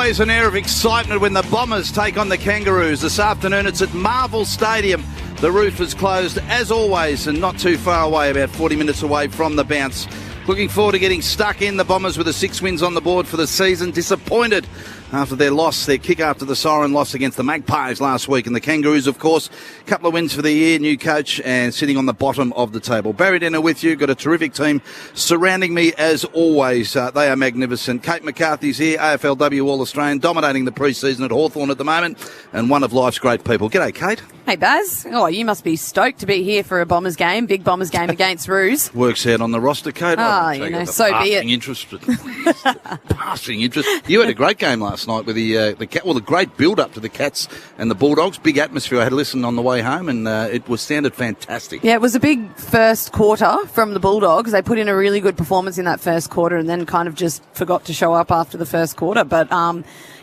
Always an air of excitement when the Bombers take on the Kangaroos. This afternoon it's at Marvel Stadium. The roof is closed as always and not too far away, about 40 minutes away from the bounce. Looking forward to getting stuck in. The Bombers with the 6 wins on the board for the season. Disappointed after their loss, their kick after the siren loss against the Magpies last week. And the Kangaroos, of course, a couple of wins for the year, new coach, and sitting on the bottom of the table. Barry Denner with you. Got a terrific team surrounding me as always. They are magnificent. Kate McCarthy's here, AFLW All-Australian, dominating the pre-season at Hawthorn at the moment, and one of life's great people. G'day, Kate. Hey, Baz. Oh, you must be stoked to be here for a Bombers game, big Bombers game against Roos. Works out on the roster, Kate. Oh, you know, so be it. Passing interest. You had a great game last night with the great build-up to the Cats and the Bulldogs. Big atmosphere. I had a listen on the way home, and it sounded fantastic. Yeah, it was a big first quarter from the Bulldogs. They put in a really good performance in that first quarter and then kind of just forgot to show up after the first quarter. But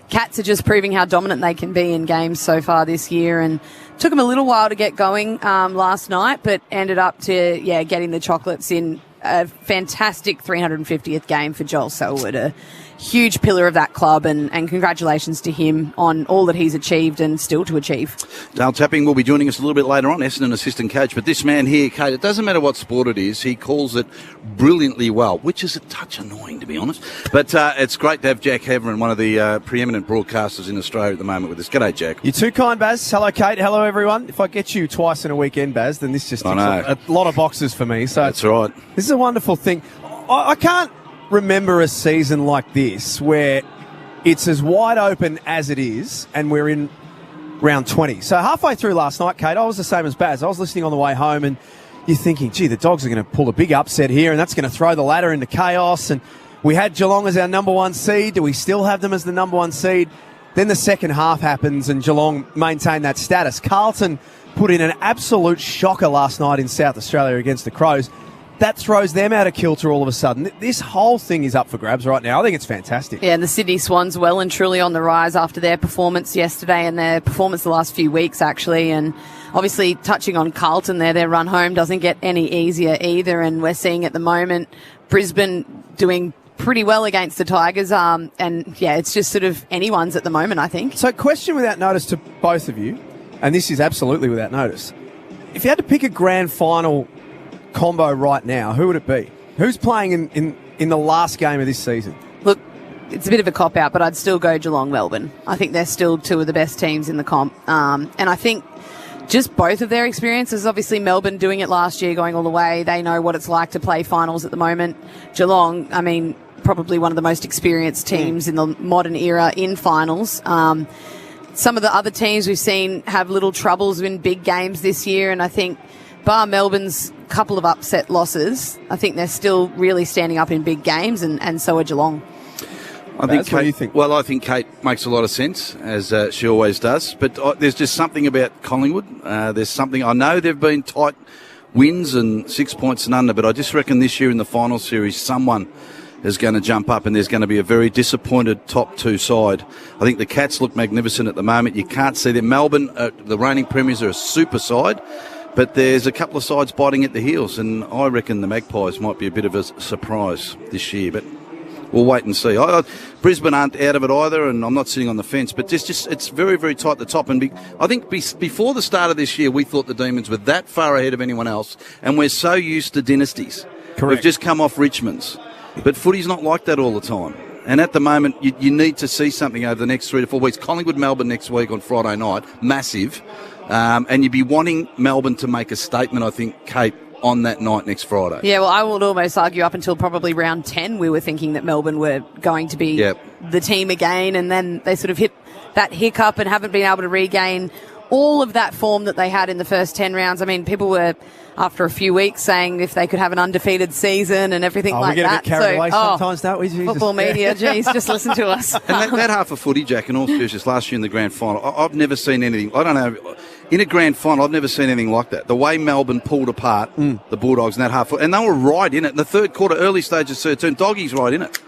Cats are just proving how dominant they can be in games so far this year, and took them a little while to get going last night, but ended up to getting the chocolates in. A fantastic 350th game for Joel Selwood, a huge pillar of that club, and congratulations to him on all that he's achieved and still to achieve. Dale Tapping will be joining us a little bit later on, Essendon assistant coach, but this man here, Kate, it doesn't matter what sport it is, he calls it brilliantly well, which is a touch annoying, to be honest. But it's great to have Jack Heverin, one of the preeminent broadcasters in Australia at the moment, with us. G'day, Jack. You're too kind, Baz. Hello, Kate. Hello, everyone. If I get you twice in a weekend, Baz, then this just ticks a lot of boxes for me. So that's right. This is a wonderful thing. I can't remember a season like this where it's as wide open as it is, and we're in round 20. So halfway through last night, Kate, I was the same as Baz. I was listening on the way home, and you're thinking, gee, the Dogs are going to pull a big upset here, and that's going to throw the ladder into chaos. And we had Geelong as our number one seed. Do we still have them as the number one seed? Then the second half happens, and Geelong maintain that status. Carlton put in an absolute shocker last night in South Australia against the Crows. That throws them out of kilter all of a sudden. This whole thing is up for grabs right now. I think it's fantastic. Yeah, and the Sydney Swans well and truly on the rise after their performance yesterday and their performance the last few weeks, actually. And obviously touching on Carlton there, their run home doesn't get any easier either. And we're seeing at the moment Brisbane doing pretty well against the Tigers. And yeah, it's just sort of anyone's at the moment, I think. So question without notice to both of you, and this is absolutely without notice. If you had to pick a grand final combo right now, who would it be? Who's playing in the last game of this season? Look, it's a bit of a cop-out, but I'd still go Geelong-Melbourne. I think they're still two of the best teams in the comp. And I think just both of their experiences, obviously Melbourne doing it last year, going all the way, they know what it's like to play finals at the moment. Geelong, I mean, probably one of the most experienced teams in the modern era in finals. Some of the other teams we've seen have little troubles in big games this year, and I think bar Melbourne's couple of upset losses, I think they're still really standing up in big games, and so are Geelong. What do you think? Well, I think Kate makes a lot of sense, as she always does. But there's just something about Collingwood. There's something. I know they've been tight wins and 6 points and under, but I just reckon this year in the final series, someone is going to jump up, and there's going to be a very disappointed top two side. I think the Cats look magnificent at the moment. You can't see them. Melbourne, the reigning premiers, are a super side. But there's a couple of sides biting at the heels, and I reckon the Magpies might be a bit of a surprise this year. But we'll wait and see. Brisbane aren't out of it either, and I'm not sitting on the fence. But it's very, very tight at the top. And I think before the start of this year, we thought the Demons were that far ahead of anyone else, and we're so used to dynasties. Correct. We've just come off Richmond's. But footy's not like that all the time. And at the moment, you need to see something over the next 3 to 4 weeks. Collingwood, Melbourne next week on Friday night, massive. And you'd be wanting Melbourne to make a statement, I think, Kate, on that night next Friday. Yeah, well, I would almost argue up until probably round 10, we were thinking that Melbourne were going to be the team again, and then they sort of hit that hiccup and haven't been able to regain all of that form that they had in the first 10 rounds. I mean, people were, after a few weeks, saying if they could have an undefeated season and everything like that. We get a bit carried away sometimes, don't we? Jesus. Football media, geez, just listen to us. And that half of footy, Jack, in all seriousness, last year in the grand final, I've never seen anything. I don't know. In a grand final, I've never seen anything like that. The way Melbourne pulled apart the Bulldogs in that half, and they were right in it. In the third quarter, early stages, 13, Doggies right in it.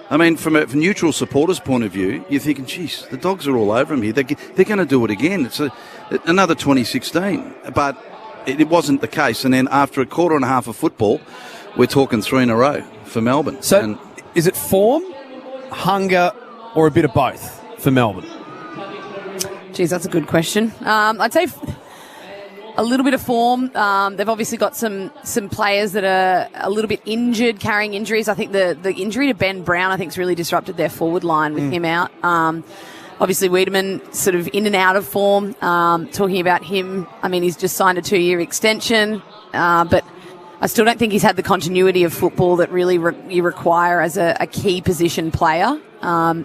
I mean, from a neutral supporters' point of view, you're thinking, geez, the Dogs are all over them here. They're going to do it again. It's another 2016. But it wasn't the case. And then after a quarter and a half of football, we're talking 3 in a row for Melbourne. So is it form, hunger, or a bit of both? for Melbourne? Geez, that's a good question. I'd say a little bit of form. They've obviously got some players that are a little bit injured, carrying injuries. I think the injury to Ben Brown, I think, has really disrupted their forward line with him out. Obviously, Wiedemann sort of in and out of form. Talking about him, I mean, he's just signed a 2-year extension, but I still don't think he's had the continuity of football that really you require as a key position player.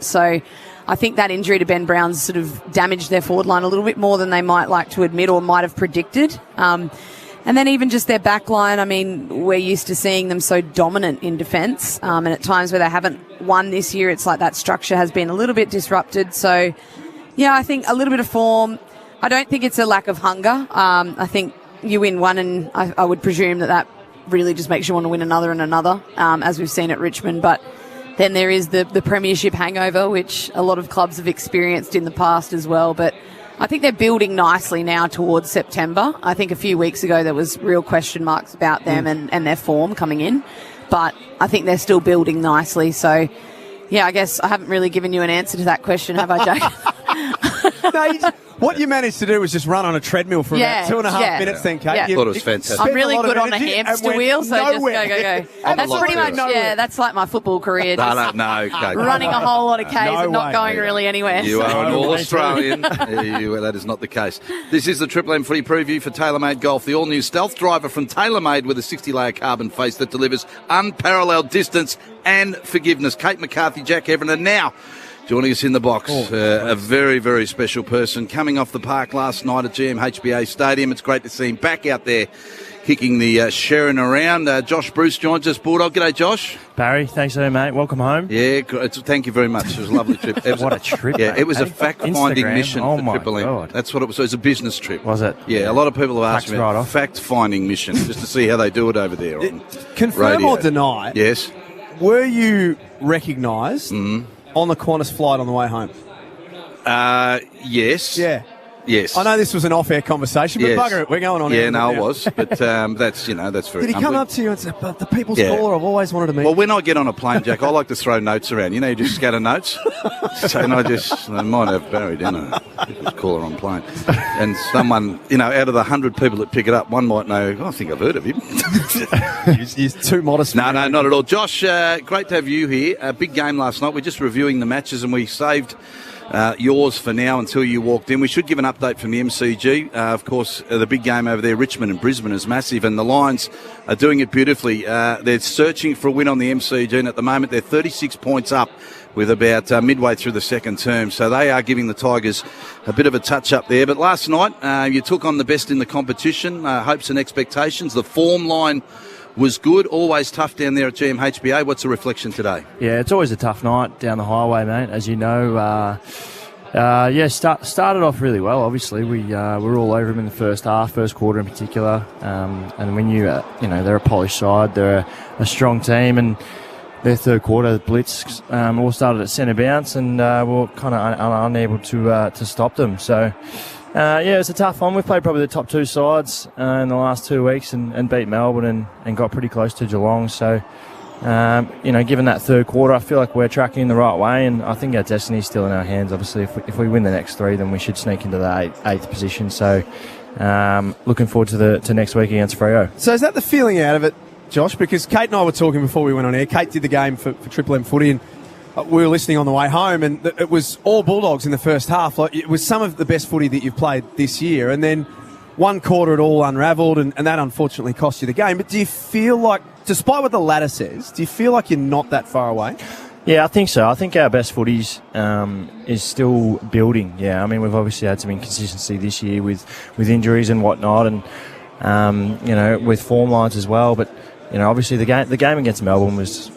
So I think that injury to Ben Brown's sort of damaged their forward line a little bit more than they might like to admit or might have predicted. And then even just their back line, I mean, we're used to seeing them so dominant in defence. And at times where they haven't won this year, it's like that structure has been a little bit disrupted. So, yeah, I think a little bit of form. I don't think it's a lack of hunger. I think you win one and I would presume that really just makes you want to win another and another, as we've seen at Richmond. But then there is the premiership hangover, which a lot of clubs have experienced in the past as well. But I think they're building nicely now towards September. I think a few weeks ago there was real question marks about them and their form coming in. But I think they're still building nicely. So, yeah, I guess I haven't really given you an answer to that question, have I, Jake? No, what you managed to do was just run on a treadmill for about 2.5 minutes then, Kate. I thought it was fantastic. I'm really good on a hamster wheel, so nowhere. just go. That's pretty much, that's like my football career. No, Kate. Running a whole lot of Ks and not going really anywhere. You are an All-Australian. That is not the case. This is the Triple M Footy Preview for TaylorMade Golf, the all-new stealth driver from TaylorMade with a 60-layer carbon face that delivers unparalleled distance and forgiveness. Kate McCarthy, Jack Everett, and now joining us in the box, a very, very special person coming off the park last night at GMHBA Stadium. It's great to see him back out there kicking the Sharon around. Josh Bruce joins us, Bulldog. G'day, Josh. Barry, thanks so much, mate. Welcome home. Yeah, thank you very much. It was a lovely trip. What a trip, Yeah, mate. it was a fact-finding mission Oh for my Triple M. God. That's what it was. It was a business trip. Was it? Yeah, a lot of people have asked me Right about off. fact-finding mission, just to see how they do it over there on Confirm radio. or deny, Yes. were you recognised on the Qantas flight on the way home? Yes. Yeah. Yes. I know this was an off-air conversation, but Yes. bugger it, we're going on air. Yeah, no, now. I was. But that's very Did he come humbling. up to you and say, but the people's Yeah. caller I've always wanted to meet? Well, when I get on a plane, Jack, I like to throw notes around. You know, you just scatter notes. So I might have Barry dinner. People's caller on plane. And someone, out of the 100 people that pick it up, one might know, I think I've heard of him. He's too modest. No, not at all. Josh, great to have you here. A big game last night. We're just reviewing the matches and we saved yours for now until you walked in. We should give an update from the MCG. Of course, the big game over there, Richmond and Brisbane, is massive, and the Lions are doing it beautifully. They're searching for a win on the MCG, and at the moment they're 36 points up with about midway through the second term. So they are giving the Tigers a bit of a touch-up there. But last night, you took on the best in the competition, hopes and expectations. The form line was good, always tough down there at GMHBA. What's the reflection today? Yeah, it's always a tough night down the highway, mate. As you know, started off really well. Obviously, we were all over them in the first half, first quarter in particular. And when they're a polished side, they're a strong team, and their third quarter blitz all started at centre bounce, and we're kind of unable to stop them. So. It's a tough one. We've played probably the top two sides in the last 2 weeks and beat Melbourne and got pretty close to Geelong. So, given that third quarter, I feel like we're tracking the right way, and I think our destiny's still in our hands. Obviously, if we win the next three, then we should sneak into the eighth position. So, looking forward to next week against Freo. So is that the feeling out of it, Josh? Because Kate and I were talking before we went on air. Kate did the game for Triple M Footy, and we were listening on the way home, and it was all Bulldogs in the first half. Like, it was some of the best footy that you've played this year, and then one quarter it all unravelled, and that unfortunately cost you the game. But do you feel like, despite what the ladder says, do you feel like you're not that far away? Yeah, I think so. I think our best footies is still building. Yeah, I mean, we've obviously had some inconsistency this year with injuries and whatnot, and with form lines as well. But obviously the game against Melbourne was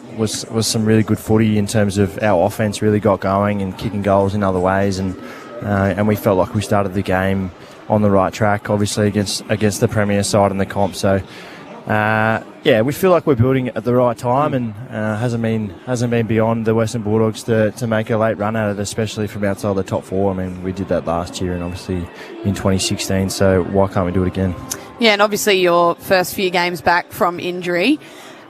some really good footy in terms of our offense really got going and kicking goals in other ways, and we felt like we started the game on the right track, obviously against the premier side in the comp. So we feel like we're building at the right time, and hasn't been beyond the Western Bulldogs to make a late run at it, especially from outside the top four. I mean, we did that last year and obviously in 2016. So why can't we do it again? Yeah, and obviously your first few games back from injury,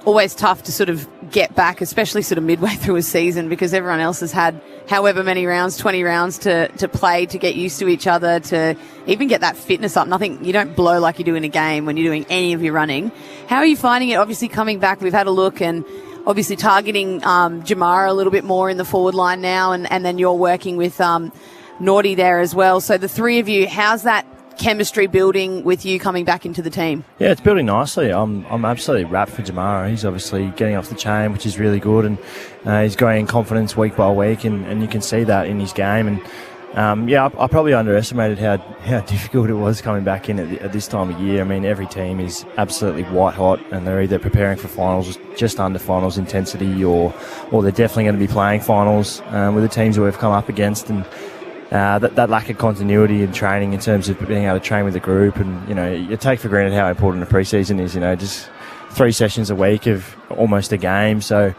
always tough to sort of get back, especially sort of midway through a season, because everyone else has had however many rounds, 20 rounds to play, to get used to each other, to even get that fitness up. You don't blow like you do in a game when you're doing any of your running. How are you finding it? Obviously coming back, we've had a look, and obviously targeting Jamara a little bit more in the forward line now, and then you're working with Naughty there as well. So the three of you, how's that chemistry building with you coming back into the team? Yeah, it's building nicely. I'm absolutely wrapped for Jamara. He's obviously getting off the chain, which is really good, and he's growing in confidence week by week, and you can see that in his game. And I probably underestimated how difficult it was coming back in at this time of year. I mean, every team is absolutely white hot, and they're either preparing for finals, just under finals intensity, or they're definitely going to be playing finals with the teams that we've come up against. And that lack of continuity in training, in terms of being able to train with a group, and you take for granted how important a pre-season is. Just 3 sessions a week of almost a game. So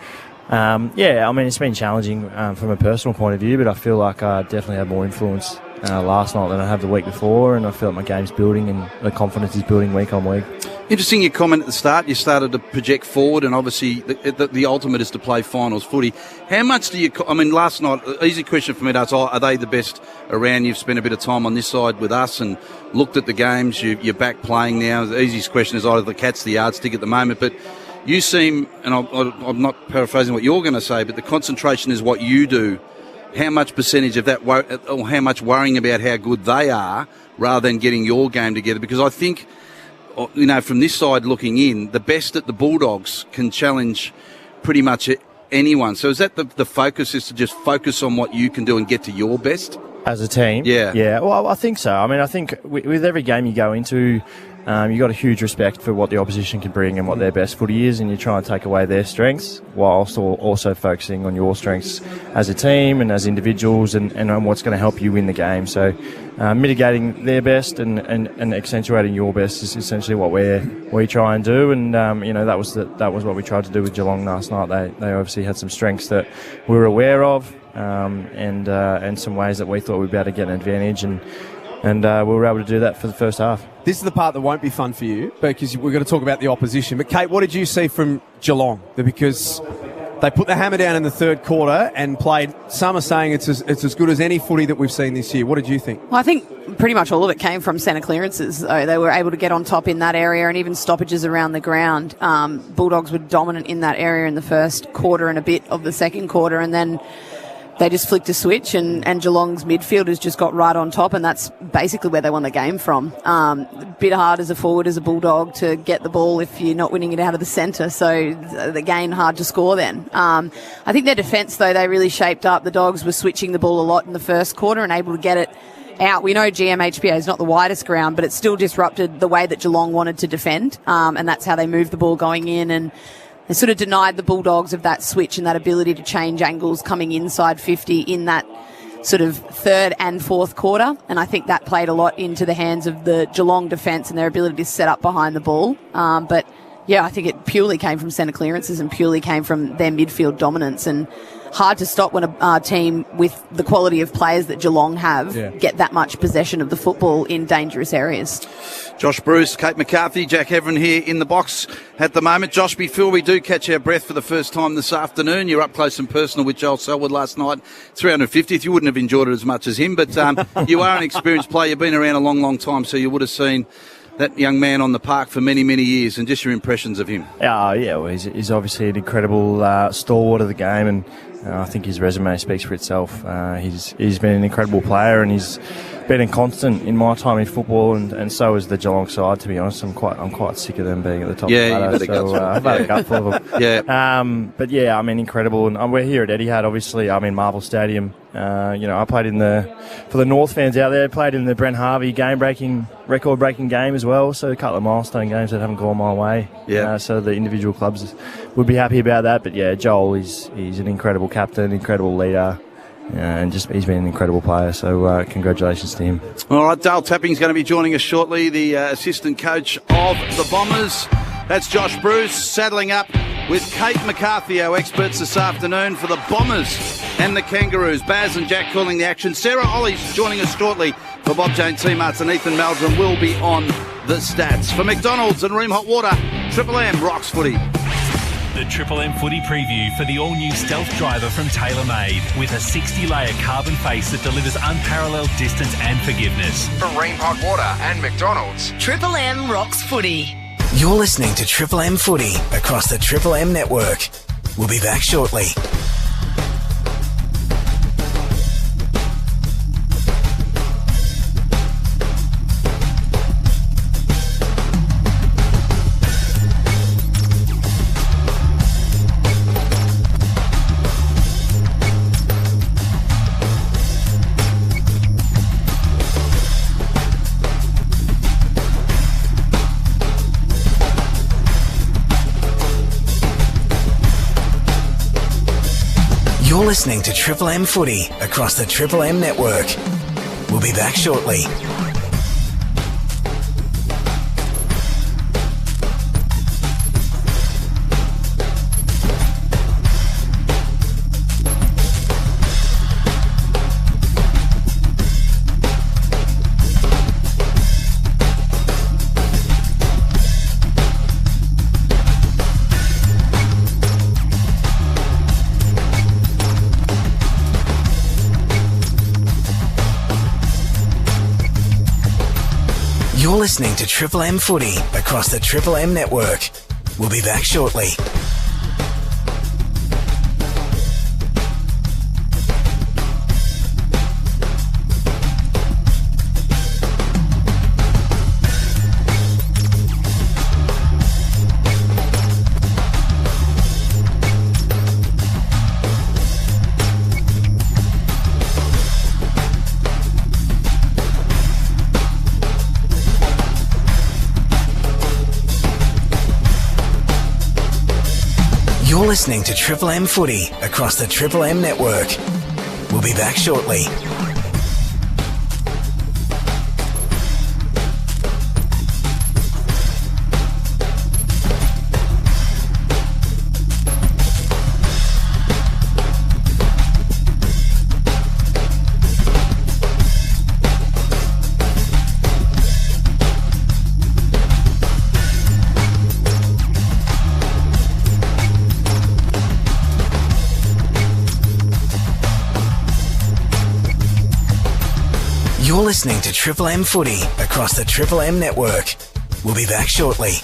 I mean, it's been challenging from a personal point of view, but I feel like I definitely had more influence last night than I have the week before, and I feel like my game's building and the confidence is building week on week. Interesting your comment at the start. You started to project forward, and obviously the ultimate is to play finals footy. How much do you... I mean, last night, easy question for me to ask, are they the best around? You've spent a bit of time on this side with us and looked at the games. You're back playing now. The easiest question is either the cat's the yardstick at the moment, but you seem, and I'm not paraphrasing what you're going to say, but the concentration is what you do. How much percentage of that, or how much worrying about how good they are rather than getting your game together? Because I think, from this side looking in, the best at the Bulldogs can challenge pretty much anyone. So is that the focus, is to just focus on what you can do and get to your best? As a team? Yeah, well, I think so. I mean, I think with every game you go into, you've got a huge respect for what the opposition can bring and what their best footy is, and you try and take away their strengths whilst also focusing on your strengths as a team and as individuals, and on what's going to help you win the game. So mitigating their best and accentuating your best is essentially what we try and do, and that was what we tried to do with Geelong last night. They obviously had some strengths that we were aware of, and some ways that we thought we'd be able to get an advantage, and we were able to do that for the first half. This is the part that won't be fun for you, because we're going to talk about the opposition. But Kate, what did you see from Geelong? Because they put the hammer down in the third quarter and played. Some are saying it's as good as any footy that we've seen this year. What did you think? Well, I think pretty much all of it came from centre clearances. They were able to get on top in that area, and even stoppages around the ground. Bulldogs were dominant in that area in the first quarter and a bit of the second quarter, and then they just flicked a switch, and Geelong's midfielders just got right on top, and that's basically where they won the game from. A bit hard as a forward, as a Bulldog, to get the ball if you're not winning it out of the centre, so again, hard to score then. I think their defence, though, they really shaped up. The Dogs were switching the ball a lot in the first quarter and able to get it out. We know GMHBA is not the widest ground, but it still disrupted the way that Geelong wanted to defend, and that's how they moved the ball going in, and they sort of denied the Bulldogs of that switch and that ability to change angles coming inside 50 in that sort of third and fourth quarter. And I think that played a lot into the hands of the Geelong defence and their ability to set up behind the ball. But I think it purely came from centre clearances and purely came from their midfield dominance. And hard to stop when a team with the quality of players that Geelong have get that much possession of the football in dangerous areas. Josh Bruce, Kate McCarthy, Jack Everin here in the box at the moment. Josh, before we do catch our breath for the first time this afternoon, you're up close and personal with Joel Selwood last night, 350th. You wouldn't have enjoyed it as much as him, but you are an experienced player. You've been around a long, long time, so you would have seen that young man on the park for many, many years, and just your impressions of him. Well, he's obviously an incredible stalwart of the game, and I think his resume speaks for itself. He's been an incredible player, and he's been a constant in my time in football, and so is the Geelong side. To be honest, I'm quite sick of them being at the top. Of the ladder, I've had a couple of them. But I mean, incredible. And we're here at Etihad, obviously. I'm in Marvel Stadium. I played for the North fans out there. Played in the Brent Harvey record-breaking game as well. So a couple of milestone games that haven't gone my way. So the individual clubs would be happy about that. But Joel he's an incredible captain, incredible leader. And he's been an incredible player, so congratulations to him. All right, Dale Tapping's going to be joining us shortly, the assistant coach of the Bombers. That's Josh Bruce saddling up with Kate McCarthy, our experts this afternoon for the Bombers and the Kangaroos. Baz and Jack calling the action. Sarah Ollie's joining us shortly for Bob Jane T-Marts, and Ethan Meldrum will be on the stats. For McDonald's and Room Hot Water, Triple M rocks footy. The Triple M footy preview for the all-new Stealth driver from TaylorMade with a 60-layer carbon face that delivers unparalleled distance and forgiveness. From Ream Hot Water and McDonald's. Triple M rocks footy. You're listening to Triple M footy across the Triple M network. We'll be back shortly. You're listening to Triple M footy across the Triple M network. We'll be back shortly. You're listening to Triple M footy across the Triple M network. We'll be back shortly. You're listening to Triple M footy across the Triple M network. We'll be back shortly. You're listening to Triple M footy across the Triple M network. We'll be back shortly.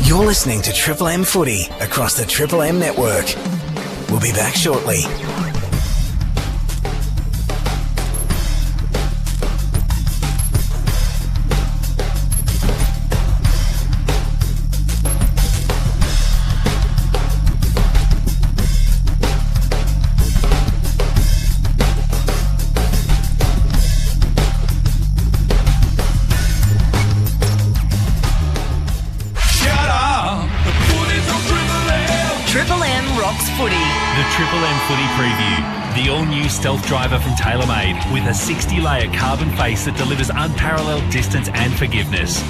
You're listening to Triple M footy across the Triple M network. We'll be back shortly. The Triple M footy preview. The all-new Stealth driver from TaylorMade with a 60-layer carbon face that delivers unparalleled distance and forgiveness.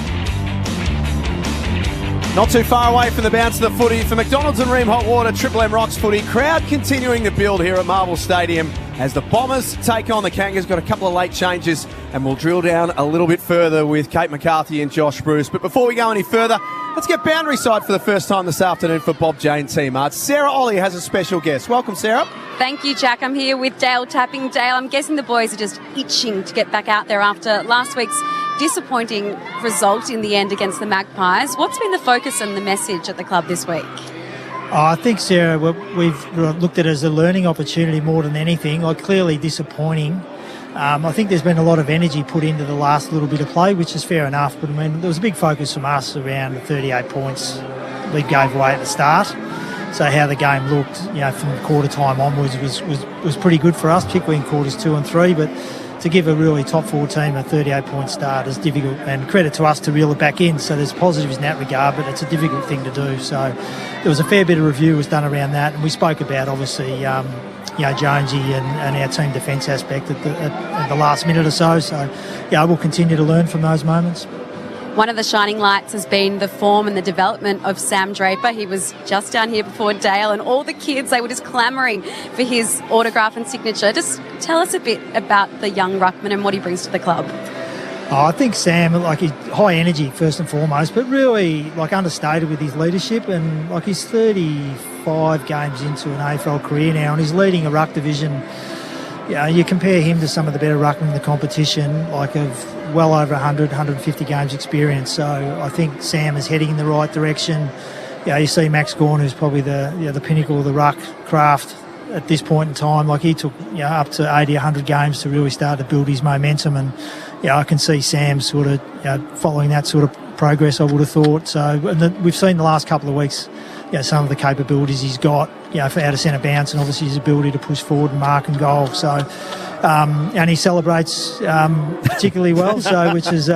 Not too far away from the bounce of the footy for McDonald's and Ream Hot Water. Triple M rocks footy. Crowd continuing to build here at Marvel Stadium as the Bombers take on the Kangas. Got a couple of late changes and we'll drill down a little bit further with Kate McCarthy and Josh Bruce. But before we go any further, let's get boundary side for the first time this afternoon for Bob Jane Team Arts. Sarah Ollie has a special guest. Welcome, Sarah. Thank you, Jack. I'm here with Dale Tapping. Dale, I'm guessing the boys are just itching to get back out there after last week's disappointing result in the end against the Magpies. What's been the focus and the message at the club this week? I think, Sarah, we've looked at it as a learning opportunity more than anything. Clearly disappointing. I think there's been a lot of energy put into the last little bit of play, which is fair enough. But I mean, there was a big focus from us around the 38 points we gave away at the start. So how the game looked, from quarter time onwards was pretty good for us, particularly in quarters 2 and 3. But to give a really top 4 team a 38-point start is difficult, and credit to us to reel it back in. So there's positives in that regard, but it's a difficult thing to do. So there was a fair bit of review was done around that, and we spoke about obviously Jonesy and our team defence aspect at the last minute or so. So we'll continue to learn from those moments. One of the shining lights has been the form and the development of Sam Draper. He was just down here before Dale, and all the kids, they were just clamouring for his autograph and signature. Just tell us a bit about the young ruckman and what he brings to the club. I think Sam, he's high energy first and foremost, but really understated with his leadership, and he's 35 games into an AFL career now, and he's leading a ruck division. You compare him to some of the better ruckmen in the competition, of well over 100, 150 games experience. So I think Sam is heading in the right direction. You see Max Gawn, who's probably the pinnacle of the ruck craft at this point in time. He took up to 80, 100 games to really start to build his momentum, and I can see Sam sort of following that sort of progress, I would have thought. So we've seen the last couple of weeks some of the capabilities he's got for out of centre bounce, and obviously his ability to push forward and mark and goal. So and he celebrates particularly well, so which is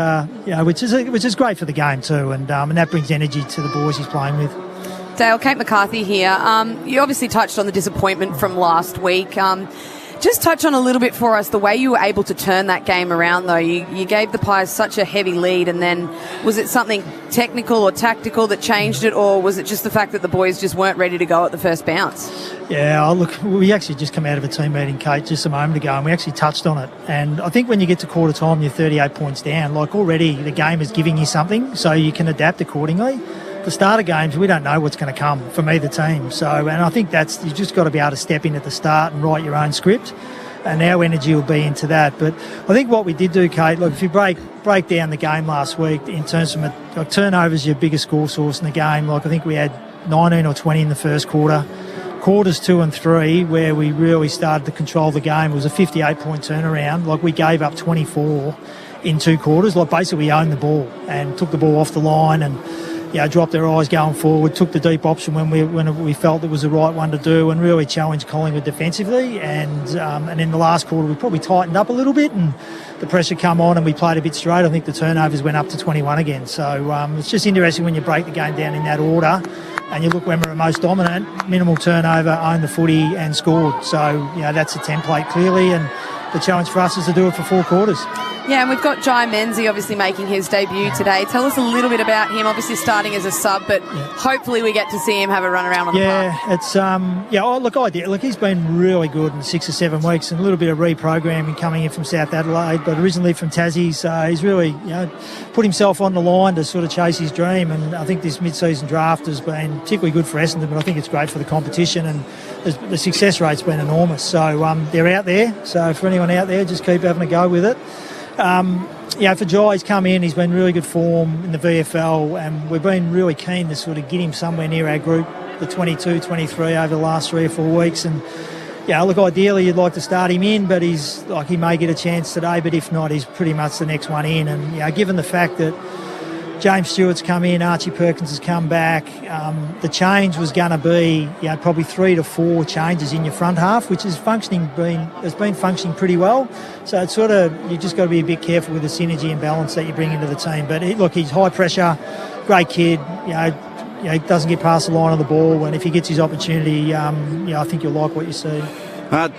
great for the game too, and that brings energy to the boys he's playing with. Dale, Kate McCarthy here. You obviously touched on the disappointment from last week. Just touch on a little bit for us the way you were able to turn that game around, though. You gave the Pies such a heavy lead, and then was it something technical or tactical that changed it, or was it just the fact that the boys just weren't ready to go at the first bounce? Yeah, look, we actually just come out of a team meeting, Kate, just a moment ago, and we actually touched on it. And I think when you get to quarter time, you're 38 points down. Already the game is giving you something, so you can adapt accordingly. The start of games, we don't know what's going to come from either team. So, and I think you've just got to be able to step in at the start and write your own script. And our energy will be into that. But I think what we did do, Kate, if you break down the game last week in terms of turnovers, your biggest score source in the game. I think we had 19 or 20 in the first quarter. Quarters 2 and 3, where we really started to control the game, it was a 58-point turnaround. We gave up 24 in 2 quarters. Basically we owned the ball and took the ball off the line and dropped their eyes going forward, took the deep option when we felt it was the right one to do, and really challenged Collingwood defensively. And in the last quarter, we probably tightened up a little bit, and the pressure come on, and we played a bit straight. I think the turnovers went up to 21 again. So it's just interesting when you break the game down in that order, and you look when we're most dominant, minimal turnover, owned the footy and scored. So that's a template clearly, and the challenge for us is to do it for 4 quarters. Yeah, and we've got Jai Menzie obviously making his debut today. Tell us a little bit about him, obviously starting as a sub, but hopefully we get to see him have a run around on the park. Look, he's been really good in 6 or 7 weeks, and a little bit of reprogramming coming in from South Adelaide, but originally from Tassie, so he's really put himself on the line to sort of chase his dream. And I think this mid-season draft has been particularly good for Essendon, but I think it's great for the competition, and the success rate's been enormous. So they're out there, so for anyone out there, just keep having a go with it. For Jai, he's come in, he's been really good form in the VFL, and we've been really keen to sort of get him somewhere near our group, the 22, 23 over the last 3 or 4 weeks. And ideally you'd like to start him in, but he may get a chance today, but if not, he's pretty much the next one in. And given the fact that James Stewart's come in, Archie Perkins has come back, the change was going to be probably 3 to 4 changes in your front half, which has been functioning pretty well. So it's sort of, you just got to be a bit careful with the synergy and balance that you bring into the team. But he's high pressure, great kid. He doesn't get past the line of the ball, and if he gets his opportunity, I think you'll like what you see.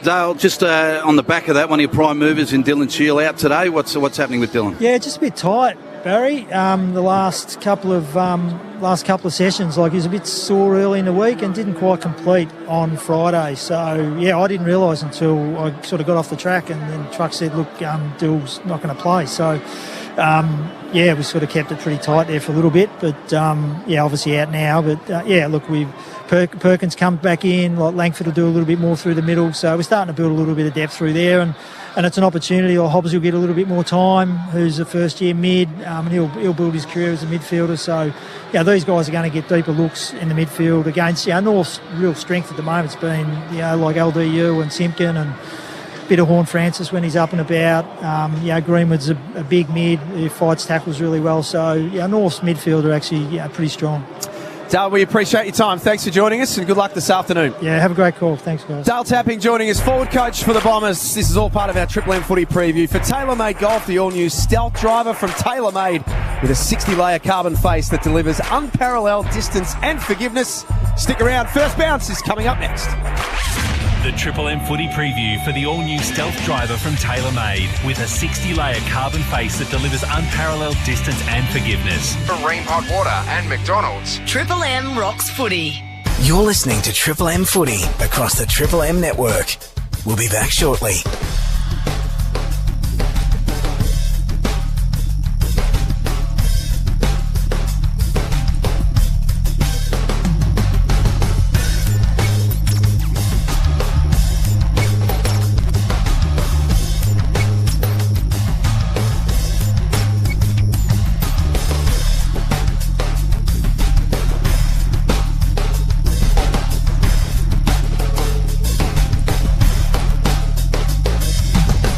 Dale, just on the back of that, one of your prime movers in Dylan Shield out today. What's happening with Dylan? Yeah, just a bit tight, Barry. The last couple of sessions, he was a bit sore early in the week and didn't quite complete on Friday. So I didn't realise until I sort of got off the track, and then Truck said, "Look, Dill's not going to play." So we sort of kept it pretty tight there for a little bit, but obviously out now. But Perkins comes back in, Langford will do a little bit more through the middle, so we're starting to build a little bit of depth through there, and it's an opportunity. Hobbs will get a little bit more time, who's a first year mid, and he'll build his career as a midfielder. So these guys are going to get deeper looks in the midfield against North's real strength at the moment. It's been like LDU and Simpkin and a bit of Horn Francis when he's up and about. Greenwood's a big mid who fights tackles really well. So North's midfield are actually pretty strong. Dale, we appreciate your time. Thanks for joining us and good luck this afternoon. Yeah, have a great call. Thanks, guys. Dale Tapping joining us, forward coach for the Bombers. This is all part of our Triple M footy preview. For TaylorMade Golf, the all-new stealth driver from TaylorMade with a 60-layer carbon face that delivers unparalleled distance and forgiveness. Stick around. First bounce is coming up next. The Triple M footy preview for the all-new stealth driver from TaylorMade with a 60-layer carbon face that delivers unparalleled distance and forgiveness. For Ream Hot Water and McDonald's. Triple M rocks footy. You're listening to Triple M Footy across the Triple M network. We'll be back shortly.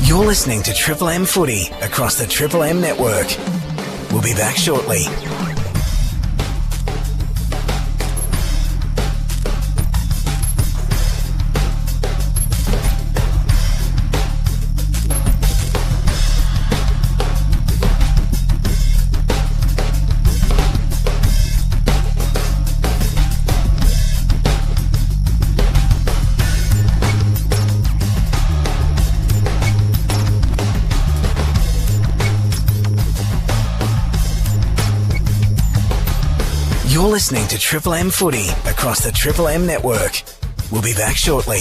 You're listening to Triple M Footy across the Triple M network. We'll be back shortly. You're listening to Triple M Footy across the Triple M network. We'll be back shortly.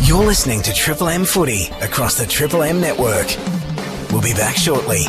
You're listening to Triple M Footy across the Triple M network. We'll be back shortly.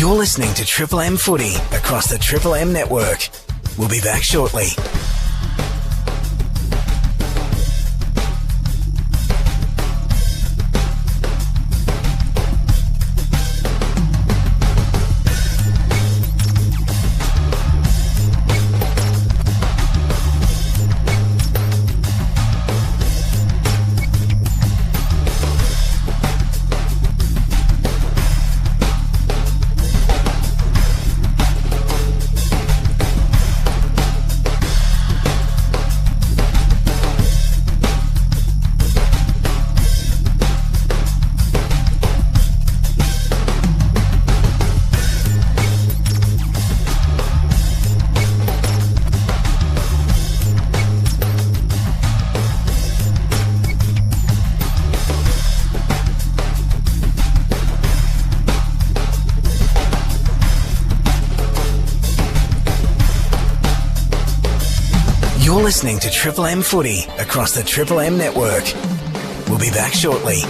You're listening to Triple M Footy across the Triple M network. We'll be back shortly. You're listening to Triple M Footy across the Triple M network. We'll be back shortly.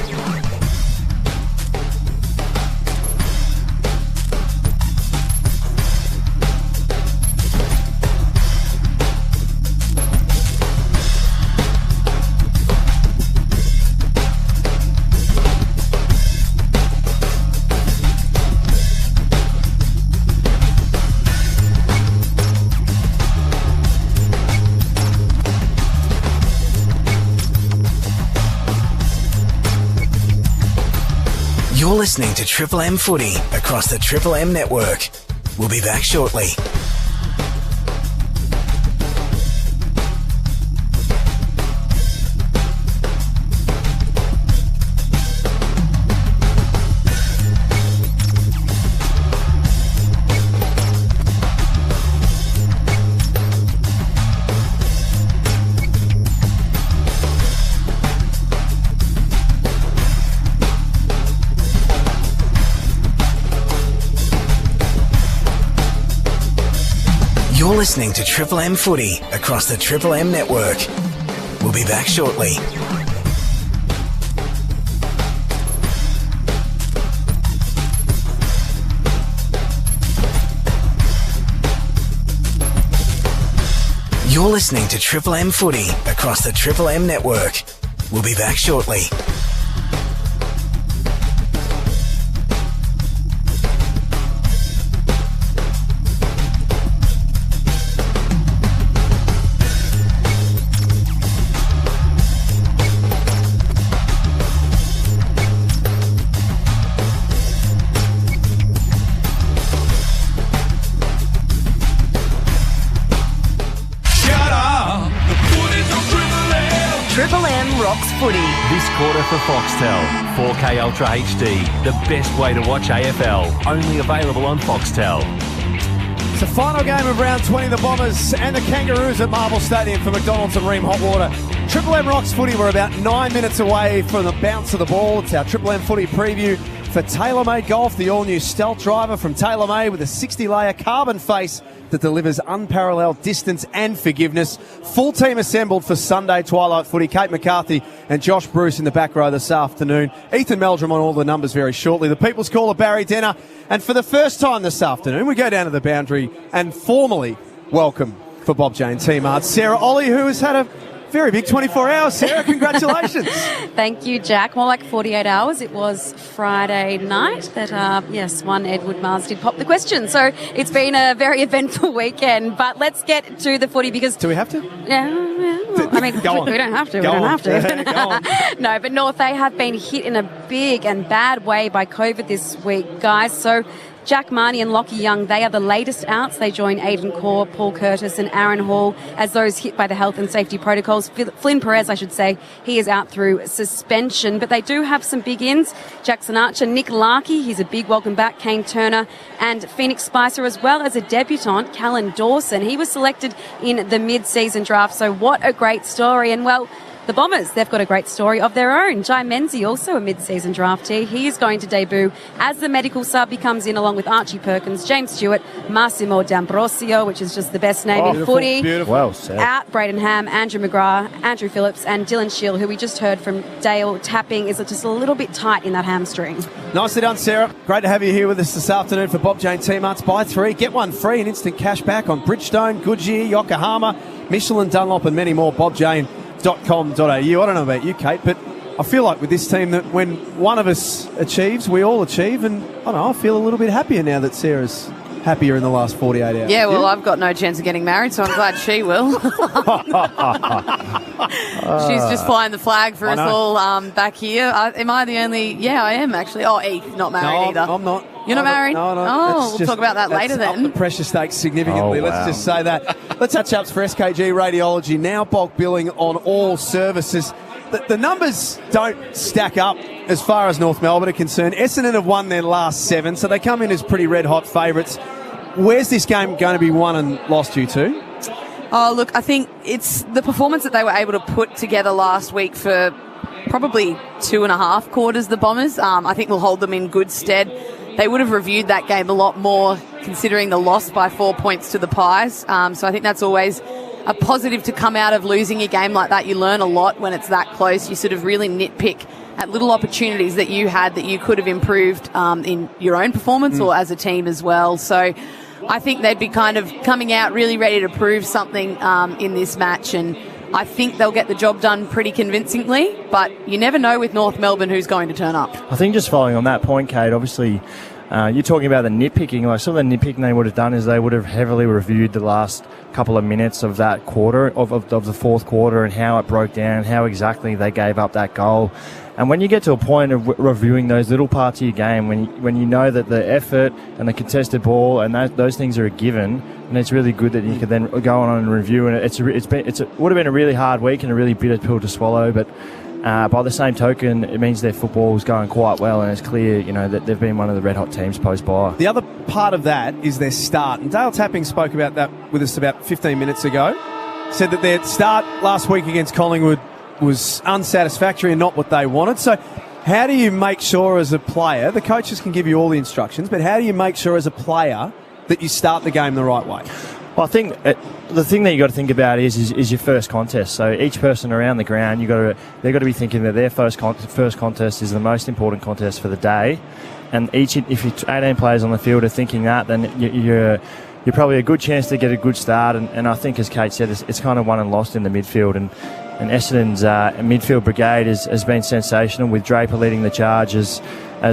You're listening to Triple M Footy across the Triple M network. We'll be back shortly. listening to Triple M Footy across the Triple M network. We'll be back shortly. You're listening to Triple M Footy across the Triple M network. We'll be back shortly. Triple M rocks footy. This quarter for Foxtel. 4K Ultra HD. The best way to watch AFL. Only available on Foxtel. It's the final game of round 20. The Bombers and the Kangaroos at Marvel Stadium for McDonald's and Ream Hot Water. Triple M rocks footy. We're about 9 minutes away from the bounce of the ball. It's our Triple M footy preview for TaylorMade Golf, the all-new stealth driver from TaylorMade with a 60-layer carbon face that delivers unparalleled distance and forgiveness. Full team assembled for Sunday Twilight Footy. Kate McCarthy and Josh Bruce in the back row this afternoon. Ethan Meldrum on all the numbers very shortly. The People's Caller, Barry Denner. And for the first time this afternoon, we go down to the boundary and formally welcome for Bob Jane T-Mart Sarah Ollie, who has had a very big 24 hours. Sarah, congratulations. Thank you, Jack. More like 48 hours. It was Friday night that, one Edward Mars did pop the question. So it's been a very eventful weekend. But let's get to the footy because... Do we have to? Yeah. Well, I mean, we don't have to. Go on. No, but North, they have been hit in a big and bad way by COVID this week, guys. So... Jack Marnie and Lockie Young, they are the latest outs. They join Aidan Corr, Paul Curtis and Aaron Hall as those hit by the health and safety protocols. Flynn Perez, I should say, he is out through suspension. But they do have some big ins. Jackson Archer, Nick Larkey, he's a big welcome back. Kane Turner and Phoenix Spicer, as well as a debutant, Callan Dawson. He was selected in the mid-season draft. So what a great story. And, well... The Bombers, they've got a great story of their own. Jai Menzie, also a mid-season draftee. He is going to debut as the medical sub. He comes in along with Archie Perkins, James Stewart, Massimo D'Ambrosio, which is just the best name in footy. Beautiful. Well said. Out Braden Ham, Andrew McGrath, Andrew Phillips and Dylan Shield, who we just heard from Dale tapping, is just a little bit tight in that hamstring. Nicely done, Sarah. Great to have you here with us this afternoon for Bob Jane T-Marts. Buy 3, get 1 free and instant cash back on Bridgestone, Goodyear, Yokohama, Michelin, Dunlop and many more. BobJane.com.au. I don't know about you, Kate, but I feel like with this team that when one of us achieves, we all achieve, and I don't know, I feel a little bit happier now that Sarah's happier in the last 48 hours. Yeah, well, I've got no chance of getting married, so I'm glad she will. She's just flying the flag for us all back here. Am I the only... Yeah, I am, actually. Oh, Eve, not married either. I'm not. You're not married? No. Oh, we'll talk about that later then. Up the pressure stakes significantly. Oh, wow. Let's just say that. Let's have chaps for SKG Radiology, now bulk billing on all services. The numbers don't stack up as far as North Melbourne are concerned. Essendon have won their last 7, so they come in as pretty red-hot favourites. Where's this game going to be won and lost due to? Oh, look, I think it's the performance that they were able to put together last week for probably 2.5 quarters, the Bombers. I think will hold them in good stead. They would have reviewed that game a lot more considering the loss by 4 points to the Pies. So I think that's always a positive to come out of losing a game like that. You learn a lot when it's that close. You sort of really nitpick at little opportunities that you had that you could have improved in your own performance or as a team as well. So I think they'd be kind of coming out really ready to prove something in this match, and I think they'll get the job done pretty convincingly, but you never know with North Melbourne who's going to turn up. I think just following on that point, Kate, obviously you're talking about the nitpicking. Like some of the nitpicking they would have done is they would have heavily reviewed the last couple of minutes of that quarter, of the fourth quarter, and how it broke down, how exactly they gave up that goal. And when you get to a point of reviewing those little parts of your game, when you know that the effort and the contested ball and those things are a given, and it's really good that you can then go on and review. And it would have been a really hard week and a really bitter pill to swallow, but by the same token, it means their football is going quite well, and it's clear, that they've been one of the red-hot teams post-bye. The other part of that is their start, and Dale Tapping spoke about that with us about 15 minutes ago. Said that their start last week against Collingwood was unsatisfactory and not what they wanted. So how do you make sure as a player, the coaches can give you all the instructions, but how do you make sure as a player that you start the game the right way? Well, I think the thing that you got to think about is your first contest. So each person around the ground, they've got to be thinking that their first contest is the most important contest for the day. And if you 18 players on the field are thinking that, then you're probably a good chance to get a good start. And I think, as Kate said, it's kind of won and lost in the midfield. And Essendon's midfield brigade has been sensational, with Draper leading the charge as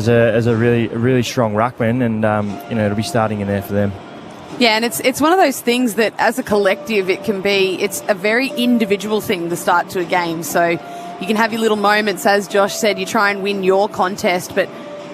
a really strong ruckman, and it'll be starting in there for them. Yeah, and it's one of those things that as a collective it's a very individual thing to start to a game. So you can have your little moments, as Josh said, you try and win your contest, but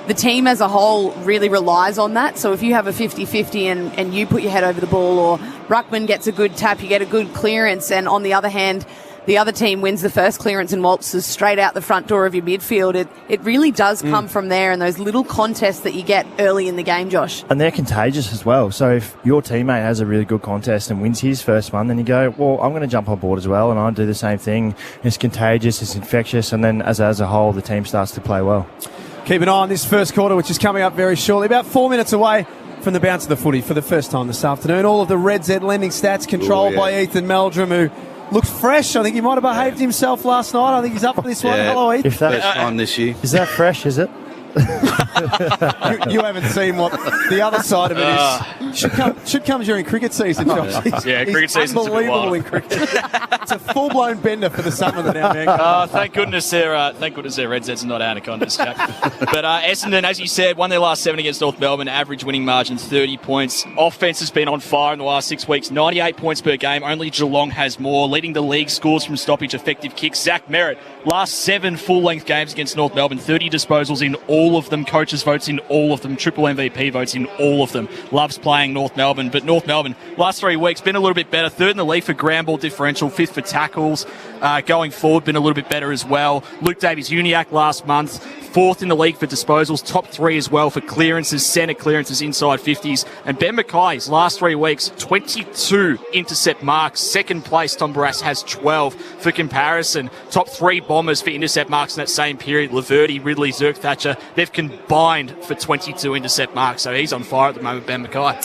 the team as a whole really relies on that. So if you have a 50-50 and you put your head over the ball, or ruckman gets a good tap, you get a good clearance, and on the other hand, the other team wins the first clearance and waltzes straight out the front door of your midfield. It really does come from there, and those little contests that you get early in the game, Josh. And they're contagious as well. So if your teammate has a really good contest and wins his first one, then you go, well, I'm going to jump on board as well, and I'll do the same thing. It's contagious, it's infectious, and then as a whole, the team starts to play well. Keep an eye on this first quarter, which is coming up very shortly. About 4 minutes away from the bounce of the footy for the first time this afternoon. All of the Red Z lending stats controlled by Ethan Meldrum, who looks fresh. I think he might have behaved himself last night. I think he's up for this one. Hello, Ethan. First time this year. Is that fresh, is it? you haven't seen what the other side of it is. Should come during cricket season, Josh. Cricket season's unbelievable in cricket. It's a full-blown bender for the summer now, man. Thank goodness their Red Zeds are not anacondas, Jack. But Essendon, as you said, won their last 7 against North Melbourne. Average winning margin 30 points. Offense has been on fire in the last 6 weeks. 98 points per game. Only Geelong has more. Leading the league scores from stoppage, effective kicks. Zach Merritt, last 7 full-length games against North Melbourne. 30 disposals in all of them. Coaches votes in all of them. Triple MVP votes in all of them. Loves playing North Melbourne. But North Melbourne, last 3 weeks, been a little bit better. 3rd in the league for ground ball differential. 5th for tackles. Going forward, been a little bit better as well. Luke Davies-Uniacke last month. 4th in the league for disposals, top 3 as well for clearances, centre clearances inside 50s. And Ben Mackay's last 3 weeks, 22 intercept marks. 2nd place, Tom Barrass has 12. For comparison, top 3 bombers for intercept marks in that same period, Laverty, Ridley, Zerk Thatcher, they've combined for 22 intercept marks. So he's on fire at the moment, Ben Mackay.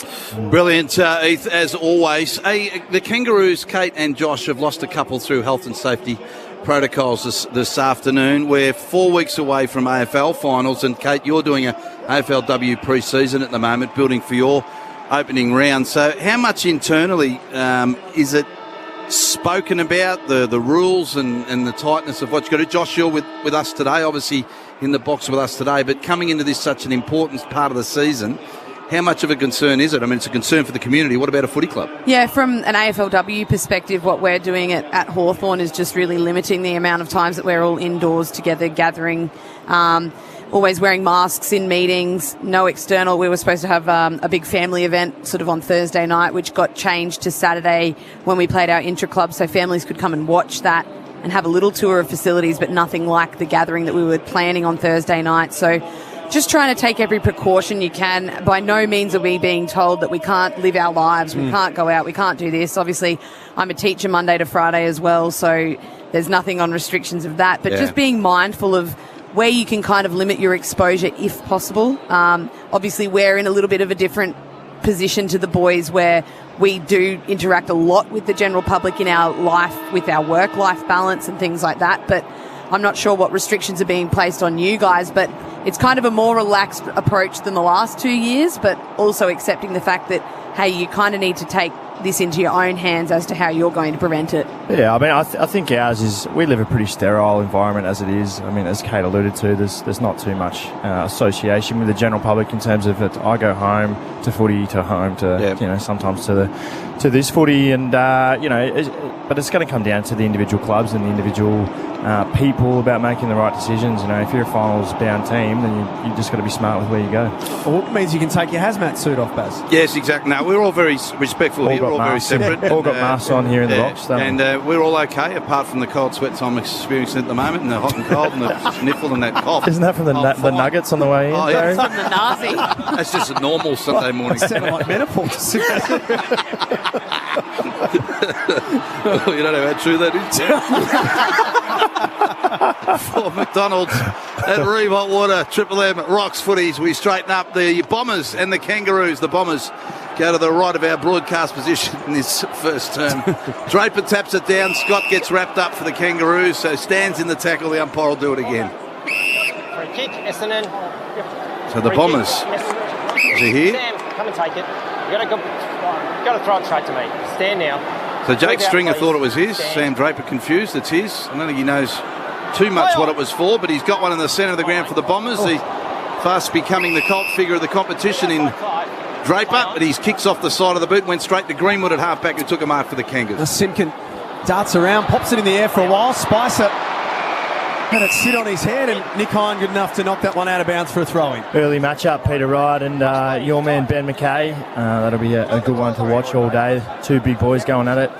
Brilliant, Heath, as always. Hey, the Kangaroos, Kate and Josh, have lost a couple through health and safety protocols this afternoon. We're 4 weeks away from AFL finals, and Kate, you're doing a AFLW pre-season at the moment, building for your opening round. So how much internally is it spoken about, the rules and the tightness of what you've got to do? Josh, you're with us today, obviously in the box with us today, but coming into this such an important part of the season, how much of a concern is it? I mean, it's a concern for the community. What about a footy club? Yeah, from an AFLW perspective, what we're doing at Hawthorn is just really limiting the amount of times that we're all indoors together, gathering, always wearing masks in meetings, no external. We were supposed to have a big family event sort of on Thursday night, which got changed to Saturday when we played our intra-club, so families could come and watch that and have a little tour of facilities, but nothing like the gathering that we were planning on Thursday night. So just trying to take every precaution you can. By no means are we being told that we can't live our lives, we can't go out, we can't do this. Obviously, I'm a teacher Monday to Friday as well, so there's nothing on restrictions of that. But just being mindful of where you can kind of limit your exposure if possible. Obviously, we're in a little bit of a different position to the boys where we do interact a lot with the general public in our life, with our work-life balance and things like that. But I'm not sure what restrictions are being placed on you guys, but it's kind of a more relaxed approach than the last 2 years, but also accepting the fact that, hey, you kind of need to take this into your own hands as to how you're going to prevent it. Yeah, I mean, I think ours is, we live a pretty sterile environment as it is. I mean, as Kate alluded to, there's not too much association with the general public in terms of it. I go home to footy, to home to, sometimes to this footy, and, but it's going to come down to the individual clubs and the individual people about making the right decisions. If you're a finals-bound team, then you just got to be smart with where you go. Well, it means you can take your hazmat suit off, Baz. Yes, exactly. No, we're all very respectful here. We're all very separate. All got masks on here in the box. And we're all okay, apart from the cold sweats I'm experiencing at the moment, and the hot and cold, and the sniffle and that cough. Isn't that from the nuggets on the way in? Oh, yeah. From the Nazi. That's just a normal Sunday morning. Sounded like menopause. You don't know how true that is. For McDonald's, At Reeve Hot Water, Triple M Rocks Footies. We straighten up the Bombers and the Kangaroos. The Bombers go to the right of our broadcast position in this first term. Draper taps it down. Scott gets wrapped up for the Kangaroos, so stands in the tackle. The umpire will do it again. Free kick, Essendon. So the Bombers. Is he here? Sam, come and take it. You've got to throw it straight to me. Stand now. So Jake Stringer thought it was his. Sam Draper confused. It's his. I don't think he knows too much what it was for, but he's got one in the centre of the ground for the Bombers. The fast becoming the cult figure of the competition in Draper, but he's kicks off the side of the boot, went straight to Greenwood at halfback, who took him after the Kangas. Simpkin darts around, pops it in the air for a while. Spicer had it sit on his head, and Nick Hine good enough to knock that one out of bounds for a throw-in. Early matchup, Peter Wright and your man Ben McKay. That'll be a good one to watch all day. Two big boys going at it.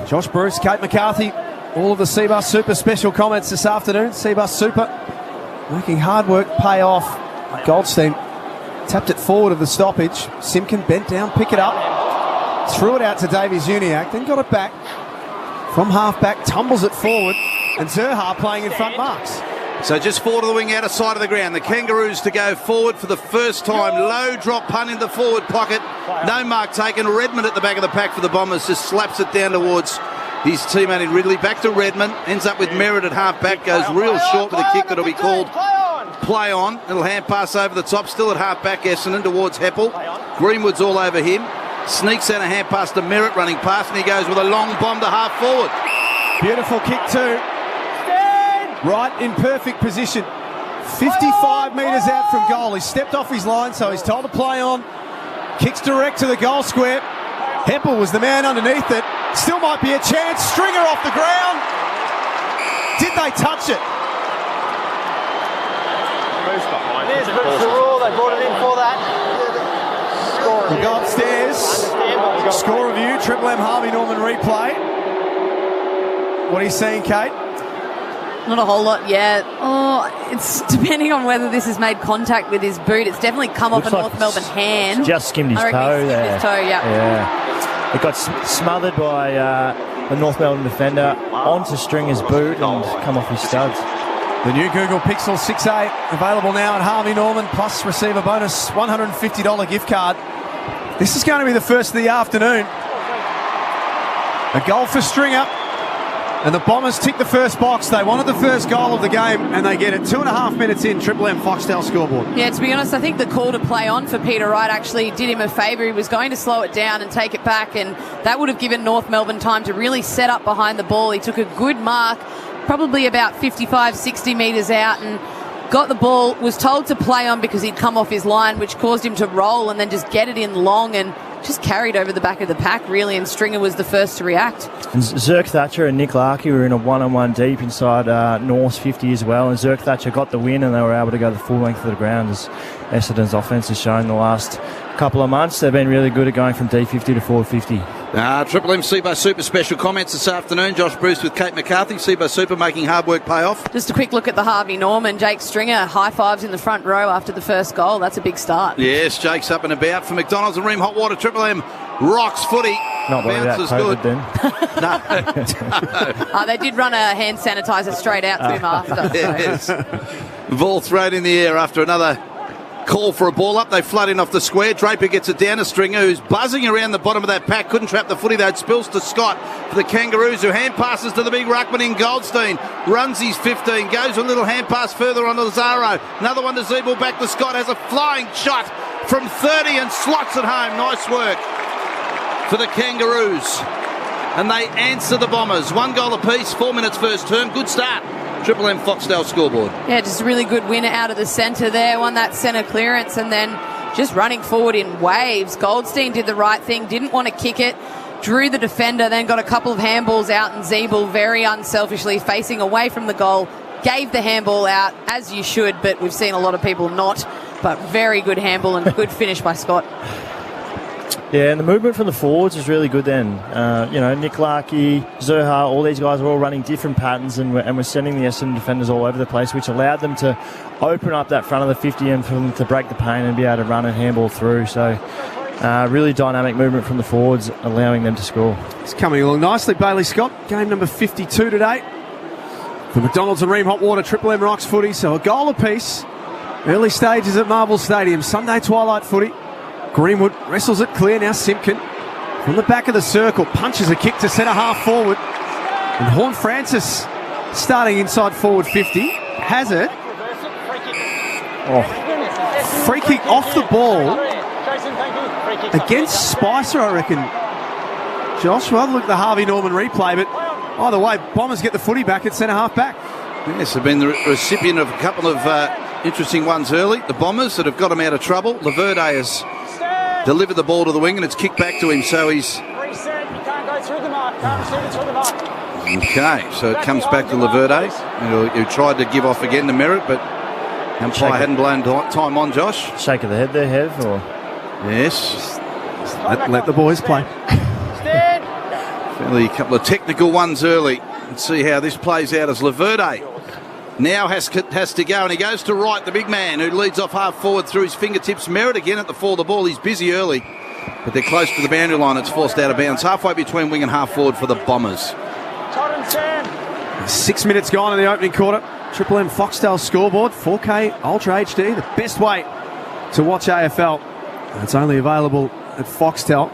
Josh Bruce, Kate McCarthy, all of the Seabus Super special comments this afternoon. Seabus Super making hard work pay off. Goldstein tapped it forward of the stoppage. Simpkin bent down, pick it up, threw it out to Davies Uniacke, then got it back from half-back, tumbles it forward, and Zerha playing in front marks. So just forward of the wing, out of sight of the ground. The Kangaroos to go forward for the first time. Low drop punt in the forward pocket. No mark taken. Redmond at the back of the pack for the Bombers. Just slaps it down towards his teammate in Ridley. Back to Redmond. Ends up with Merritt at half-back. Goes real short with a kick that'll be called play on. Little hand pass over the top. Still at half-back, Essendon towards Heppel. Greenwood's all over him. Sneaks out a hand pass to Merritt running past, and he goes with a long bomb to half-forward. Beautiful kick too. Right in perfect position. 55 metres out from goal. He stepped off his line, so he's told to play on. Kicks direct to the goal square. Heppel was the man underneath it. Still might be a chance. Stringer off the ground. Did they touch it? There's the rule. They brought it in for that. We'll go upstairs. Score review. Triple M Harvey Norman replay. What are you seeing, Kate? Not a whole lot yet. Oh, it's depending on whether this has made contact with his boot. It's definitely come off a North Melbourne hand. Just skimmed his toe there. His toe, yeah. It got smothered by the North Melbourne defender onto Stringer's boot and come off his studs. The new Google Pixel 6a available now at Harvey Norman, plus receive a bonus $150 gift card. This is going to be the first of the afternoon. A goal for Stringer. And the Bombers tick the first box. They wanted the first goal of the game, and they get it 2.5 minutes in. Triple M Foxtel scoreboard. Yeah, to be honest, I think the call to play on for Peter Wright actually did him a favour. He was going to slow it down and take it back, and that would have given North Melbourne time to really set up behind the ball. He took a good mark, probably about 55, 60 metres out, and got the ball, was told to play on because he'd come off his line, which caused him to roll and then just get it in long and just carried over the back of the pack, really, and Stringer was the first to react. And Zerk Thatcher and Nick Larkey were in a one-on-one deep inside North's 50 as well, and Zerk Thatcher got the win and they were able to go the full length of the ground, as Essendon's offence has shown the last couple of months. They've been really good at going from D50 to 450. Triple M Seabar Super special comments this afternoon. Josh Bruce with Kate McCarthy. Seabar Super making hard work pay off. Just a quick look at the Harvey Norman. Jake Stringer, high fives in the front row after the first goal. That's a big start. Yes, Jake's up and about for McDonald's and Ream Hot Water. Triple M rocks footy. Not worried about COVID then. No. They did run a hand sanitizer straight out to him after. Yes. Ball thrown in the air after another call for a ball up. They flood in off the square. Draper gets it down to Stringer, who's buzzing around the bottom of that pack. Couldn't trap the footy though. It spills to Scott for the Kangaroos, who hand passes to the big ruckman in Goldstein. Runs his 15. Goes a little hand pass further on to Lazaro. Another one to Zeeble. Back to Scott. Has a flying shot from 30 and slots it home. Nice work for the Kangaroos. And they answer the Bombers. 1 goal apiece. 4 minutes first term. Good start. Triple M Foxtel scoreboard. Yeah, just a really good win out of the centre there. Won that centre clearance and then just running forward in waves. Goldstein did the right thing, didn't want to kick it, drew the defender, then got a couple of handballs out, and Zeeble very unselfishly facing away from the goal, gave the handball out, as you should, but we've seen a lot of people not. But very good handball and good finish by Scott. Yeah, and the movement from the forwards is really good then. Nick Larkey, Zerha, all these guys are all running different patterns, and we're sending the Essendon defenders all over the place, which allowed them to open up that front of the 50 and for them to break the pain and be able to run and handball through. So really dynamic movement from the forwards, allowing them to score. It's coming along nicely. Bailey Scott, game number 52 today For McDonald's and Ream Hot Water, Triple M Rocks footy, so a goal apiece. Early stages at Marvel Stadium, Sunday twilight footy. Greenwood wrestles it clear, now Simpkin. From the back of the circle, punches a kick to centre half forward. And Horn Francis starting inside forward 50. Has it. Oh. Free kick off the ball. Against Spicer, I reckon. Josh, well, look at the Harvey Norman replay, but either way, Bombers get the footy back at centre half back. Yes, they've been the recipient of a couple of interesting ones early. The Bombers that have got him out of trouble. Laverde has delivered the ball to the wing and it's kicked back to him, so he's... Okay, so it comes back to Laverde, who tried to give off again to Merritt, but umpire hadn't blown time on, Josh. Shake of the head there, Hev, or... Yes. Let the boys play. Fairly a couple of technical ones early. Let's see how this plays out as Laverde now has to go, and he goes to right, the big man who leads off half forward through his fingertips. Merritt again at the fall of the ball. He's busy early, but they're close to the boundary line. It's forced out of bounds halfway between wing and half forward for the Bombers. 6 minutes gone in the opening quarter. Triple M Foxtel scoreboard, 4K Ultra HD, the best way to watch AFL. It's only available at Foxtel.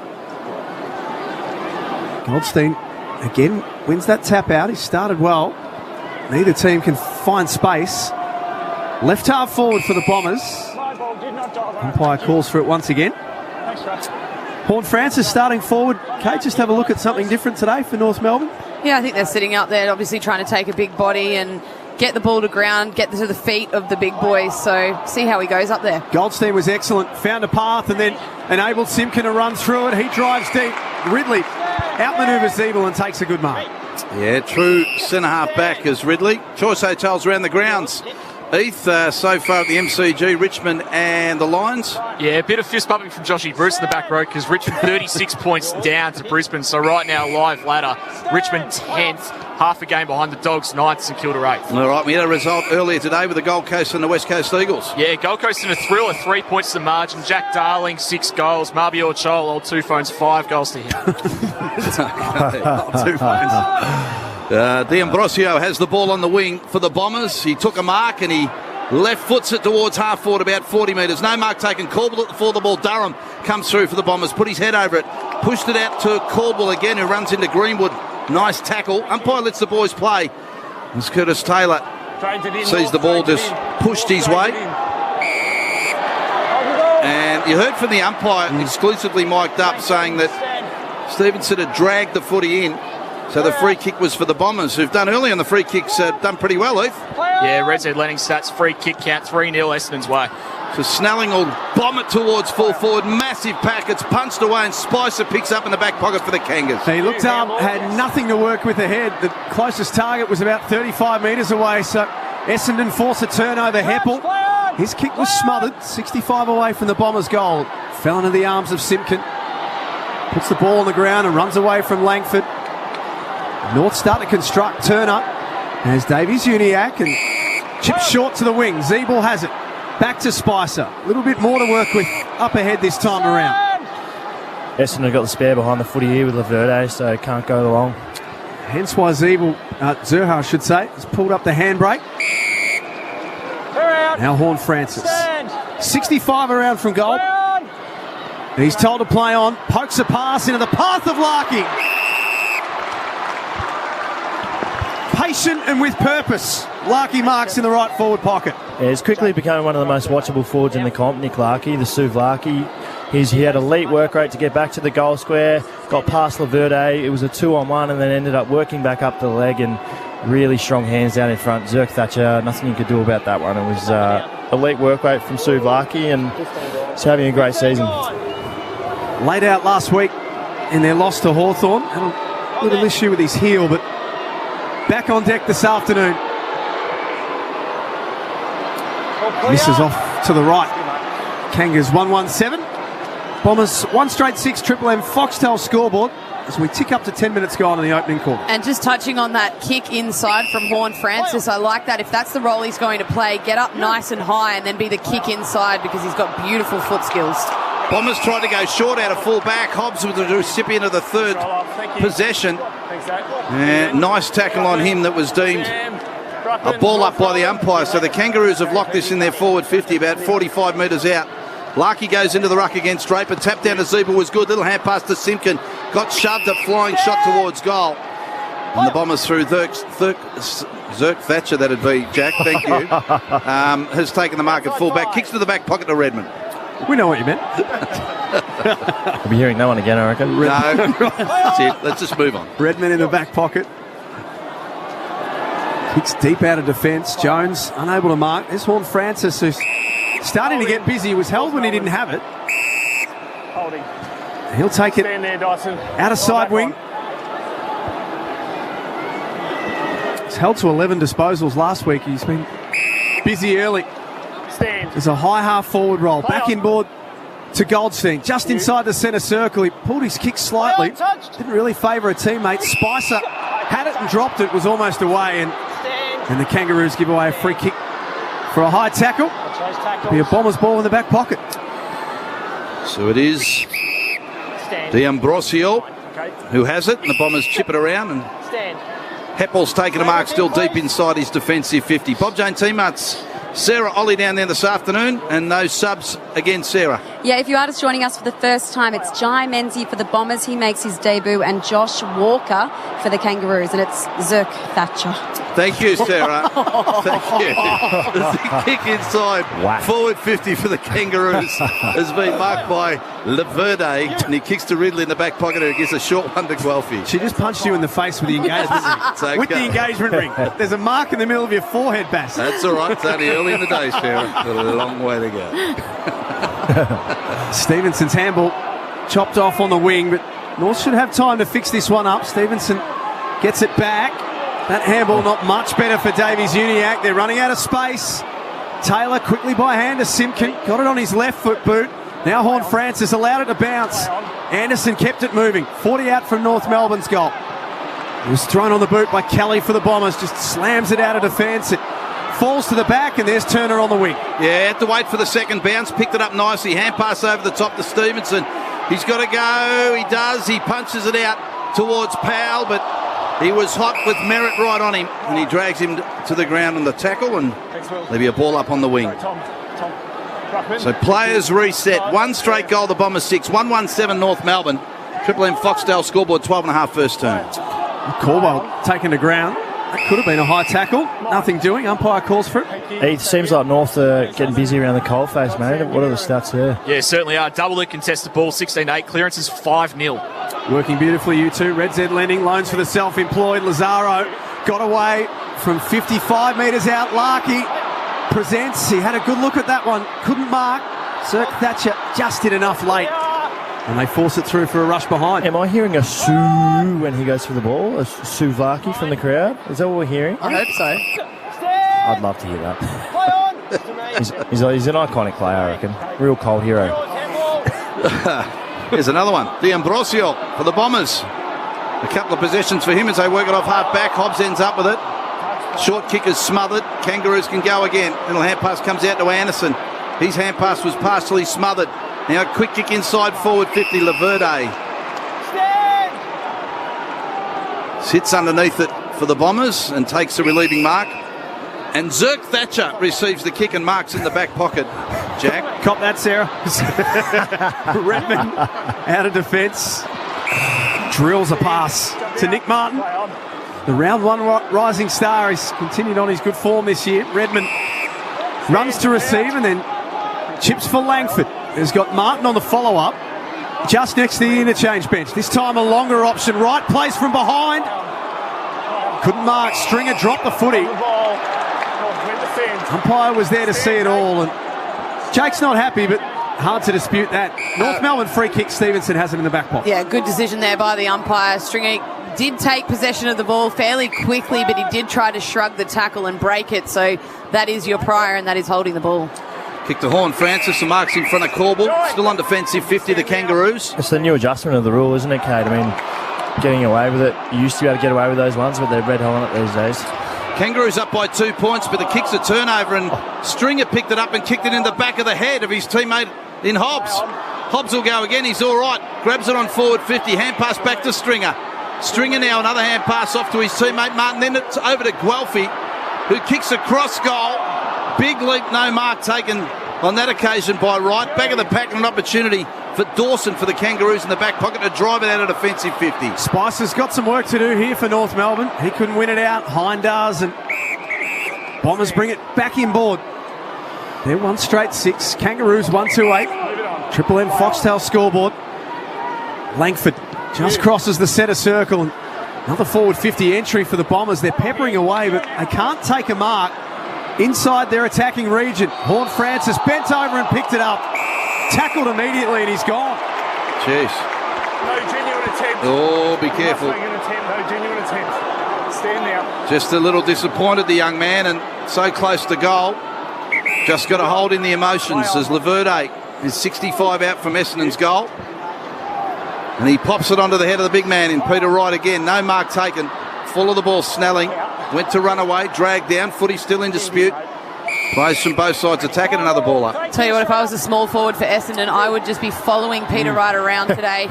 Goldstein again wins that tap out. He started well. Neither team can find space. Left half forward for the Bombers. Umpire calls for it once again. Horn Francis starting forward. Kate, just have a look at something different today for North Melbourne. Yeah, I think they're sitting up there, obviously trying to take a big body and get the ball to ground, get to the feet of the big boys. So see how he goes up there. Goldstein was excellent. Found a path and then enabled Simpkin to run through it. He drives deep. Ridley outmanoeuvres Zeeble and takes a good mark. Yeah, true centre half back is Ridley. Choice Hotels around the grounds. Heath, so far at the MCG, Richmond and the Lions. Yeah, a bit of fist bumping from Joshy Bruce in the back row because Richmond 36 points down to Brisbane. So right now, live ladder, Richmond 10th, half a game behind the Dogs, 9th, St Kilda 8th. All right, we had a result earlier today with the Gold Coast and the West Coast Eagles. Yeah, Gold Coast in a thriller, 3 points to the margin. Jack Darling, 6 goals. Marbior Chol, old two phones, 5 goals to him. 2 phones. D'Ambrosio has the ball on the wing for the Bombers. He took a mark and he left foots it towards half forward about 40 metres. No mark taken. Caldwell at the for the ball. Durham comes through for the Bombers. Put his head over it. Pushed it out to Caldwell again, who runs into Greenwood. Nice tackle. Umpire lets the boys play. As Curtis Taylor sees the ball just pushed his way. And you heard from the umpire, exclusively mic'd up, saying that Stevenson had dragged the footy in. So the free kick was for the Bombers, who've done early on the free kicks, done pretty well, Heath. Yeah, Red Z Lenning stats, free kick count, 3-0 Essendon's way. So Snelling will bomb it towards full forward, massive pack, it's punched away and Spicer picks up in the back pocket for the Kangas. He looked up, had nothing to work with ahead. The closest target was about 35 metres away, so Essendon forced a turnover. Heppel, his kick was smothered, 65 away from the Bombers' goal. Fell into the arms of Simpkin. Puts the ball on the ground and runs away from Langford. North start to construct. Turner has Davies Uniacke and chips short to the wing. Zeeble has it. Back to Spicer. A little bit more to work with up ahead this time around. Essendon got the spare behind the footy here with Laverde, so can't go long. Hence why Zerha, I should say, has pulled up the handbrake. Now Horn Francis. 65 around from goal. He's told to play on. Pokes a pass into the path of Larky. Patient and with purpose. Larky marks in the right forward pocket. Yeah, he's quickly becoming one of the most watchable forwards in the comp, Nick Larky, the Suv Larky. He had elite work rate to get back to the goal square, got past Laverde. It was a 2-on-1 and then ended up working back up the leg and really strong hands down in front. Zerk Thatcher, nothing you could do about that one. It was elite work rate from Suv Larky and he's having a great season. Laid out last week in their loss to Hawthorn. Had a little issue with his heel, but back on deck this afternoon. Misses off to the right. Kangas 117. Bombers 1 straight 6. Triple M Foxtel scoreboard as we tick up to 10 minutes gone in the opening quarter. And just touching on that kick inside from Horn Francis, I like that. If that's the role he's going to play, get up nice and high and then be the kick inside because he's got beautiful foot skills. Bombers tried to go short out of full back. Hobbs was the recipient of the third possession. And nice tackle on him that was deemed A ball up by the umpire, so the Kangaroos have locked this in their forward 50, about 45 metres out. Larkey goes into the ruck against Draper. Tap down to Zeeble was good. Little hand pass to Simpkin. Got shoved, a flying shot towards goal. And the Bombers through Zerk Thatcher, that'd be, Jack, thank you, has taken the mark at full-back. Kicks to the back pocket to Redmond. We know what you meant. I'll be hearing that one again, I reckon. No, that's it. Let's just move on. Redmond in the back pocket. Kicks deep out of defence. Jones unable to mark. There's Horn Francis, who's starting to get busy. He was held when he didn't have it. Holding. He'll take it Stand there, Dyson. out of side wing. He's held to 11 disposals last week. He's been busy early. Stand. There's a high half forward roll. Back inboard to Goldstein. Just inside the centre circle. He pulled his kick slightly. Didn't really favour a teammate. Spicer had it and dropped it. Was almost away. And the Kangaroos give away a free kick for a high tackle. It'll be a Bombers ball in the back pocket. So it is D'Ambrosio who has it. And the Bombers chip it around. And Heppel's taken a mark still deep inside his defensive 50. Bob Jane teammates Sarah Ollie down there this afternoon, and those subs again, Sarah. Yeah, if you are just joining us for the first time, it's Jai Menzies for the Bombers. He makes his debut, and Josh Walker for the Kangaroos, and it's Zerk Thatcher. Thank you, Sarah. Thank you. The kick inside. Wow. Forward 50 for the Kangaroos has been marked by Laverde, and he kicks to Ridley in the back pocket, and gives a short one to Guelphi. She just punched you in the face with the engagement ring. Okay. With the engagement ring. There's a mark in the middle of your forehead, Bass. That's all right. It's only early in the day, Sarah. Got a long way to go. Stevenson's handball chopped off on the wing, but North should have time to fix this one up. Stevenson gets it back. That handball not much better for Davies Uniacke. They're running out of space. Taylor quickly by hand to Simpkin. Got it on his left foot boot. Now Horn Francis allowed it to bounce. Anderson kept it moving. 40 out from North Melbourne's goal. It was thrown on the boot by Kelly for the Bombers. Just slams it out of defence. It falls to the back, and there's Turner on the wing. Yeah, had to wait for the second bounce. Picked it up nicely. Hand pass over the top to Stevenson. He's got to go. He does. He punches it out towards Powell, but he was hot with Merritt right on him, and he drags him to the ground on the tackle, and there'll be a ball up on the wing. So players reset. One straight goal, the Bombers 6. 1-1-7 North Melbourne. Triple M Foxdale scoreboard 12.5 first term. Caldwell taken to ground. That could have been a high tackle. Nothing doing. Umpire calls for it. It seems like North are getting busy around the coalface, mate. What are the stats there? Yeah, certainly are. Double it contested ball, 16-8. Clearance is 5-0. Working beautifully, you two. Red Z lending loans for the self-employed. Lazaro got away from 55 metres out. Larkey presents. He had a good look at that one. Couldn't mark. Zerk Thatcher just did enough late. And they force it through for a rush behind. Am I hearing a sue when he goes for the ball? A souvlaki from the crowd? Is that what we're hearing? I hope so. I'd love to hear that. he's an iconic player, I reckon. Real cold hero. Here's another one. D'Ambrosio for the Bombers. A couple of possessions for him as they work it off half back. Hobbs ends up with it. Short kick is smothered. Kangaroos can go again. Little hand pass comes out to Anderson. His hand pass was partially smothered. Now a quick kick inside forward 50, Laverde. Sits underneath it for the Bombers and takes the relieving mark. And Zerk Thatcher receives the kick and marks in the back pocket. Jack. Cop that, Sarah. Redmond out of defence. Drills a pass to Nick Martin. The round one rising star has continued on his good form this year. Redmond runs to receive and then chips for Langford. Has got Martin on the follow-up, just next to the interchange bench. This time a longer option, right place from behind. Couldn't mark. Stringer dropped the footy. Umpire was there to see it all, and Jake's not happy, but hard to dispute that. North Melbourne free kick. Stevenson has it in the back pocket. Yeah, good decision there by the umpire. Stringer did take possession of the ball fairly quickly, but he did try to shrug the tackle and break it. So that is your prior, and that is holding the ball. Kick to Horn Francis, the marks in front of Corbell. Still on defensive 50, the Kangaroos. It's the new adjustment of the rule, isn't it, Kate? I mean, getting away with it. You used to be able to get away with those ones, but they're red hot on it these days. Kangaroos up by 2 points, but the kick's a turnover, and Stringer picked it up and kicked it in the back of the head of his teammate in Hobbs. Hobbs will go again. He's all right. Grabs it on forward 50. Hand pass back to Stringer. Stringer now, another hand pass off to his teammate Martin. Then it's over to Guelphy. who kicks across goal. Big leap, no mark taken on that occasion by Wright. Back of the pack, an opportunity for Dawson for the Kangaroos in the back pocket to drive it out of defensive 50. Spicer's got some work to do here for North Melbourne. He couldn't win it out. Hind does, and Bombers bring it back inboard. They're 1 straight 6. Kangaroos 1-2-8. Triple M Foxtel scoreboard. Langford just crosses the centre circle. And another forward 50 entry for the Bombers. They're peppering away, but they can't take a mark inside their attacking region. Horne-Francis bent over and picked it up. Tackled immediately, and he's gone. Jeez. No genuine attempt. Oh, be careful. No genuine attempt. Stand now. Just a little disappointed, the young man, and so close to goal. Just got to hold in the emotions as Laverde is 65 out from Essendon's goal. And he pops it onto the head of the big man in Peter Wright again. No mark taken. Full of the ball, Snelling. Went to run away, dragged down. Footy still in dispute. Players from both sides attacking, another ball up. Tell you what, if I was a small forward for Essendon, I would just be following Peter Wright around today.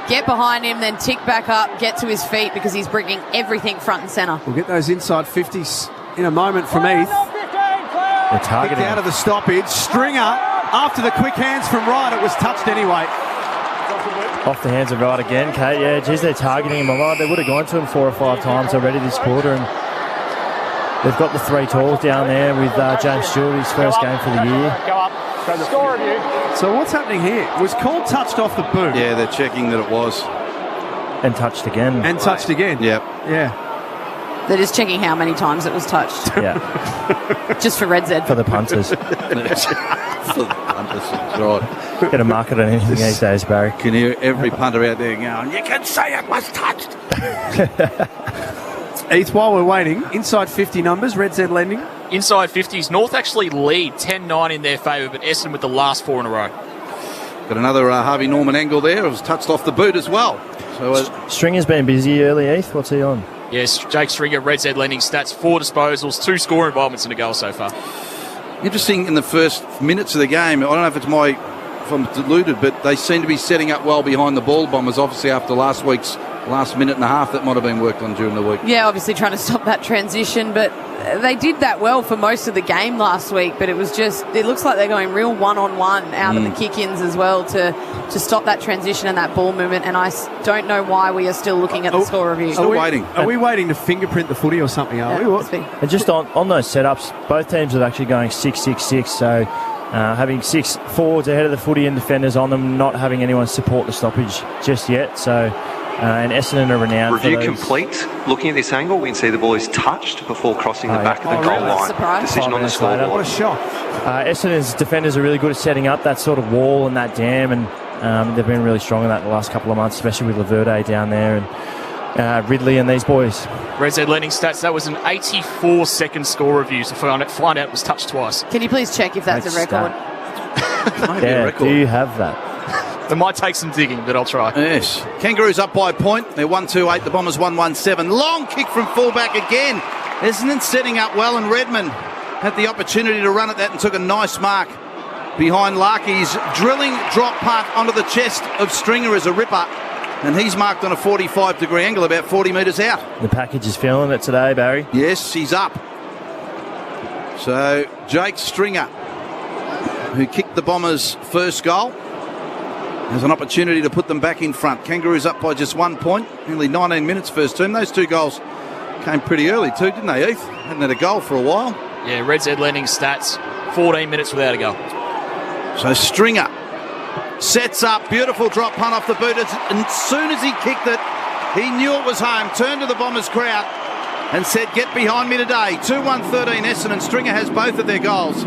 Get behind him, then tick back up, get to his feet, because he's bringing everything front and centre. We'll get those inside 50s in a moment from Heath. They're targeting out of the stoppage. Stringer, after the quick hands from Wright, it was touched anyway. Off the hands of Wright again, Kate. Yeah, geez, they're targeting him a lot. They would have gone to him 4 or 5 times already this quarter, and they've got the 3 talls down there with James Stewart, his first game for the year. Go up. Score review. So what's happening here? Was called touched off the boot. Yeah, they're checking that it was. And touched again. And touched again. Yep. Yeah. They're just checking how many times it was touched. Yeah. Just for Red Z. For the punters. For the punters, that's right. Get a market on anything these days, Barry. Can hear every punter out there going, you can say it was touched. Heath, while we're waiting, inside 50 numbers, Red Z lending. Inside 50s, North actually lead 10-9 in their favour, but Essendon with the last 4 in a row. Got another Harvey Norman angle there. It was touched off the boot as well. So Stringer's been busy early, Heath. What's he on? Yes, Jake Stringer, Red Z lending stats, 4 disposals, 2 score involvements and a goal so far. interesting in the first minutes of the game. I don't know if I'm deluded, but they seem to be setting up well behind the ball, Bombers, obviously after last week's last minute and a half that might have been worked on during the week. Yeah, obviously trying to stop that transition, but they did that well for most of the game last week, but it looks like they're going real one-on-one out of the kick-ins as well to stop that transition and that ball movement, and I don't know why we are still looking at the score review. Are we waiting to fingerprint the footy or something, are we? And just on those setups, both teams are actually going 6-6-6, so having 6 forwards ahead of the footy and defenders on them, not having anyone support the stoppage just yet, so... and Essendon are renowned Review for those. complete. Looking at this angle, we can see the ball is touched before crossing the back of the goal line. Surprise. Decision on the scoreboard. What a shock. Essendon's defenders are really good at setting up that sort of wall and that dam, and they've been really strong in that the last couple of months, especially with Laverde down there and Ridley and these boys. Red Z lending stats, that was an 84-second score review, so find out it was touched twice. Can you please check if that's a record? Yeah, do you have that? It might take some digging, but I'll try. Yes. Kangaroos up by a point. They're 1-2-8. The Bombers 1-1-7. Long kick from fullback again. Essendon setting up well, and Redmond had the opportunity to run at that and took a nice mark behind Larkey's drilling drop punt onto the chest of Stringer as a ripper. And he's marked on a 45-degree angle, about 40 metres out. The package is feeling it today, Barry. Yes, he's up. So, Jake Stringer, who kicked the Bombers' first goal, has an opportunity to put them back in front. Kangaroos up by just 1 point. Nearly 19 minutes first term. Those 2 goals came pretty early too, didn't they, Heath? Hadn't had a goal for a while. Yeah, Red Z lending stats, 14 minutes without a goal. So Stringer sets up. Beautiful drop punt off the boot. And as soon as he kicked it, he knew it was home. Turned to the Bombers crowd and said, get behind me today. 2-1-13 Essendon. Stringer has both of their goals.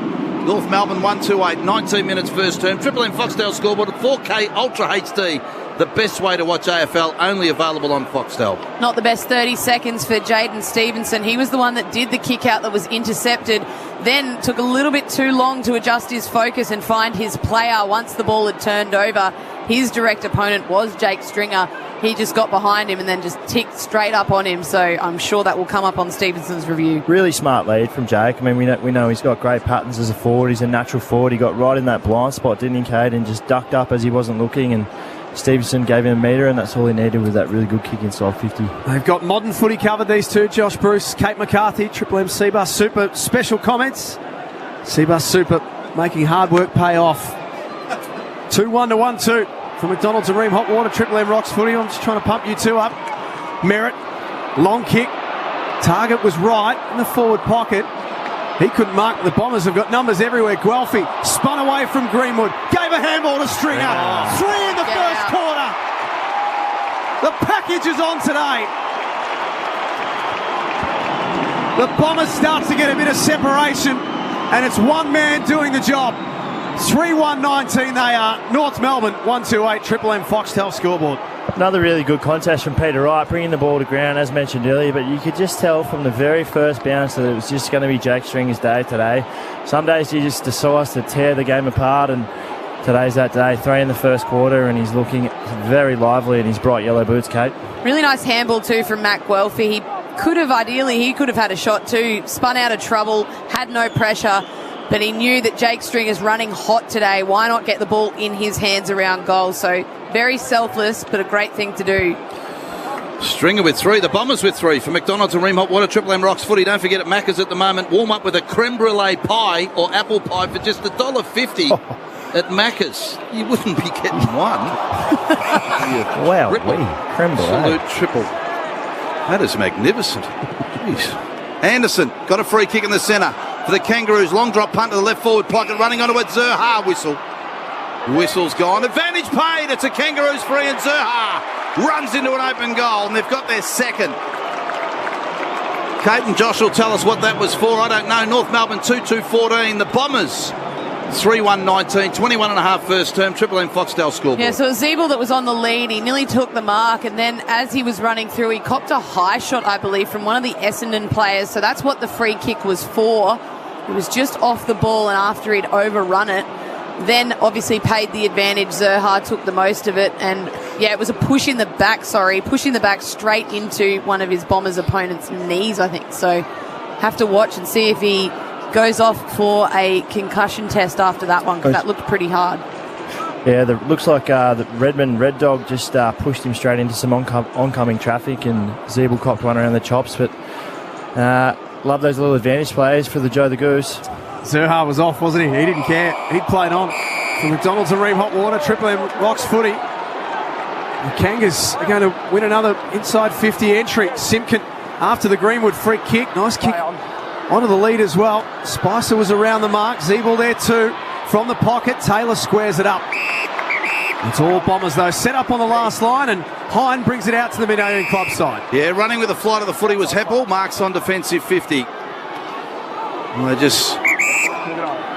North Melbourne 1-2-8, 19 minutes first term. Triple M Foxtel scoreboard, 4K Ultra HD. The best way to watch AFL, only available on Foxtel. Not the best 30 seconds for Jaden Stevenson. He was the one that did the kick out that was intercepted, then took a little bit too long to adjust his focus and find his player once the ball had turned over. His direct opponent was Jake Stringer. He just got behind him and then just ticked straight up on him. So I'm sure that will come up on Stevenson's review. Really smart lead from Jake. I mean, we know he's got great patterns as a forward. He's a natural forward. He got right in that blind spot, didn't he, Kate, and just ducked up as he wasn't looking and Stevenson gave him a metre, and that's all he needed with that really good kick inside 50. They've got modern footy covered, these two. Josh Bruce, Kate McCarthy, Triple M Seabus Super. Special comments. Seabus Super making hard work pay off. 2-1 to 1-2 from McDonald's and Ream Hot Water. Triple M Rocks footy. I'm just trying to pump you two up. Merritt, long kick. Target was right in the forward pocket. He couldn't mark. The Bombers have got numbers everywhere. Guelphy spun away from Greenwood. Gave a handball to Stringer. 3 in the first quarter. The package is on today. The Bombers start to get a bit of separation, and it's one man doing the job. 3-1-19 they are. North Melbourne 1-2-8. Triple M Foxtel scoreboard. Another really good contest from Peter Wright, bringing the ball to ground, as mentioned earlier, but you could just tell from the very first bounce that it was just going to be Jake Stringer's day today. Some days he just decides to tear the game apart, and today's that day. 3 in the first quarter, and he's looking very lively in his bright yellow boots, Kate. Really nice handball too from Matt Guelphy. He could have had a shot too, spun out of trouble, had no pressure, but he knew that Jake Stringer's running hot today. Why not get the ball in his hands around goal? So very selfless, but a great thing to do. Stringer with 3, the Bombers with 3 for McDonald's and Ream Hot Water. Triple M Rocks footy. Don't forget at Macca's at the moment, warm up with a creme brulee pie or apple pie for just $1.50 at Macca's. You wouldn't be getting one. Wow, creme brulee. Absolute triple. That is magnificent. Jeez. Anderson got a free kick in the centre for the Kangaroos. Long drop punt to the left forward pocket, running onto it. Zerha whistle. Whistle's gone. Advantage paid. It's a Kangaroos free, and Zerha runs into an open goal, and they've got their second. Kate and Josh will tell us what that was for. I don't know. North Melbourne 2-2-14. The Bombers 3-1-19. 21 and a half first term. Triple M Foxtel scoreboard. Yeah, so it was Zeeble that was on the lead. He nearly took the mark, and then as he was running through, he copped a high shot, I believe, from one of the Essendon players. So that's what the free kick was for. It was just off the ball, and after he'd overrun it, then obviously paid the advantage. Zerha took the most of it, and yeah, it was a pushing the back straight into one of his Bombers opponent's knees, I think. So have to watch and see if he goes off for a concussion test after that one, because that looked pretty hard. Yeah, looks like the Redmond Red Dog just pushed him straight into some oncoming traffic, and Zeeble copped one around the chops, but love those little advantage plays for the Joe the Goose. Zerha was off, wasn't he? He didn't care. He'd played on. For McDonald's and Ream Hot Water, Triple M Rocks footy. The Kangas are going to win another inside 50 entry. Simpkin after the Greenwood free kick. Nice kick onto the lead as well. Spicer was around the mark. Zeeble there too. From the pocket, Taylor squares it up. It's all Bombers though. Set up on the last line, and Hine brings it out to the Mid-Ocean Club side. Yeah, running with the flight of the footy was Heppel. Marks on defensive 50. Well, they just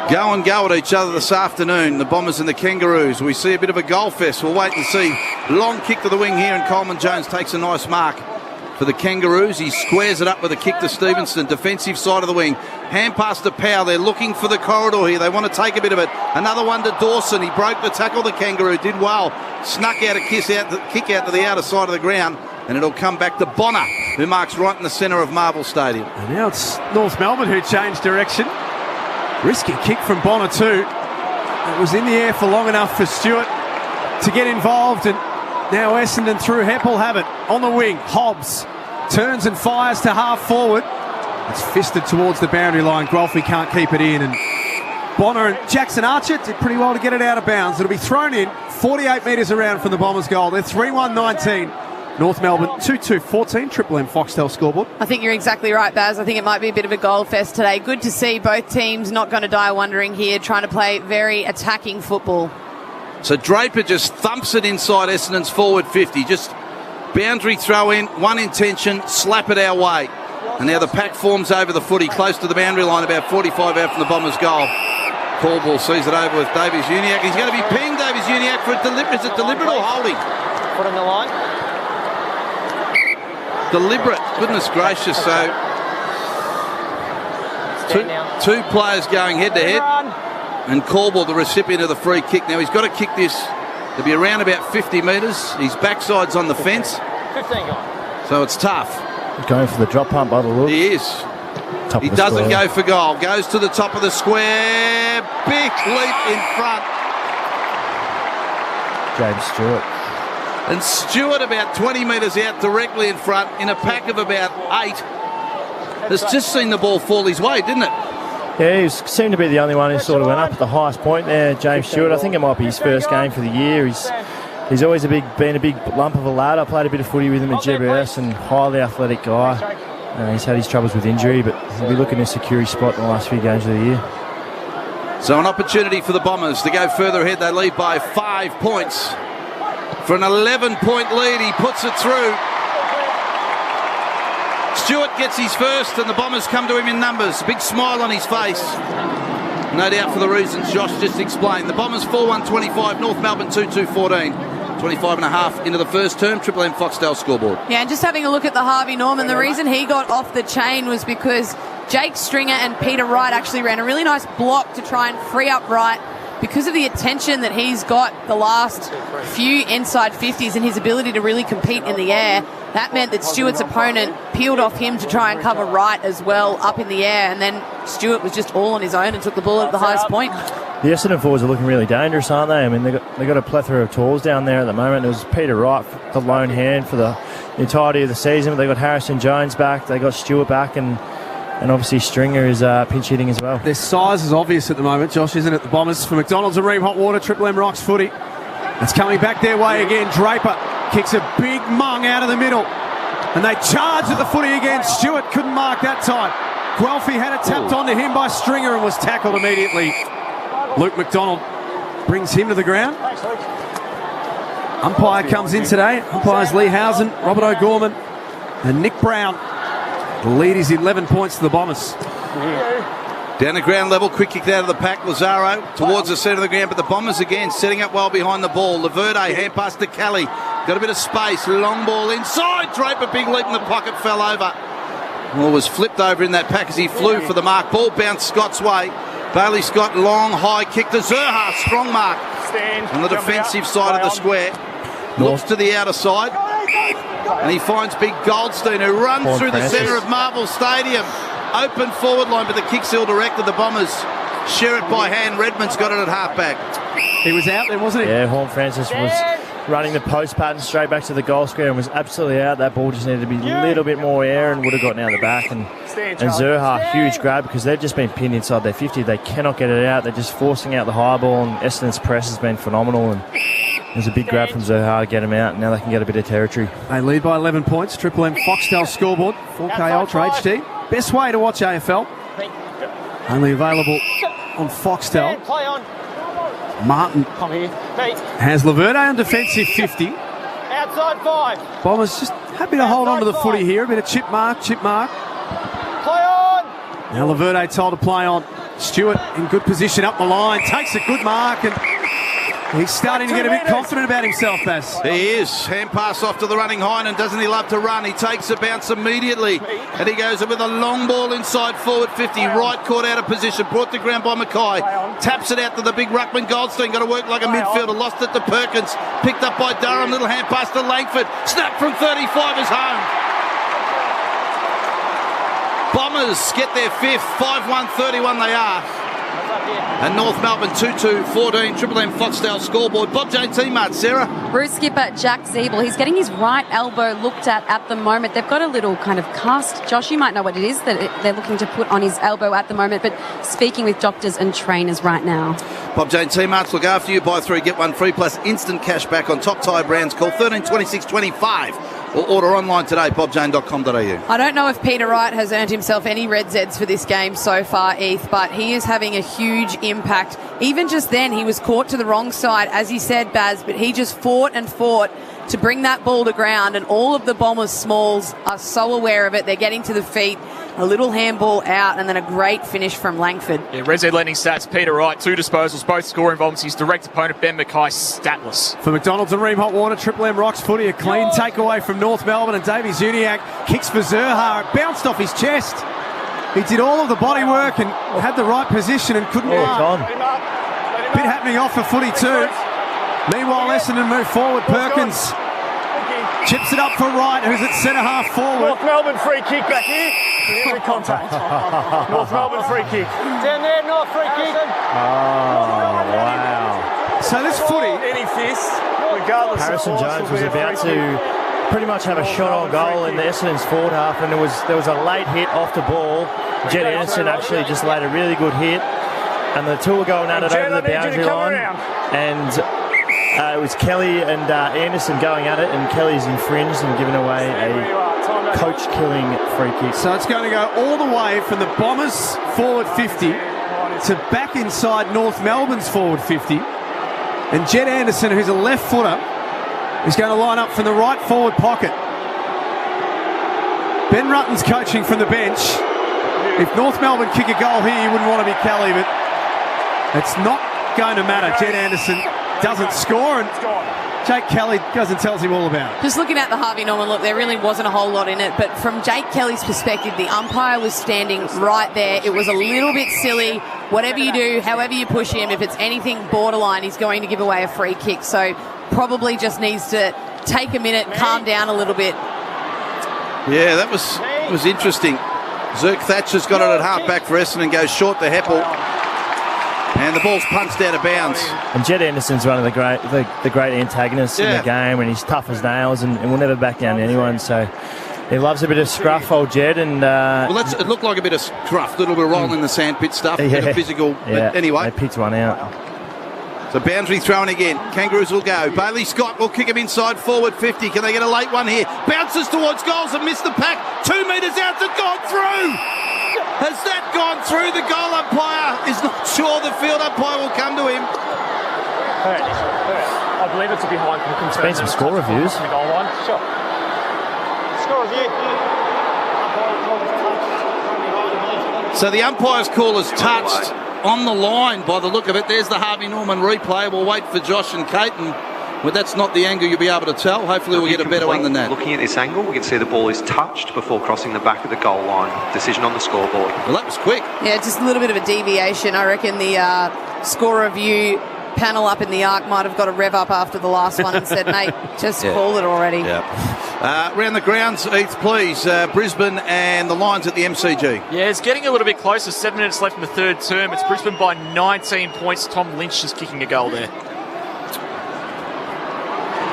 go at each other this afternoon, the Bombers and the Kangaroos. We see a bit of a goal fest. We'll wait and see. Long kick to the wing here, and Coleman Jones takes a nice mark for the Kangaroos. He squares it up with a kick to Stevenson, defensive side of the wing. Hand pass to Powell. They're looking for the corridor here. They want to take a bit of it. Another one to Dawson. He broke the tackle. The Kangaroo did well. Snuck out a kick out to the outer side of the ground, and it'll come back to Bonner, who marks right in the centre of Marvel Stadium. And now it's North Melbourne who changed direction. Risky kick from Bonner too. It was in the air for long enough for Stewart to get involved, and now Essendon through Heppel have it. On the wing, Hobbs turns and fires to half forward. It's fisted towards the boundary line. Guelphy can't keep it in, and Bonner and Jackson Archer did pretty well to get it out of bounds. It'll be thrown in 48 metres around from the Bombers' goal. They're 3-1-19. North Melbourne 2-2-14. Triple M Foxtel scoreboard. I think you're exactly right, Baz. I think it might be a bit of a goal fest today. Good to see both teams not going to die wondering here, trying to play very attacking football. So Draper just thumps it inside Essendon's forward 50. Just boundary throw in, one intention, slap it our way. And now the pack forms over the footy, close to the boundary line, about 45 out from the Bombers' goal. Caldwell sees it over with Davies Uniacke. He's going to be pinged, Davies Uniacke, for a deliberate. Is it deliberate or holding? Put in the line. Deliberate. Goodness gracious. So two players going head to head, and Caldwell, the recipient of the free kick. Now he's got to kick this to be around about 50 metres. His backside's on the fence. 15 gone. So it's tough. He's going for the drop pump by the look. He is. He doesn't go for goal. Goes to the top of the square. Big leap in front. James Stewart. And Stewart about 20 metres out directly in front in a pack of about 8. Has just seen the ball fall his way, didn't it? Yeah, he seemed to be the only one who sort of went up at the highest point there, James Stewart. I think it might be his first game for the year. He's always been a big lump of a lad. I played a bit of footy with him at GBS, and highly athletic guy. He's had his troubles with injury, but he'll be looking to secure his spot in the last few games of the year. So an opportunity for the Bombers to go further ahead. They lead by 5 points. For an 11-point lead, he puts it through. Stewart gets his first, and the Bombers come to him in numbers. A big smile on his face. No doubt for the reasons Josh just explained. The Bombers 4-1-25, North Melbourne 2-2-14. 25 and a half into the first term. Triple M Foxtel scoreboard. Yeah, and just having a look at the Harvey Norman, the reason he got off the chain was because Jake Stringer and Peter Wright actually ran a really nice block to try and free up Wright. Because of the attention that he's got the last few inside 50s and his ability to really compete in the air, that meant that Stewart's opponent peeled off him to try and cover Wright as well up in the air, and then Stewart was just all on his own and took the ball at the highest point. The Essendon forwards are looking really dangerous, aren't they? I mean, they got a plethora of tools down there at the moment. It was Peter Wright, the lone hand for the entirety of the season. They got Harrison Jones back, they got Stewart back, and obviously Stringer is pinch hitting as well. Their size is obvious at the moment, Josh, isn't it? The Bombers for McDonald's and Ream Hot Water, Triple M Rocks footy. It's coming back their way again. Draper kicks a big mung out of the middle. And they charge at the footy again. Stewart couldn't mark that time. Guelphy had it tapped onto him by Stringer and was tackled immediately. Luke McDonald brings him to the ground. Umpire comes in today. Umpires Lee Housen, Robert O'Gorman and Nick Brown. The lead is 11 points to the Bombers. Down the ground level, quick kick out of the pack. Lazaro towards the centre of the ground, but the Bombers again setting up well behind the ball. Laverde, hand pass to Kelly. Got a bit of space, long ball inside. Draper, big leap in the pocket, fell over. Well, was flipped over in that pack as he flew for the mark. Ball bounced Scott's way. Bailey Scott, long, high kick to Zerha. Strong mark on the defensive side of the square. Looks to the outer side. And he finds Big Goldstein, who runs through the centre of Marvel Stadium. Open forward line, but the kick's ill directed. The Bombers share it by hand. Redmond's got it at halfback. He was out there, wasn't he? Yeah, Horn Francis was running the post pattern straight back to the goal square and was absolutely out. That ball just needed to be a little bit more air and would have gotten out the back. And Zerha, huge grab because they've just been pinned inside their 50. They cannot get it out. They're just forcing out the high ball, and Essendon's press has been phenomenal. And there's a big grab from Zerha to get him out. Now they can get a bit of territory. They lead by 11 points. Triple M Foxtel scoreboard. 4K Ultra HD. Best way to watch AFL. Only available on Foxtel. Play on. Martin has Laverde on defensive 50. Outside 5. Bombers just happy to hold on to the footy here. A bit of chip mark. Play on. Now Laverde told to play on. Stewart in good position up the line. Takes a good mark, and he's starting to get a bit confident about himself, Baz. He is. Hand pass off to the running Hine, and doesn't he love to run? He takes a bounce immediately, and he goes with a long ball inside forward 50. Right caught out of position, brought to ground by Mackay. Taps it out to the big ruckman Goldstein. Got to work like a midfielder. Lost it to Perkins. Picked up by Durham. Little hand pass to Langford. Snap from 35 is home. Bombers get their fifth. 5-1-31 they are. And North Melbourne 2-2-14, Triple M Foxtel scoreboard. Bob Jane teammate, Sarah. Bruce skipper Jack Zeeble, he's getting his right elbow looked at the moment. They've got a little kind of cast. Josh, you might know what it is that they're looking to put on his elbow at the moment, but speaking with doctors and trainers right now. Bob Jane teammates look after you. Buy 3, get 1 free, plus instant cash back on top tyre brands. Call 13 26 25 or order online today, bobjane.com.au. I don't know if Peter Wright has earned himself any red Zeds for this game so far, Heath, but he is having a huge impact. Even just then, he was caught to the wrong side, as he said, Baz, but he just fought and fought to bring that ball to ground, and all of the Bombers' smalls are so aware of it. They're getting to the feet, a little handball out, and then a great finish from Langford. Yeah, Red Z lending stats, Peter Wright, 2 disposals, both score involvements. His direct opponent, Ben Mackay, statless. For McDonald's and Ream Hot Water, Triple M Rocks footy, a clean takeaway from North Melbourne, and Davey Zuniak kicks for Zerha. It bounced off his chest. He did all of the body work and had the right position and couldn't mark. Bit happening off for footy too. Meanwhile, Essendon move forward. Perkins chips it up for Wright, who's at centre half forward. North Melbourne free kick back here. Every contact. North Melbourne free kick. Down there, North free kick. Oh, wow. So this footy, Any fist. Harrison Jones was about to pretty much have a shot on goal in the Essendon's forward half, and there was a late hit off the ball. Jed Anderson actually just laid a really good hit, and the two were going at it over the boundary line, and it was Kelly and Anderson going at it, and Kelly's infringed and given away a coach-killing free kick. So it's going to go all the way from the Bombers' forward 50 to back inside North Melbourne's forward 50. And Jed Anderson, who's a left footer, is going to line up from the right forward pocket. Ben Rutten's coaching from the bench. If North Melbourne kick a goal here, you wouldn't want to be Kelly, but it's not going to matter. Jed Anderson doesn't score, and Jake Kelly goes and tells him all about it. Just looking at the Harvey Norman look, there really wasn't a whole lot in it, but from Jake Kelly's perspective, the umpire was standing right there. It was a little bit silly. Whatever you do, however you push him, if it's anything borderline, he's going to give away a free kick. So probably just needs to take a minute, calm down a little bit. Yeah, that was interesting. Zerk Thatcher's got it at half-back for Essendon, goes short to Heppel. And the ball's punched out of bounds. And Jed Anderson's one of the great antagonists in the game, and he's tough as nails and will never back down to anyone. So he loves a bit of scruff, old Jed. And it looked like a bit of scruff, a little bit of rolling in the sandpit stuff, a bit of physical. But anyway, they picked one out. So boundary thrown again. Kangaroos will go. Bailey Scott will kick him inside forward 50. Can they get a late one here? Bounces towards goals and missed the pack. 2 metres out, it's gone through. Has that gone through? The goal umpire is not sure. The field umpire will come to him. I believe it's a behind. There's been some score reviews. The goal line. Sure. Score review. So the umpire's call is touched on the line by the look of it. There's the Harvey Norman replay. We'll wait for Josh and Kate, and well, that's not the angle you'll be able to tell. Hopefully we'll get a better one than that. Looking at this angle, we can see the ball is touched before crossing the back of the goal line. Decision on the scoreboard. Well, that was quick. Yeah, just a little bit of a deviation. I reckon the score review panel up in the Arc might have got a rev up after the last one and said, mate, just call it already. Yeah. Round the grounds, Heath, please. Brisbane and the Lions at the MCG. Yeah, it's getting a little bit closer. 7 minutes left in the third term. It's Brisbane by 19 points. Tom Lynch just kicking a goal there.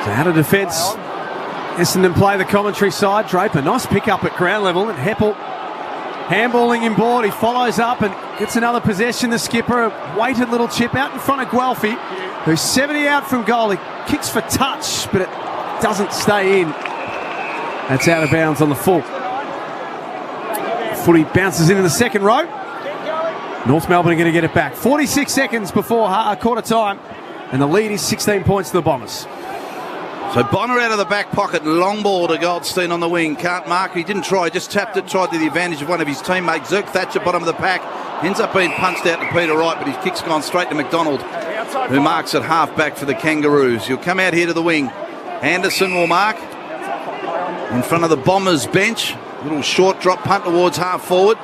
So out of defence, Essendon play the commentary side. Draper, nice pick up at ground level, and Heppel handballing him board. He follows up and gets another possession. The skipper, a weighted little chip out in front of Guelphy, who's 70 out from goal. He kicks for touch, but it doesn't stay in. That's out of bounds on the full. Footy bounces into the second row. North Melbourne are going to get it back. 46 seconds before quarter time, and the lead is 16 points to the Bombers. So Bonner out of the back pocket, long ball to Goldstein on the wing. Can't mark. He didn't try, just tapped it, tried to the advantage of one of his teammates. Zerk Thatcher, bottom of the pack, ends up being punched out to Peter Wright, but his kick's gone straight to McDonald, who marks at half back for the Kangaroos. He'll come out here to the wing. Anderson will mark in front of the Bombers bench. Little short drop punt towards half forward.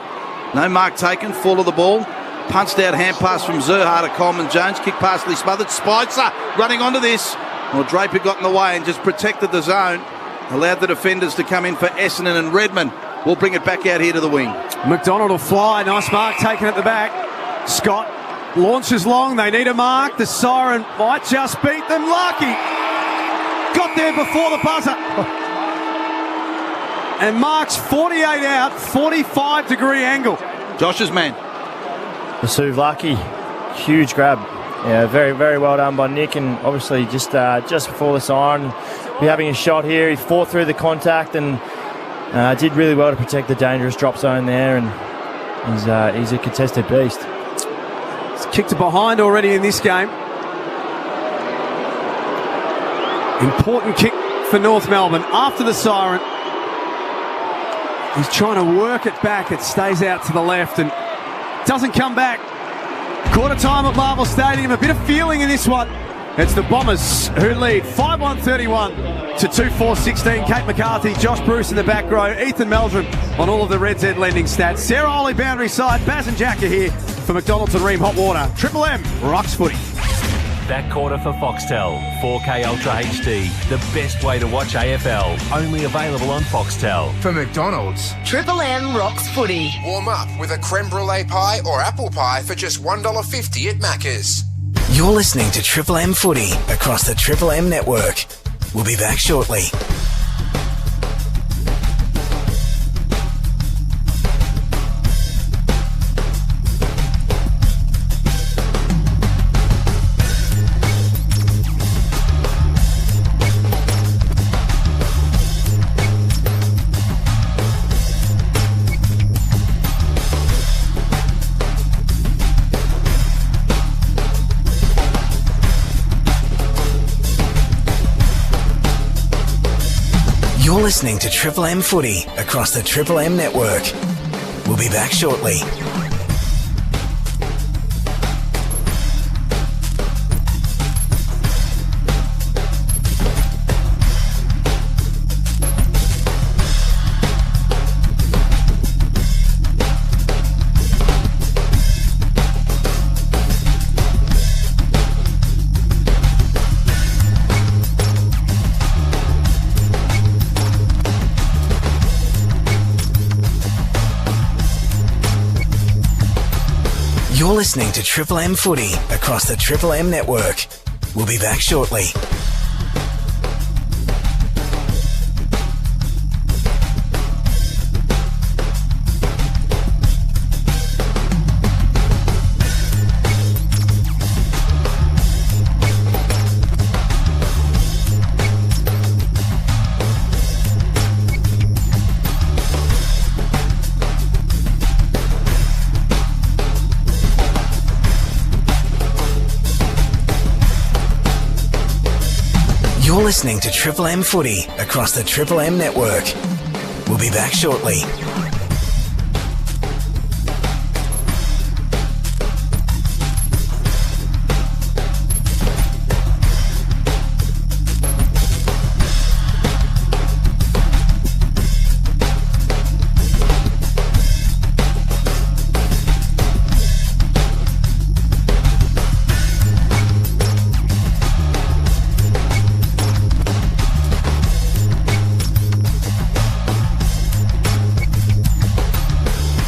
No mark taken, fall of the ball. Punched out hand pass from Zerha to Coleman Jones. Kick pass smothered. Spicer running onto this. Well, Draper got in the way and just protected the zone. Allowed the defenders to come in for Essendon, and Redmond will bring it back out here to the wing. McDonald will fly. Nice mark taken at the back. Scott launches long. They need a mark. The siren might just beat them. Larkey got there before the buzzer. And marks 48 out, 45-degree angle. Josh's man. The Suvlaki, huge grab. Yeah, very, very well done by Nick, and obviously just before the siren, be having a shot here. He fought through the contact and did really well to protect the dangerous drop zone there, and he's a contested beast. He's kicked it behind already in this game. Important kick for North Melbourne after the siren. He's trying to work it back. It stays out to the left and doesn't come back. Quarter time at Marvel Stadium. A bit of feeling in this one. It's the Bombers who lead 5-1-31 to 2-4-16. Kate McCarthy, Josh Bruce in the back row, Ethan Meldrum on all of the Red Z lending stats. Sarah Ollie boundary side. Baz and Jack are here for McDonald's and Ream Hot Water. Triple M rocks footy. Back quarter for Foxtel, 4K Ultra HD, the best way to watch AFL. Only available on Foxtel. For McDonald's, Triple M rocks footy. Warm up with a creme brulee pie or apple pie for just $1.50 at Macca's. You're listening to Triple M Footy across the Triple M network. We'll be back shortly. You're listening to Triple M Footy across the Triple M network. We'll be back shortly. You're listening to Triple M Footy across the Triple M network. We'll be back shortly. You're listening to Triple M Footy across the Triple M network. We'll be back shortly.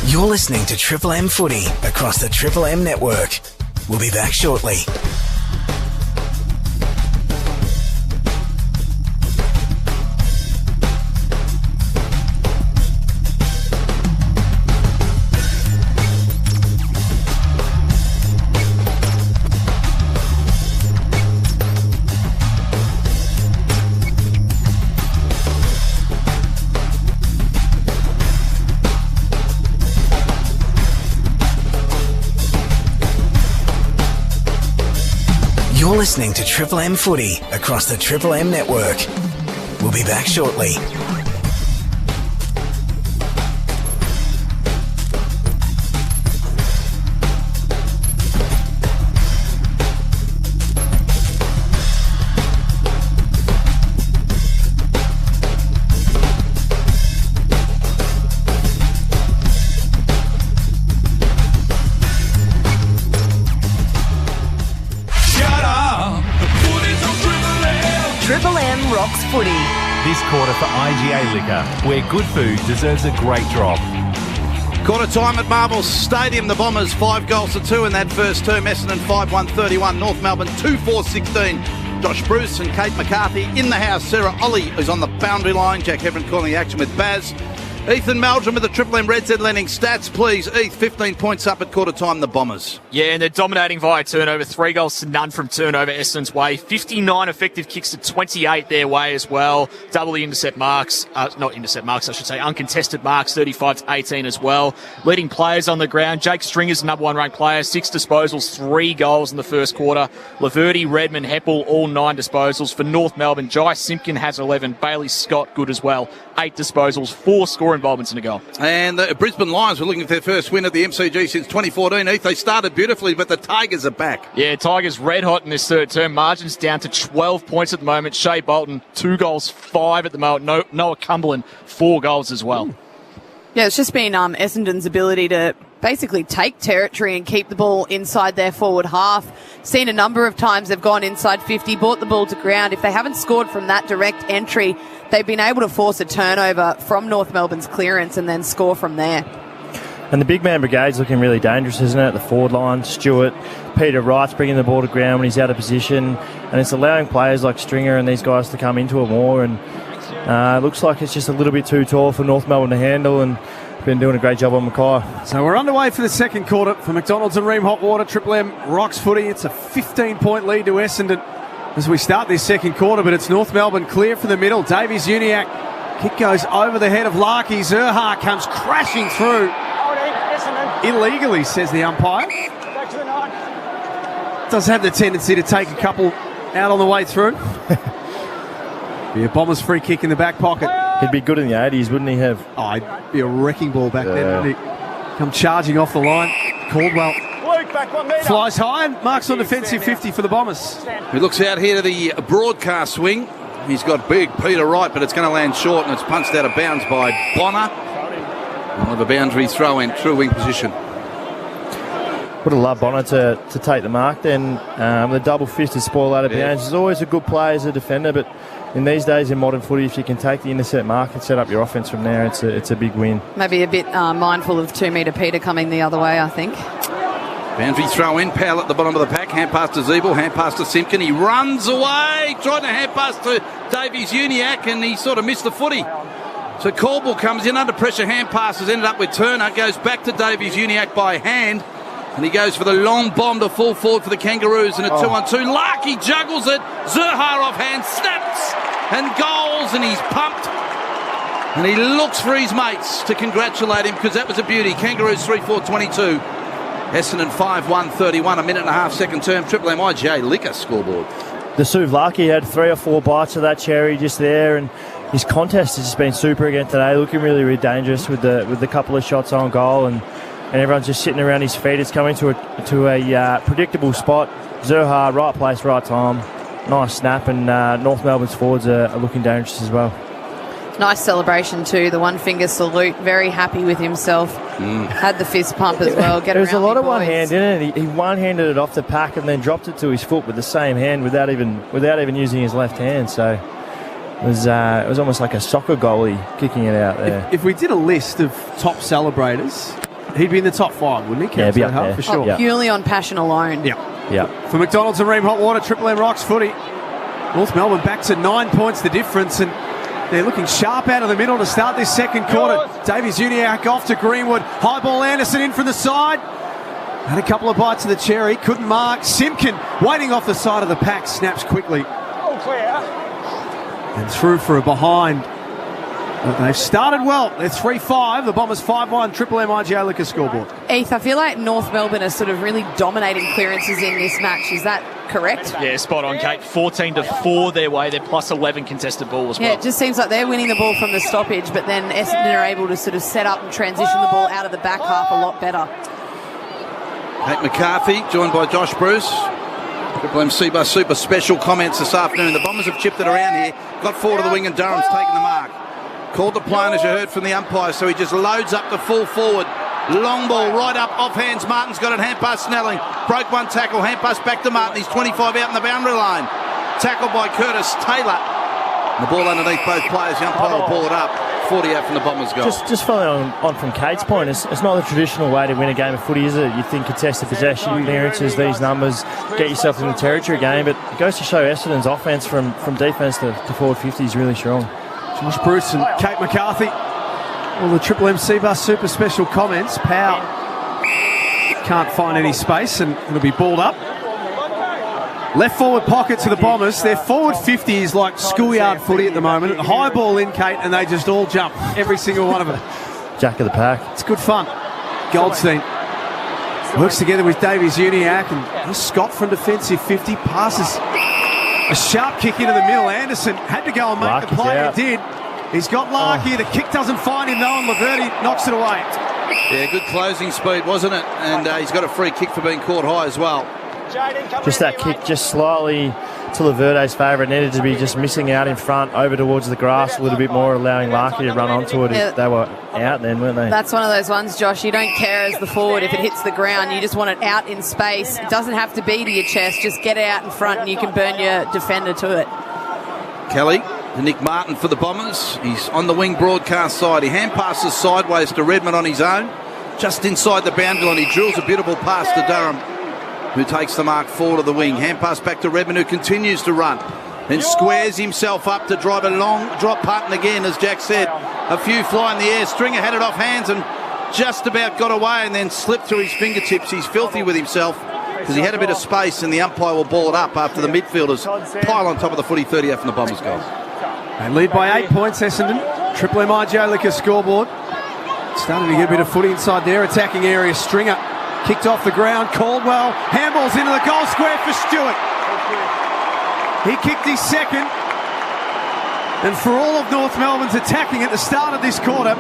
You're listening to Triple M Footy across the Triple M network. We'll be back shortly. You're listening to Triple M Footy across the Triple M network. We'll be back shortly. Triple M rocks footy. This quarter for IGA Liquor, where good food deserves a great drop. Quarter time at Marvel Stadium. The Bombers 5-2 in that first term. Essendon 5-1-31. North Melbourne 2-4-16. Josh Bruce and Kate McCarthy in the house. Sarah Ollie is on the boundary line. Jack Heverin calling the action with Baz. Ethan Meldrum with the Triple M Red Z lending stats, please. 15 points up at quarter time, the Bombers. Yeah, and they're dominating via turnover. 3-0 from turnover Essendon's way. 59 effective kicks to 28 their way as well. Double the intercept marks. Uncontested marks, 35-18 as well. Leading players on the ground. Jake Stringer's the number one ranked player. 6 disposals, 3 goals in the first quarter. Laverty, Redmond, Heppel, all 9 disposals. For North Melbourne, Jai Simpkin has 11. Bailey Scott, good as well. 8 disposals, 4 score involvements in a goal. And the Brisbane Lions were looking for their first win at the MCG since 2014. Heath, they started beautifully, but the Tigers are back. Yeah, Tigers red hot in this third term. Margins down to 12 points at the moment. Shea Bolton, 2 goals, 5 at the moment. Noah Cumberland, 4 goals as well. Yeah, it's just been Essendon's ability to basically take territory and keep the ball inside their forward half. Seen a number of times they've gone inside 50, brought the ball to ground. If they haven't scored from that direct entry, they've been able to force a turnover from North Melbourne's clearance and then score from there. And the big man brigade's looking really dangerous, isn't it? The forward line, Stewart, Peter Wright's bringing the ball to ground when he's out of position, and it's allowing players like Stringer and these guys to come into it more, and it looks like it's just a little bit too tall for North Melbourne to handle, and been doing a great job on Mackay. So we're underway for the second quarter for McDonald's and Ream Hot Water. Triple M rocks footy. It's a 15-point lead to Essendon as we start this second quarter, but it's North Melbourne clear from the middle. Davies Uniacke. Kick goes over the head of Larkey. Zurhaar comes crashing through. Illegally, says the umpire. Does have the tendency to take a couple out on the way through. Be a Bombers free kick in the back pocket. He'd be good in the 80s, wouldn't he have? Oh, he'd be a wrecking ball back then, wouldn't he? Come charging off the line. Caldwell flies high and marks on defensive 50 for the Bombers. He looks out here to the broadcast swing. He's got big Peter Wright, but it's going to land short, and it's punched out of bounds by Bonner. One of a boundary throw in, true wing position. Would have loved Bonner to take the mark then. The double fist to spoil out of bounds. He's always a good player as a defender, but in these days in modern footy, if you can take the intercept mark and set up your offence from there, it's a big win. Maybe a bit mindful of 2 metre Peter coming the other way, I think. Boundary throw in, Powell at the bottom of the pack, hand pass to Zeeble, hand pass to Simpkin. He runs away, tried to hand pass to Davies Uniacke, and he sort of missed the footy. So Caldwell comes in under pressure, hand passes, ended up with Turner, goes back to Davies Uniacke by hand, and he goes for the long bomb to full forward for the Kangaroos in a 2-on-2. Larkey juggles it, Zurhaar off hand, snaps and goals, and he's pumped. And he looks for his mates to congratulate him, because that was a beauty. Kangaroos 3-4-22. Essendon 5-1-31, a minute and a half second term. Triple M IGA Liquor scoreboard. The Suv Larkey had 3 or 4 bites of that cherry just there, and his contest has just been super again today, looking really, really dangerous with the couple of shots on goal, and everyone's just sitting around his feet. It's coming to a predictable spot. Zurhaar, right place, right time. Nice snap, and North Melbourne's forwards are looking dangerous as well. Nice celebration too, the one finger salute, very happy with himself. Had the fist pump as well. There was a lot of one hand in it. He one-handed it off the pack and then dropped it to his foot with the same hand without even using his left hand. So it was almost like a soccer goalie kicking it out there. If we did a list of top celebrators, he'd be in the top 5, wouldn't he? Yeah, be up there for sure. Purely on passion alone. Yeah. For McDonald's and Ream Hot Water, Triple M rocks footy. North Melbourne back to 9 points the difference, and they're looking sharp out of the middle to start this second quarter. Davies Uniacke off to Greenwood. High ball, Anderson in from the side. Had a couple of bites of the cherry. Couldn't mark. Simpkin waiting off the side of the pack. Snaps quickly. All clear. And through for a behind. But they've started well. They're 3-5. The Bombers 5-1. Triple M IGA Liquor scoreboard. Heath, I feel like North Melbourne are sort of really dominating clearances in this match. Is that correct? Yeah, spot on, Kate. 14-4 their way. They're plus 11 contested ball as well. Yeah, it just seems like they're winning the ball from the stoppage, but then Essendon are able to sort of set up and transition the ball out of the back half a lot better. Kate McCarthy, joined by Josh Bruce. Triple M Seabus super special comments this afternoon. The Bombers have chipped it around here. Got forward to the wing, and Durham's taken the mark. Called the plane, as you heard from the umpire, so he just loads up the full forward. Long ball right up, off hands. Martin's got it, hand pass Snelling. Broke one tackle, hand pass back to Martin. He's 25 out in the boundary line. Tackled by Curtis Taylor. The ball underneath both players. The umpire will ball it up. 40 out from the Bombers goal. Just following on from Kate's point, it's not the traditional way to win a game of footy, is it? You think contested possession, clearances, these numbers, get yourself in the territory game, but it goes to show Essendon's offence from defence to forward 50 is really strong. Josh Bruce and Kate McCarthy. All the Triple M Seabus super special comments. Powell can't find any space, and it'll be balled up. Left forward pocket to the Bombers. Their forward 50 is like schoolyard footy at the moment. High ball in, Kate, and they just all jump. Every single one of them. Jack of the pack. It's good fun. Goldstein works together with Davies Uniacke, and Scott from defensive 50 passes. A sharp kick into the middle. Anderson had to go and make Larky's the play. out. He did. He's got Larkey. The kick doesn't find him though, and Laverty knocks it away. Yeah, good closing speed, wasn't it? And he's got a free kick for being caught high as well. Just that kick, just slightly to Laverde's favour. It needed to be just missing out in front, over towards the grass a little bit more, allowing Larkey to run onto it. They were out then, weren't they? That's one of those ones, Josh. You don't care as the forward if it hits the ground. You just want it out in space. It doesn't have to be to your chest. Just get it out in front and you can burn your defender to it. Kelly, Nick Martin for the Bombers. He's on the wing broadcast side. He hand passes sideways to Redmond on his own. Just inside the boundary line, he drills a beautiful pass to Durham. who takes the mark forward of the wing. Hand pass back to Redmond, who continues to run. Then squares himself up to drive a long drop punt, and again, as Jack said, a few fly in the air. Stringer had it off hands and just about got away and then slipped through his fingertips. He's filthy with himself because he had a bit of space, and the umpire will ball it up after the midfielders pile on top of the footy. 38 from the Bombers goal. They lead by 8 points, Essendon. Triple M IJ Liquor scoreboard. Starting to get a bit of footy inside their attacking area. Stringer kicked off the ground. Caldwell handballs into the goal square for Stewart. He kicked his second. And for all of North Melbourne's attacking at the start of this quarter,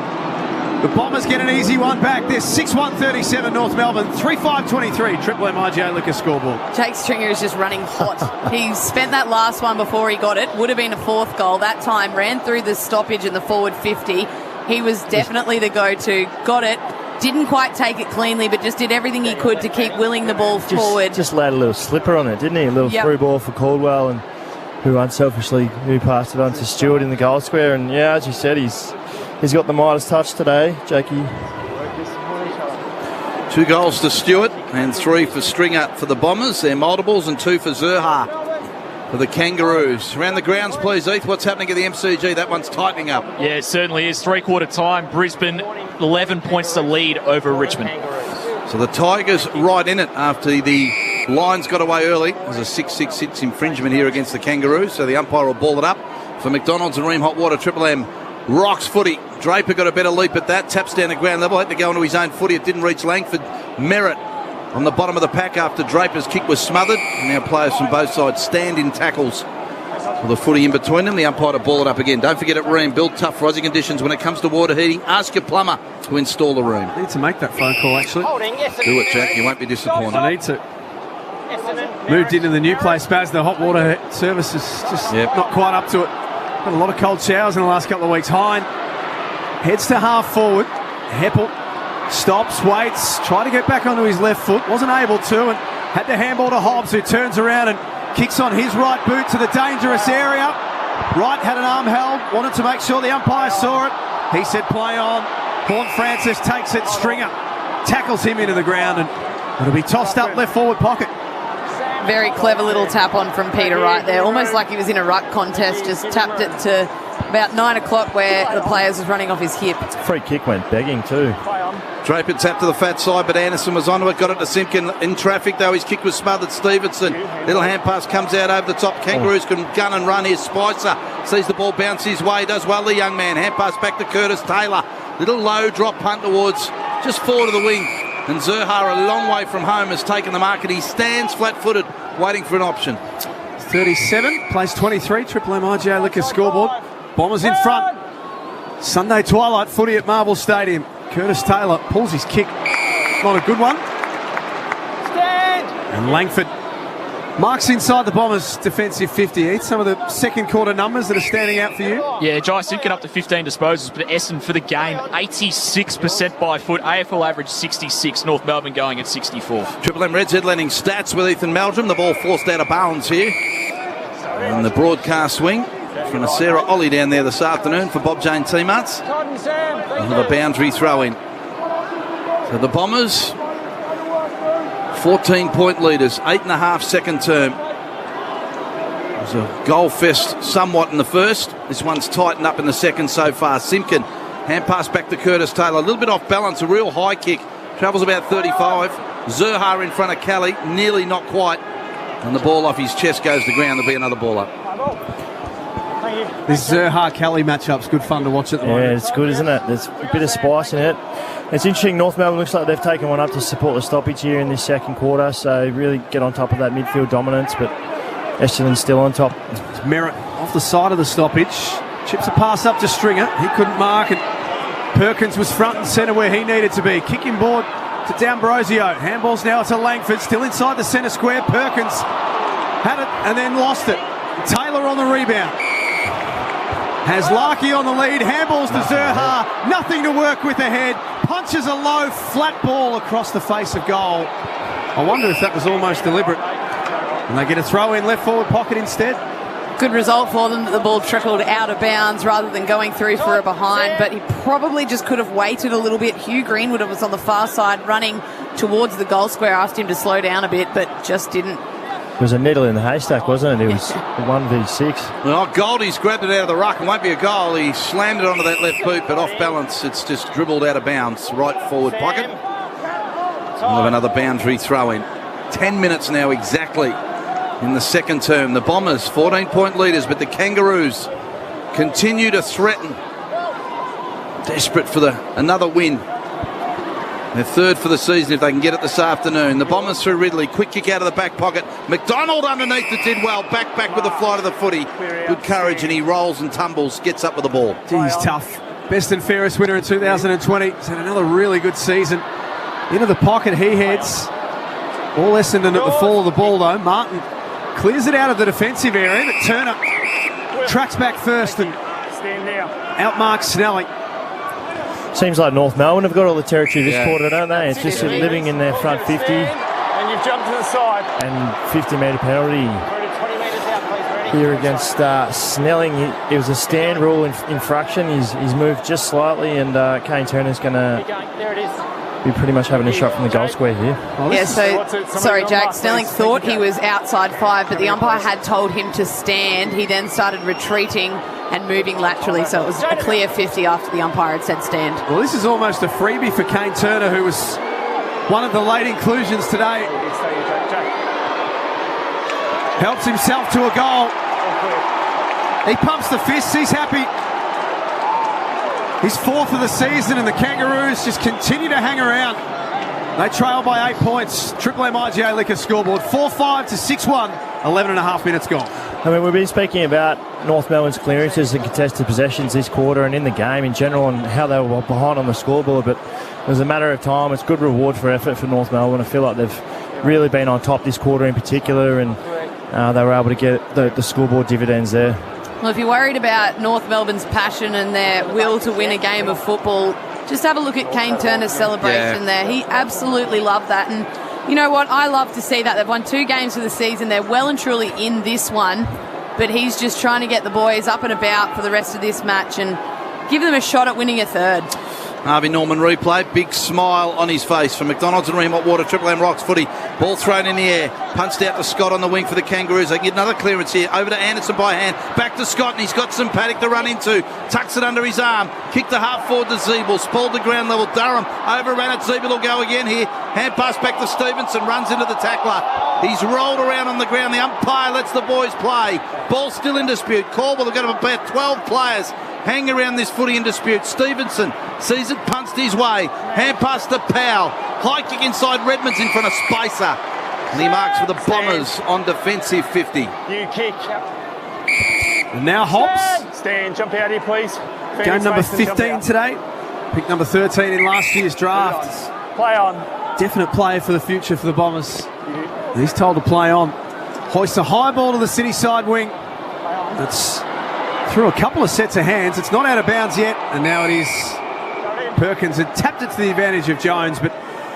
the Bombers get an easy one back. They're 6-1-37 North Melbourne, 3-5-23 Triple M IJ Liquor scoreboard. Jake Stringer is just running hot. He spent that last one before he got it. Would have been a fourth goal. That time ran through the stoppage in the forward 50. He was definitely the go-to. Got it. Didn't quite take it cleanly, but just did everything he could to keep willing the ball forward. Just laid a little slipper on it, didn't he? A little through ball for Caldwell, and who unselfishly passed it on to Stewart in the goal square. And yeah, as you said, he's got the Midas touch today, Jakey. 2 goals to Stewart and 3 for Stringer for the Bombers. They're multiples, and 2 for Zurha for the Kangaroos. Around the grounds, please, Heath. What's happening at the MCG? That one's tightening up. Yeah, it certainly is. 3-quarter time. Brisbane 11 points to lead over Richmond. So the Tigers right in it after the Lions got away early. There's a 6-6-6 infringement here against the Kangaroos. So the umpire will ball it up for McDonald's and Ream Hot Water. Triple M rocks footy. Draper got a better leap at that. Taps down the ground level. Had to go into his own footy. It didn't reach Langford. Merritt on the bottom of the pack after Draper's kick was smothered. And now players from both sides stand in tackles with the footy in between them. The umpire to ball it up again. Don't forget at Ream, build tough rising conditions. When it comes to water heating, ask your plumber to install the room. I need to make that phone call, actually. Do it, Jack. You won't be disappointed. I need to. Moved into the new place, Spaz. The hot water service is just not quite up to it. Had a lot of cold showers in the last couple of weeks. Hine heads to half forward. Heppel stops, waits, tried to get back onto his left foot, wasn't able to, and had to handball to Hobbs, who turns around and kicks on his right boot to the dangerous area. Wright had an arm held, wanted to make sure the umpire saw it. He said play on. Horn Francis takes it. Stringer tackles him into the ground, and it'll be tossed up left forward pocket. Very clever little tap on from Peter Wright there, almost like he was in a ruck contest. Just tapped it to about 9 o'clock where the players was running off his hip. Free kick went begging too. Draper tapped to the fat side, but Anderson was onto it. Got it to Simpkin in traffic, though. His kick was smothered. Stevenson, little hand pass comes out over the top. Kangaroos can gun and run here. Spicer sees the ball bounce his way. Does well, the young man. Hand pass back to Curtis Taylor. Little low drop punt towards just forward of the wing. And Zurha, a long way from home, has taken the mark, and he stands flat-footed, waiting for an option. 37, place 23, Triple M IJ Liquor scoreboard. Bombers in front. Sunday twilight footy at Marvel Stadium. Curtis Taylor pulls his kick. Not a good one. Stand! And Langford marks inside the Bombers' defensive 50. It's some of the second quarter numbers that are standing out for you. Yeah, Jai Simpkin up to 15 disposals, but Essendon for the game, 86% by foot. AFL average 66. North Melbourne going at 64. Triple M Reds headlining stats with Ethan Meldrum. The ball forced out of bounds here. And the broadcast swing from Sarah Ollie down there this afternoon for Bob Jane Teamarts. Another boundary throw in. So the Bombers, 14-point leaders, 8.5 second term. It was a goal fest somewhat in the first. This one's tightened up in the second so far. Simpkin, hand pass back to Curtis Taylor. A little bit off balance, a real high kick. Travels about 35. Zurha in front of Kelly, nearly not quite. And the ball off his chest goes to the ground. There'll be another ball up. This Zurha-Kelly matchup's good fun to watch at the moment. Yeah, it's good, isn't it? There's a bit of spice in it. It's interesting, North Melbourne looks like they've taken one up to support the stoppage here in this second quarter, so really get on top of that midfield dominance, but Essendon's still on top. It's Merritt off the side of the stoppage. Chips a pass up to Stringer. He couldn't mark, and Perkins was front and centre where he needed to be. Kicking board to D'Ambrosio. Handballs now to Langford, still inside the centre square. Perkins had it and then lost it. Taylor on the rebound. Has Larkey on the lead. Handballs to Zurha. Nothing to work with the head. Punches a low, flat ball across the face of goal. I wonder if that was almost deliberate. And they get a throw in left forward pocket instead. Good result for them that the ball trickled out of bounds rather than going through for a behind, but he probably just could have waited a little bit. Hugh Greenwood was on the far side running towards the goal square, asked him to slow down a bit, but just didn't. It was a needle in the haystack, wasn't it? It was 1v6. Well, Goldie's grabbed it out of the ruck. It won't be a goal. He slammed it onto that left boot, but off balance, it's just dribbled out of bounds. Right forward pocket. We'll have another boundary throw in. 10 minutes now exactly in the second term. The Bombers, 14-point leaders, but the Kangaroos continue to threaten. Desperate for another win. They're third for the season if they can get it this afternoon. The Bombers through Ridley. Quick kick out of the back pocket. McDonald underneath it did well. Back with the flight of the footy. Good courage, and he rolls and tumbles. Gets up with the ball. He's tough. Best and fairest winner in 2020. He's had another really good season. Into the pocket he heads. All Essendon at the fall of the ball though. Martin clears it out of the defensive area, but Turner tracks back first and outmarks Snelling. Seems like North Melbourne have got all the territory this quarter, don't they? It's just living in their front 50. And you've jumped to the side. And 50-metre penalty here against Snelling. It was a stand rule infraction. He's moved just slightly, and Kane Turner's going to be pretty much having a shot from the goal square here. Sorry, Jack. Snelling thought he was outside 5, but the umpire had told him to stand. He then started retreating and moving laterally, so it was a clear 50 after the umpire had said stand. Well, this is almost a freebie for Kane Turner, who was one of the late inclusions today. Helps himself to a goal. He pumps the fists, he's happy. He's fourth of the season, and the Kangaroos just continue to hang around. They trail by 8 points. Triple M IGA Liquor scoreboard 4-5 to 6-1. 11 and a half minutes gone. I mean, we've been speaking about North Melbourne's clearances and contested possessions this quarter and in the game in general, and how they were behind on the scoreboard, but it was a matter of time. It's good reward for effort for North Melbourne. I feel like they've really been on top this quarter in particular, and they were able to get the scoreboard dividends there. Well, if you're worried about North Melbourne's passion and their will to win a game of football, just have a look at Kane Turner's celebration there. He absolutely loved that, and you know what? I love to see that. They've won 2 games for the season. They're well and truly in this one, but he's just trying to get the boys up and about for the rest of this match and give them a shot at winning a third. Harvey Norman replay. Big smile on his face from McDonald's and Ream Water. Triple M Rocks footy. Ball thrown in the air. Punched out to Scott on the wing for the Kangaroos. They get another clearance here. Over to Anderson by hand. Back to Scott, and he's got some paddock to run into. Tucks it under his arm. Kick the half forward to Zeeble. Spoiled the ground level. Durham overran it. Zeeble will go again here. Hand pass back to Stevenson. Runs into the tackler. He's rolled around on the ground. The umpire lets the boys play. Ball still in dispute. Caldwell have got about 12 players hang around this footy in dispute. Stevenson sees it punched his way. Hand pass to Powell. High kick inside. Redmond's in front of Spicer. And he marks for the Bombers on defensive 50. You kick. And now Hobbs. Stand. Jump out here, please. Game number 15 today. Pick number 13 in last year's draft. Play on. Definite player for the future for the Bombers. He's told to play on. Hoists a high ball to the city side wing. That's through a couple of sets of hands. It's not out of bounds yet, and now it is. Perkins had tapped it to the advantage of Jones, but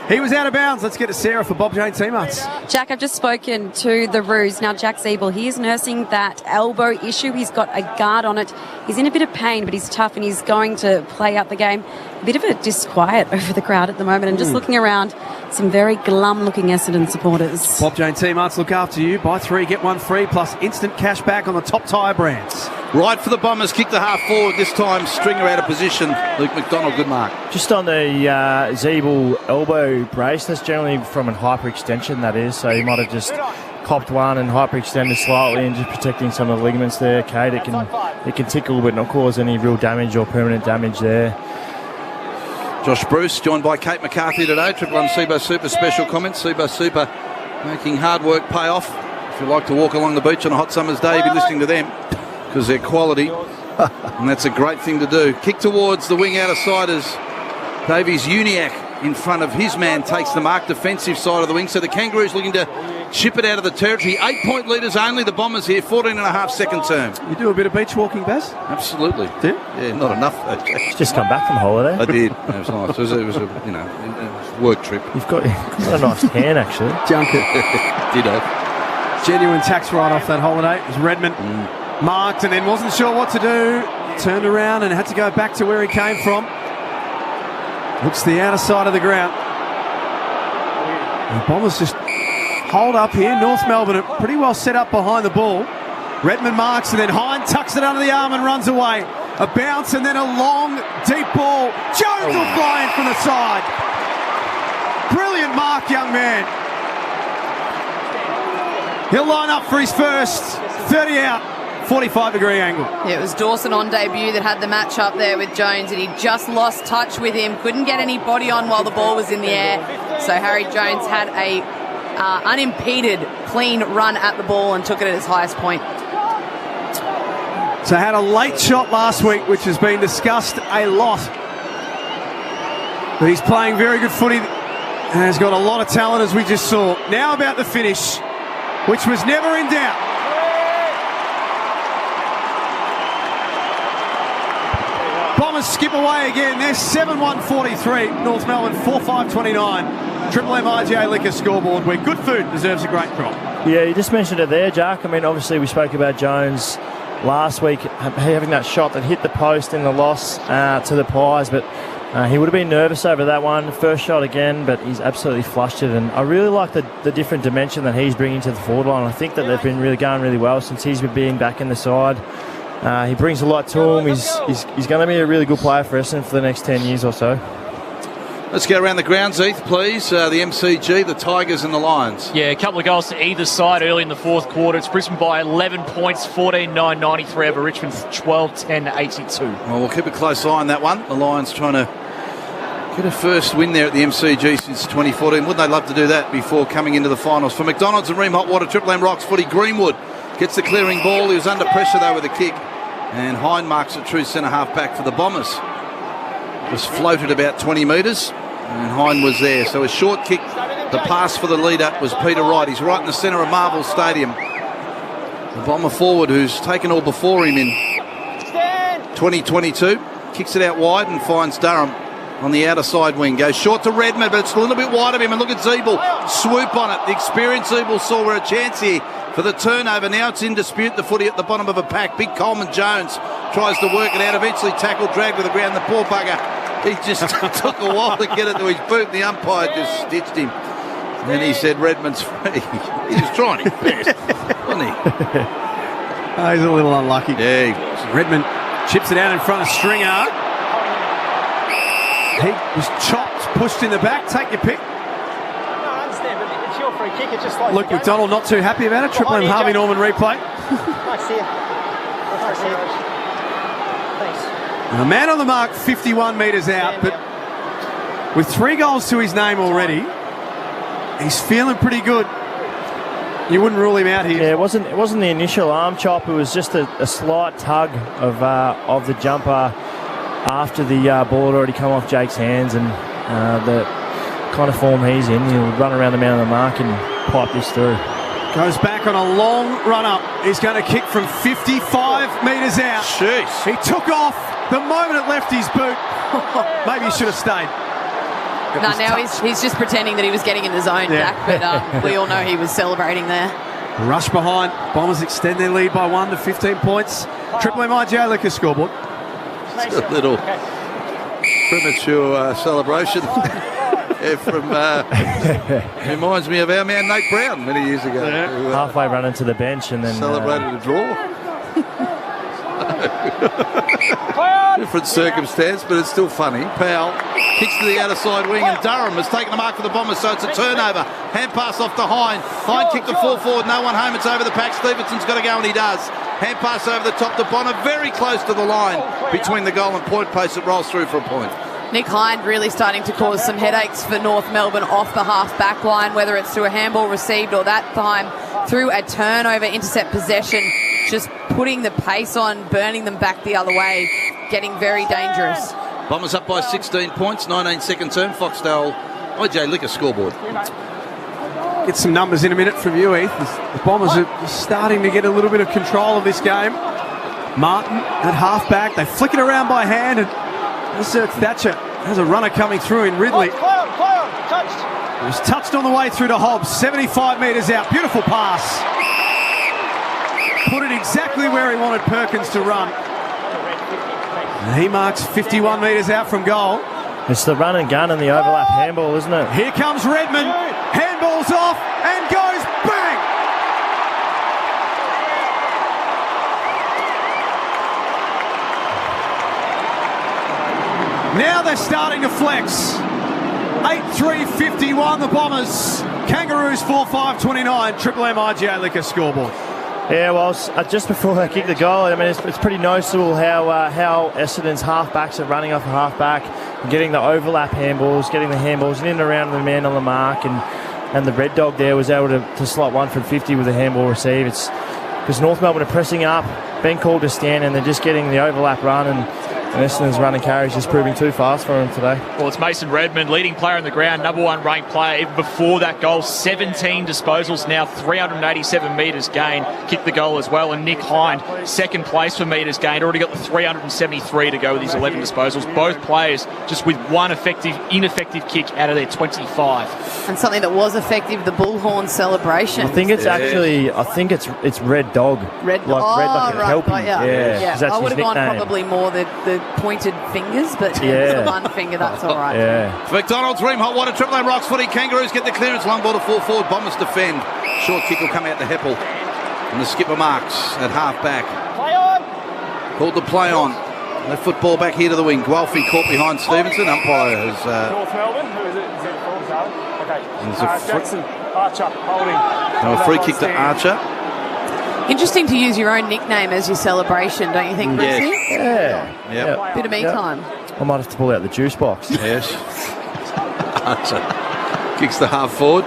he was out of bounds. Let's get to Sarah for Bob Jane Teamarts. Jack, I've just spoken to the Roos. Now, Jack Zeeble, he is nursing that elbow issue. He's got a guard on it. He's in a bit of pain, but he's tough, and he's going to play out the game. A bit of a disquiet over the crowd at the moment, and just looking around, some very glum-looking Essendon supporters. Bob Jane Teamarts look after you. Buy 3, get 1 free, plus instant cash back on the top tyre brands. Right for the Bombers, kick the half forward. This time, Stringer out of position. Luke McDonald, good mark. Just on the Zeeble elbow brace, that's generally from a hyperextension, that is. So he might have just copped one and hyperextended slightly and just protecting some of the ligaments there, Kate. It can tickle but not cause any real damage or permanent damage there. Josh Bruce, joined by Kate McCarthy today. Triple M Seabo Super special comments. Seabo Super making hard work pay off. If you like to walk along the beach on a hot summer's day, you'll be listening to them, because they're quality, and that's a great thing to do. Kick towards the wing out of side as Davies Uniacke in front of his man takes the mark, defensive side of the wing. So the Kangaroos looking to chip it out of the territory. 8-point leaders only, the Bombers here, 14 and a half second term. You do a bit of beach walking, Baz? Absolutely. Do you? Yeah, not enough though. Just come back from holiday. I did. It was nice. It was a work trip. You've got a nice tan, actually. Junket. Ditto. Genuine tax write-off that holiday. It was Redmond. Marked and then wasn't sure what to do. Turned around and had to go back to where he came from. Looks the outer side of the ground. The Bombers just hold up here. North Melbourne are pretty well set up behind the ball. Redmond marks and then Hine tucks it under the arm and runs away. A bounce and then a long, deep ball. Jones will fly in from the side. Brilliant mark, young man. He'll line up for his first 30 out, 45-degree angle. Yeah, it was Dawson on debut that had the match up there with Jones, and he just lost touch with him. Couldn't get any body on while the ball was in the air. So Harry Jones had a unimpeded, clean run at the ball and took it at its highest point. So had a late shot last week, which has been discussed a lot. But he's playing very good footy and has got a lot of talent, as we just saw. Now about the finish, which was never in doubt. Bombers skip away again. They're 7-1-43. North Melbourne 4-5-29. Triple M IGA Liquor scoreboard, where good food deserves a great crop. Yeah, you just mentioned it there, Jack. I mean, obviously we spoke about Jones last week having that shot that hit the post in the loss to the Pies, but he would have been nervous over that one. First shot again, but he's absolutely flushed it. And I really like the different dimension that he's bringing to the forward line. I think that they've been really going really well since he's been being back in the side. He brings a lot to him. He's going to be a really good player for Essendon for the next 10 years or so. Let's go around the grounds, Heath, please. The MCG, the Tigers and the Lions. Yeah, a couple of goals to either side early in the fourth quarter. It's Brisbane by 11 points, 14-9-93 over Richmond, 12-10-82. Well, we'll keep a close eye on that one. The Lions trying to get a first win there at the MCG since 2014. Wouldn't they love to do that before coming into the finals? For McDonald's and Ream Hotwater, Triple M Rocks footy, Greenwood gets the clearing ball. He was under pressure, though, with a kick. And Hine marks a true centre-half back for the Bombers. Was floated about 20 metres, and Hine was there. So a short kick. The pass for the leader was Peter Wright. He's right in the centre of Marvel Stadium. The Bomber forward, who's taken all before him in 2022, kicks it out wide and finds Durham on the outer side wing. Goes short to Redmond, but it's a little bit wide of him. And look at Zeeble swoop on it. The experienced Zeeble saw a chance here for the turnover. Now it's in dispute, the footy at the bottom of a pack. Big Coleman Jones tries to work it out. Eventually tackled, dragged to the ground. The poor bugger, he just took a while to get it to his boot. The umpire just stitched him. And then he said Redmond's free. He was trying his best, wasn't he? Oh, he's a little unlucky. Yeah. Redmond chips it out in front of Stringer. He was chopped, pushed in the back. Take your pick. Free kick, it just like Luke McDonald not too happy about it. Triple M Harvey Norman replay. Nice here. Nice here. Thanks. A man on the mark, 51 metres out, but with 3 goals to his name already, he's feeling pretty good. You wouldn't rule him out here. Yeah, it wasn't the initial arm chop. It was just a slight tug of the jumper after the ball had already come off Jake's hands, and the kind of form he's in, he'll run around the man on the mark and pipe this through. Goes back on a long run up. He's going to kick from 55 metres out. Jeez. He took off the moment it left his boot. Maybe he should have stayed. No, now he's just pretending that he was getting in the zone, Jack, but we all know he was celebrating there. Rush behind. Bombers extend their lead by 1 to 15 points. Triple M IGA Liquor scoreboard. It's a little premature celebration. Reminds me of our man Nate Brown many years ago. Yeah. Who, halfway running to the bench and then celebrated a draw. Different circumstance, but it's still funny. Powell kicks to the outer side wing, and Durham has taken the mark for the Bombers, so it's a turnover. Hand pass off to Hine. Hine kicked the full forward, no one home. It's over the pack. Stevenson's got to go, and he does. Hand pass over the top to Bonner, very close to the line between the goal and point post. It rolls through for a point. Nick Hind really starting to cause some headaches for North Melbourne off the half-back line, whether it's through a handball received or that time through a turnover, intercept possession, just putting the pace on, burning them back the other way, getting very dangerous. Bombers up by 16 points, 19-second term. Foxdale IJ Liquor scoreboard. Get some numbers in a minute from you, Heath. The Bombers are starting to get a little bit of control of this game. Martin at half-back. They flick it around by hand, and Thatcher has a runner coming through in Ridley. He was touched on the way through to Hobbs, 75 metres out. Beautiful pass. Put it exactly where he wanted Perkins to run. And he marks 51 metres out from goal. It's the run and gun and the overlap handball, isn't it? Here comes Redmond. Hand handball's off and goes bang! Now they're starting to flex. 8-3-51 the Bombers. Kangaroos 4-5-29. Triple M IGA Liquor scoreboard. Yeah, well, just before they kick the goal, I mean, it's pretty noticeable how Essendon's halfbacks are running off a halfback and getting the overlap handballs, getting the handballs in and around the man on the mark, and the Red Dog there was able to slot one from 50 with a handball receive. It's because North Melbourne are pressing up, been called to stand, and they're just getting the overlap run, and Essendon's running carries just proving too fast for him today. Well, it's Mason Redmond, leading player on the ground, number one ranked player. Even before that goal, 17 disposals now, 387 metres gained. Kicked the goal as well. And Nick Hind, second place for metres gained. Already got the 373 to go with his 11 disposals. Both players just with one ineffective kick out of their 25. And something that was effective, the bullhorn celebration. I think it's it's Red Dog. Red Dog. Like right, helping. Right, yeah. That's I would his have gone nickname. probably more the pointed fingers, but the one finger, that's all right. Yeah. McDonald's, Ream, Hot Water, Triple M Rocks Footy. Kangaroos get the clearance. Long ball to full forward. Bombers defend. Short kick will come out to Heppel. And the skipper marks at half back. Play on! Called the play on. The football back here to the wing. Guelphy caught behind Stevenson. Umpire has... North Melbourne. Who is it? Is it Forbes? Okay. Jackson Archer holding. A free kick to Archer. Interesting to use your own nickname as your celebration, don't you think, Brucey? Yeah. Yep. Bit of me time. I might have to pull out the juice box. Yes. Archer kicks the half forward.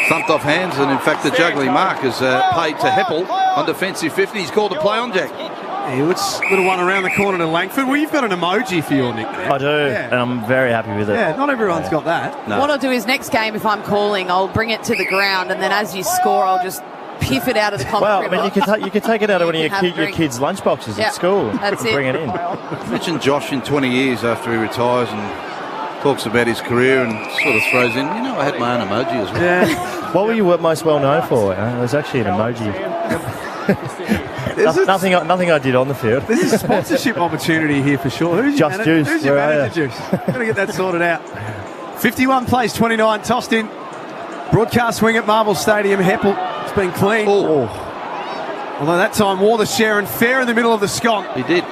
Thumped off hands, and in fact the juggling mark is paid to Heppel on defensive 50. He's called a play on, Jack. Yeah, let's little one around the corner to Langford. Well, you've got an emoji for your nickname. I do, and I'm very happy with it. Yeah, not everyone's got that. No. What I'll do is next game, if I'm calling, I'll bring it to the ground, and then as you score, I'll just piff it out of the concrete. Well, I mean, you can take it out of one of your drink. kids' lunchboxes at school. That's and it. Bring it in. Imagine Josh in 20 years after he retires and talks about his career and sort of throws in, I had my own emoji as well. Yeah. What were you most well known for? It was actually an emoji. Nothing I did on the field. There's a sponsorship opportunity here for sure. Who's your Juice. Who's your manager, Juice? Got to get that sorted out. 51 plays 29, tossed in. Broadcast wing at Marvel Stadium. Heppel, it's been clean. Oh. Although that time wore the share and fair in the middle of the scone. He did.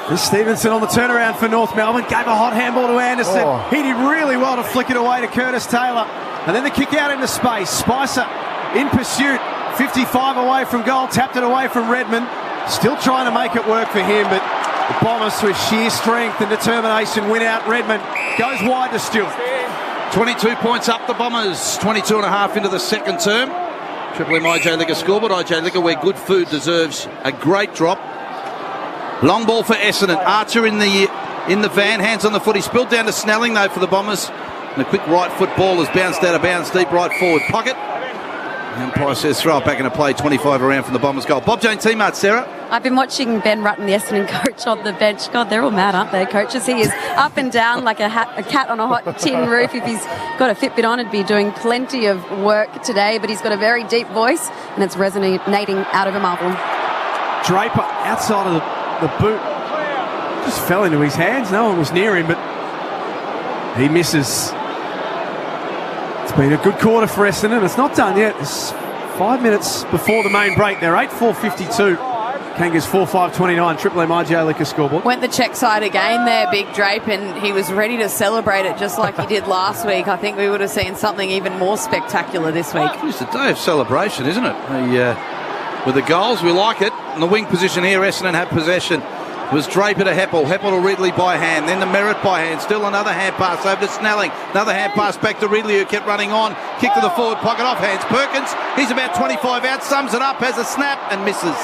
This Stevenson on the turnaround for North Melbourne. Gave a hot handball to Anderson. He did really well to flick it away to Curtis Taylor. And then the kick out into space. Spicer in pursuit. 55 away from goal. Tapped it away from Redmond. Still trying to make it work for him, but the Bombers through sheer strength and determination win out. Redmond goes wide to Stewart. 22 points up the Bombers. 22 and a half into the second term. Triple M IJ Liquor scoreboard. IJ Liquor, where good food deserves a great drop. Long ball for Essendon. Archer in the van, hands on the foot. He spilled down to Snelling though for the Bombers. And a quick right foot ball has bounced out of bounds, deep right forward pocket. The umpire says throw it back into play. 25 around from the Bombers goal. Bob Jane teammate, Sarah. I've been watching Ben Rutten, the Essendon coach, on the bench. God, they're all mad, aren't they, coaches? He is up and down like a cat on a hot tin roof. If he's got a Fitbit on, he'd be doing plenty of work today, but he's got a very deep voice, and it's resonating out of a marvel. Draper outside of the boot. Just fell into his hands. No one was near him, but he misses. It's been a good quarter for Essendon. It's not done yet. It's 5 minutes before the main break. They're 8-4-52. Kangas 4-5-29. Triple M IGA Liquor scoreboard. Went the check side again there, Big Drape, and he was ready to celebrate it just like he did last week. I think we would have seen something even more spectacular this week. It's a day of celebration, isn't it? With the goals, we like it. In the wing position here, Essendon had possession. It was Draper to Heppel. Heppel to Ridley by hand. Then the Merritt by hand. Still another hand pass over to Snelling. Another hand pass back to Ridley, who kept running on. Kick to the forward pocket off hands. Perkins, he's about 25 out. Sums it up, has a snap and misses.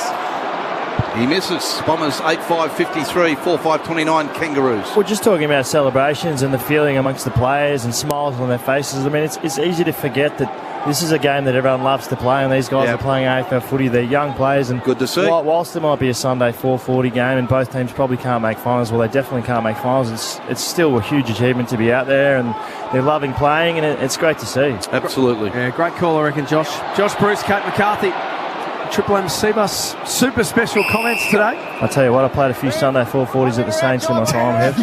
He misses. Bombers 8-5-53, 4-5-29 Kangaroos. We're just talking about celebrations and the feeling amongst the players and smiles on their faces. I mean, it's easy to forget that this is a game that everyone loves to play, and these guys are playing AFL footy. They're young players, and good to see. Whilst it might be a Sunday 4:40 game, and both teams probably can't make finals, well, they definitely can't make finals. It's still a huge achievement to be out there, and they're loving playing, and it's great to see. Absolutely. Yeah, great call, I reckon, Josh. Josh Bruce, Kate McCarthy. Triple M Cbus, super special comments today. I tell you what, I played a few Sunday 440s at the Saints in my time, Hev.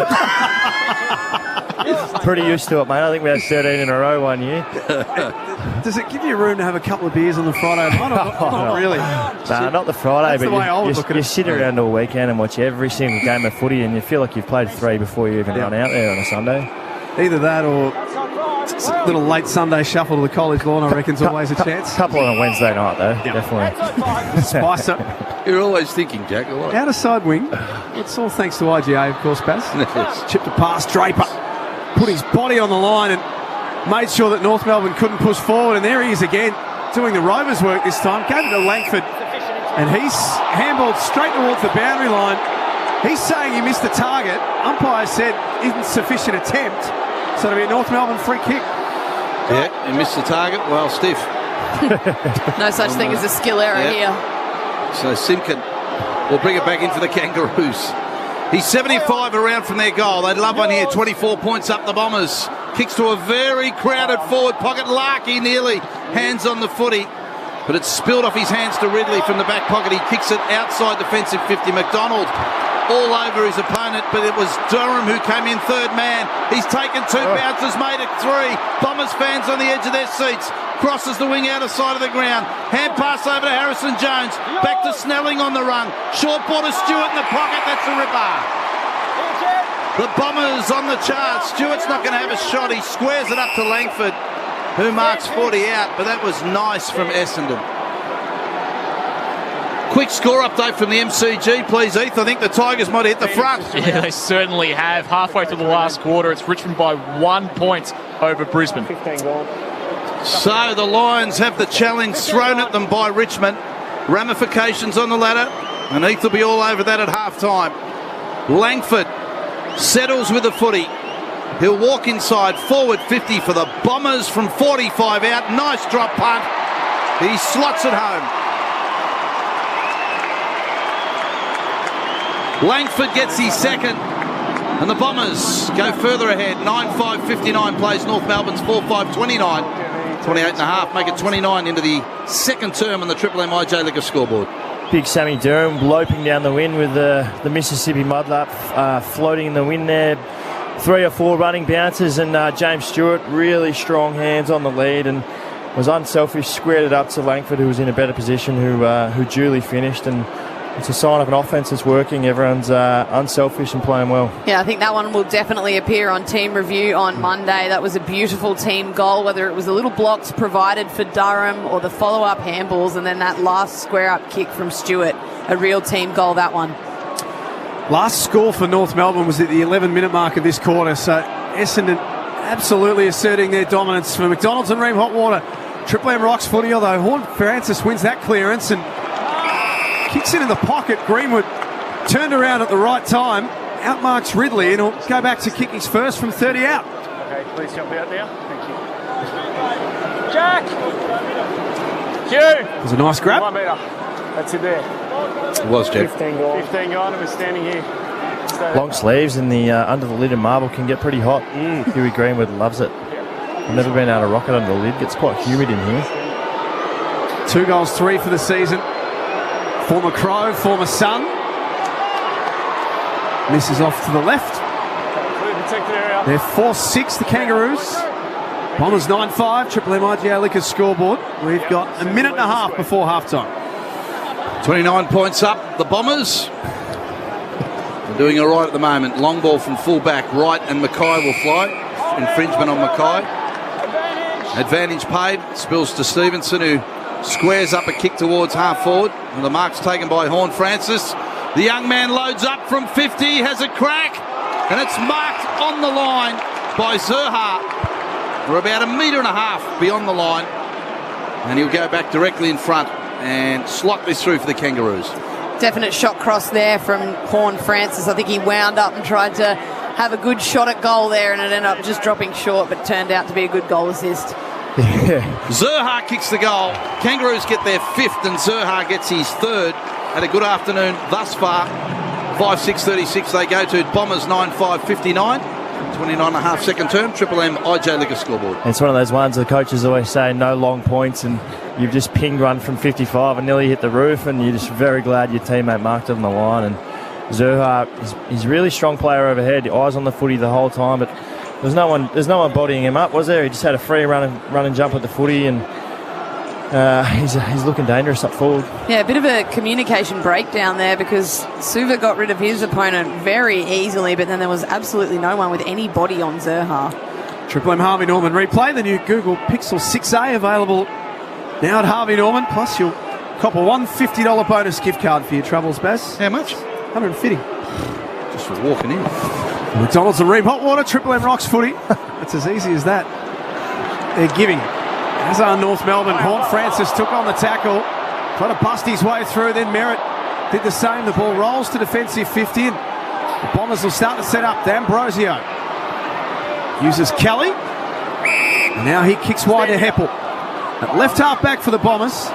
Pretty used to it, mate. I think we had 13 in a row one year. Does it give you room to have a couple of beers on the Friday night? Not really. Nah, not the Friday, That's but you sit around all weekend and watch every single game of footy, and you feel like you've played 3 before you even run out there on a Sunday. Either that or a little late Sunday shuffle to the college lawn, I reckon, is always a chance. Couple on a Wednesday night, though, definitely. Spice up. You're always thinking, Jack. Out of side wing. It's all thanks to IGA, of course, Baz. Chipped it past Draper. Put his body on the line and made sure that North Melbourne couldn't push forward. And there he is again, doing the Rovers' work this time. Gave it to Langford. And he's handballed straight towards the boundary line. He's saying he missed the target. Umpire said insufficient attempt. So it'll be a North Melbourne free kick. Yeah, he missed the target. Well, stiff. No such thing as a skill error here. So Simpkin will bring it back into the Kangaroos. He's 75 around from their goal. They'd love one here. 24 points up the Bombers. Kicks to a very crowded forward pocket. Larkey nearly hands on the footy. But it's spilled off his hands to Ridley from the back pocket. He kicks it outside defensive 50. McDonald all over his opponent, but it was Durham who came in third man. He's taken 2 bounces, made it 3. Bombers fans on the edge of their seats. Crosses the wing out of side of the ground. Hand pass over to Harrison Jones. Back to Snelling on the run. Short ball to Stewart in the pocket. That's a ripper. The Bombers on the chart. Stewart's not going to have a shot. He squares it up to Langford, who marks 40 out, but that was nice from Essendon. Quick score update from the MCG, please, Heath. I think the Tigers might hit the front. Yeah, they certainly have. Halfway through the last quarter, it's Richmond by 1 point over Brisbane. 15 goals. So the Lions have the challenge thrown at them by Richmond. Ramifications on the ladder, and Heath will be all over that at half-time. Langford settles with the footy. He'll walk inside, forward 50 for the Bombers from 45 out. Nice drop punt. He slots it home. Langford gets his second, and the Bombers go further ahead. 9-5-59 plays North Melbourne's 4-5-29. 28.5, make it 29 into the second term on the Triple M IJ Liquor scoreboard. Big Sammy Durham loping down the wind with the Mississippi mudlap floating in the wind there. 3 or 4 running bounces, and James Stewart, really strong hands on the lead and was unselfish, squared it up to Langford, who was in a better position, who duly finished. And it's a sign of an offense that's working. Everyone's unselfish and playing well. Yeah, I think that one will definitely appear on team review on Monday. That was a beautiful team goal, whether it was the little blocks provided for Durham or the follow-up handballs, and then that last square-up kick from Stewart. A real team goal, that one. Last score for North Melbourne was at the 11-minute mark of this quarter, so Essendon absolutely asserting their dominance for McDonald's and Ream Hotwater. Triple M rocks footy, although Horn Francis wins that clearance and kicks it in the pocket. Greenwood turned around at the right time, outmarks Ridley, and he'll go back to kick his first from 30 out. Okay, please jump out now. Thank you. Jack! Q! It was a nice grab. 1 metre. That's it there. It was, Jeff. 15 gone. 15 gone, and we're standing here. Long sleeves and the under the lid of marble can get pretty hot. Huey Greenwood loves it. I've never been able to rock it under the lid. Gets quite humid in here. 2 goals, 3 for the season. Former Crow, former Sun. Misses off to the left. They're 4-6, the Kangaroos. Bombers 9-5, Triple M IGA Liquors scoreboard. We've got a minute and a half before halftime. 29 points up, the Bombers. They're doing all right at the moment. Long ball from full-back right, and Mackay will fly. Infringement on Mackay. Advantage paid. Spills to Stevenson, who squares up a kick towards half-forward. And the mark's taken by Horn Francis. The young man loads up from 50, has a crack, and it's marked on the line by Zerha. We're about 1.5 meters beyond the line, and he'll go back directly in front and slot this through for the Kangaroos. Definite shot cross there from Horn Francis. I think he wound up and tried to have a good shot at goal there, and it ended up just dropping short, but turned out to be a good goal assist. Zerha kicks the goal. Kangaroos get their 5th, and Zerha gets his 3rd. Had a good afternoon thus far. 5-6-36 they go to. Bombers 9-5-59. 29.5 second term. Triple M IJ Liquor scoreboard. It's one of those ones the coaches always say no long points, and you've just pinged one from 55 and nearly hit the roof, and you're just very glad your teammate marked it on the line. And Zerha, he's a really strong player overhead. Eyes on the footy the whole time, but There's no one bodying him up, was there? He just had a free run and jump at the footy, and he's looking dangerous up forward. Yeah, a bit of a communication breakdown there because Suva got rid of his opponent very easily, but then there was absolutely no one with any body on Zerha. Triple M Harvey Norman replay. The new Google Pixel 6a available now at Harvey Norman. Plus, you'll cop a $150 bonus gift card for your troubles, Baz. How much? $150. Just for walking in. McDonald's and Ream Hot Water, Triple M Rocks footy. It's as easy as that. They're giving. As are North Melbourne. Horn Francis took on the tackle. Trying to bust his way through. Then Merritt did the same. The ball rolls to defensive 50. The Bombers will start to set up. D'Ambrosio uses Kelly. And now he kicks wide to Heppel. At left half back for the Bombers.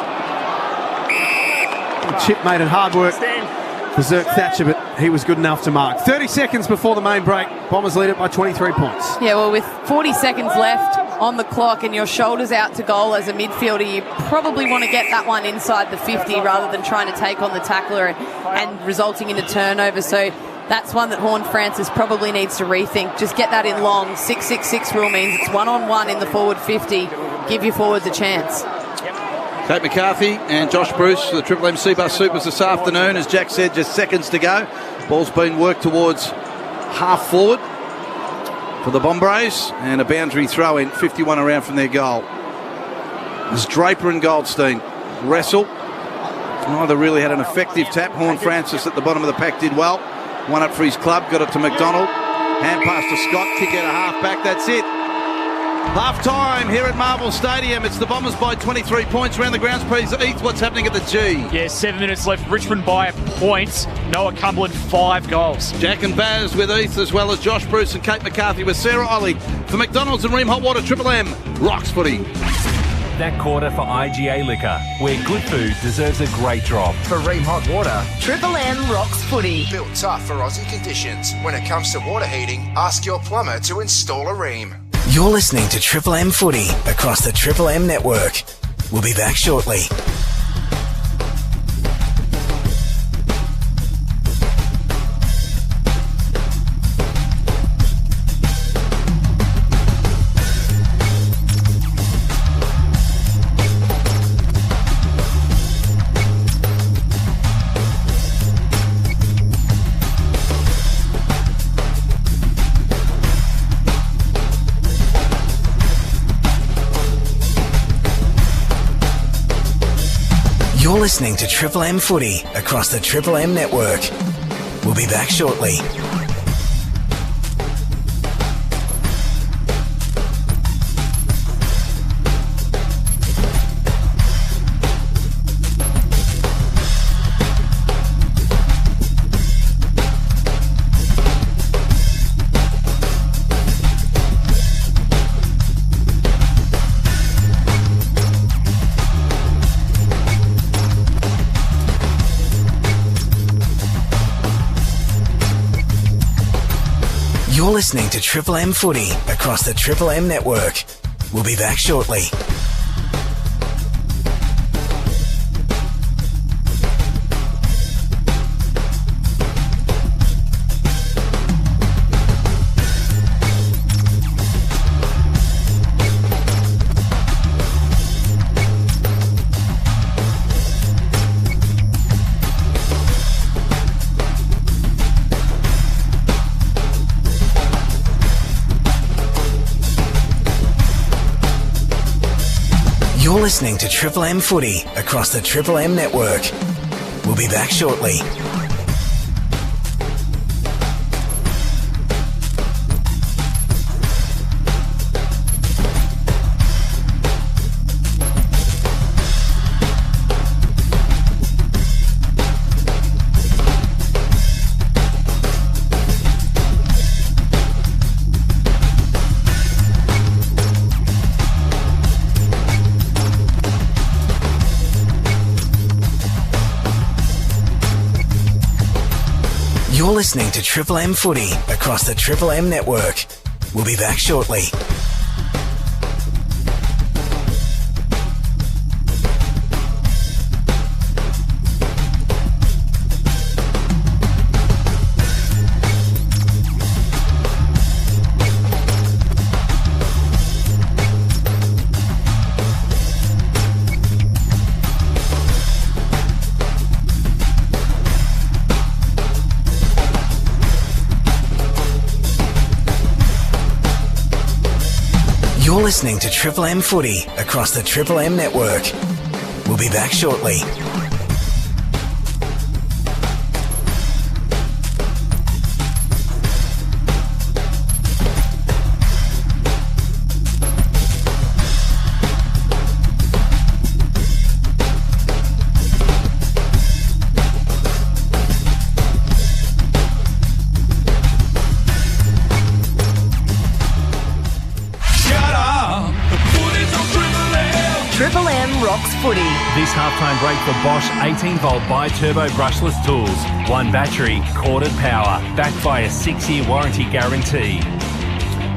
Chip made it hard work for Zerk Thatcher, but he was good enough to mark. 30 seconds before the main break. Bombers lead it by 23 points. Yeah, well, with 40 seconds left on the clock and your shoulders out to goal as a midfielder, you probably want to get that one inside the 50 rather than trying to take on the tackler and resulting in a turnover. So that's one that Horn Francis probably needs to rethink. Just get that in long. 6-6-6 rule means it's 1-on-1 in the forward 50. Give your forwards a chance. Kate McCarthy and Josh Bruce for the Triple M Seabus Supers this afternoon. As Jack said, just seconds to go. Ball's been worked towards half forward for the Bombrays, and a boundary throw in, 51 around from their goal. As Draper and Goldstein wrestle. Neither really had an effective tap. Horn Francis at the bottom of the pack did well. One up for his club, got it to McDonald. Hand pass to Scott, kick out a half back, that's it. Half time here at Marvel Stadium. It's the Bombers by 23 points around the grounds. Please, Eith, what's happening at the G? Yeah, 7 minutes left. Richmond by a point. Noah Cumberland, 5 goals. Jack and Baz with Eith, as well as Josh Bruce and Kate McCarthy with Sarah Ollie for McDonald's and Ream Hot Water. Triple M Rocks footy. That quarter for IGA Liquor, where good food deserves a great drop. For Ream Hot Water, Triple M Rocks footy. Built tough for Aussie conditions. When it comes to water heating, ask your plumber to install a Ream. You're listening to Triple M Footy across the Triple M network. We'll be back shortly. You're listening to Triple M Footy across the Triple M network. We'll be back shortly. You're listening to Triple M Footy across the Triple M network. We'll be back shortly. You're listening to Triple M Footy across the Triple M network. We'll be back shortly. You're listening to Triple M Footy across the Triple M network. We'll be back shortly. You're listening to Triple M Footy across the Triple M network. We'll be back shortly. Triple M rocks footy. This halftime break for Bosch 18-volt bi-turbo brushless tools. One battery, corded power, backed by a 6-year warranty guarantee.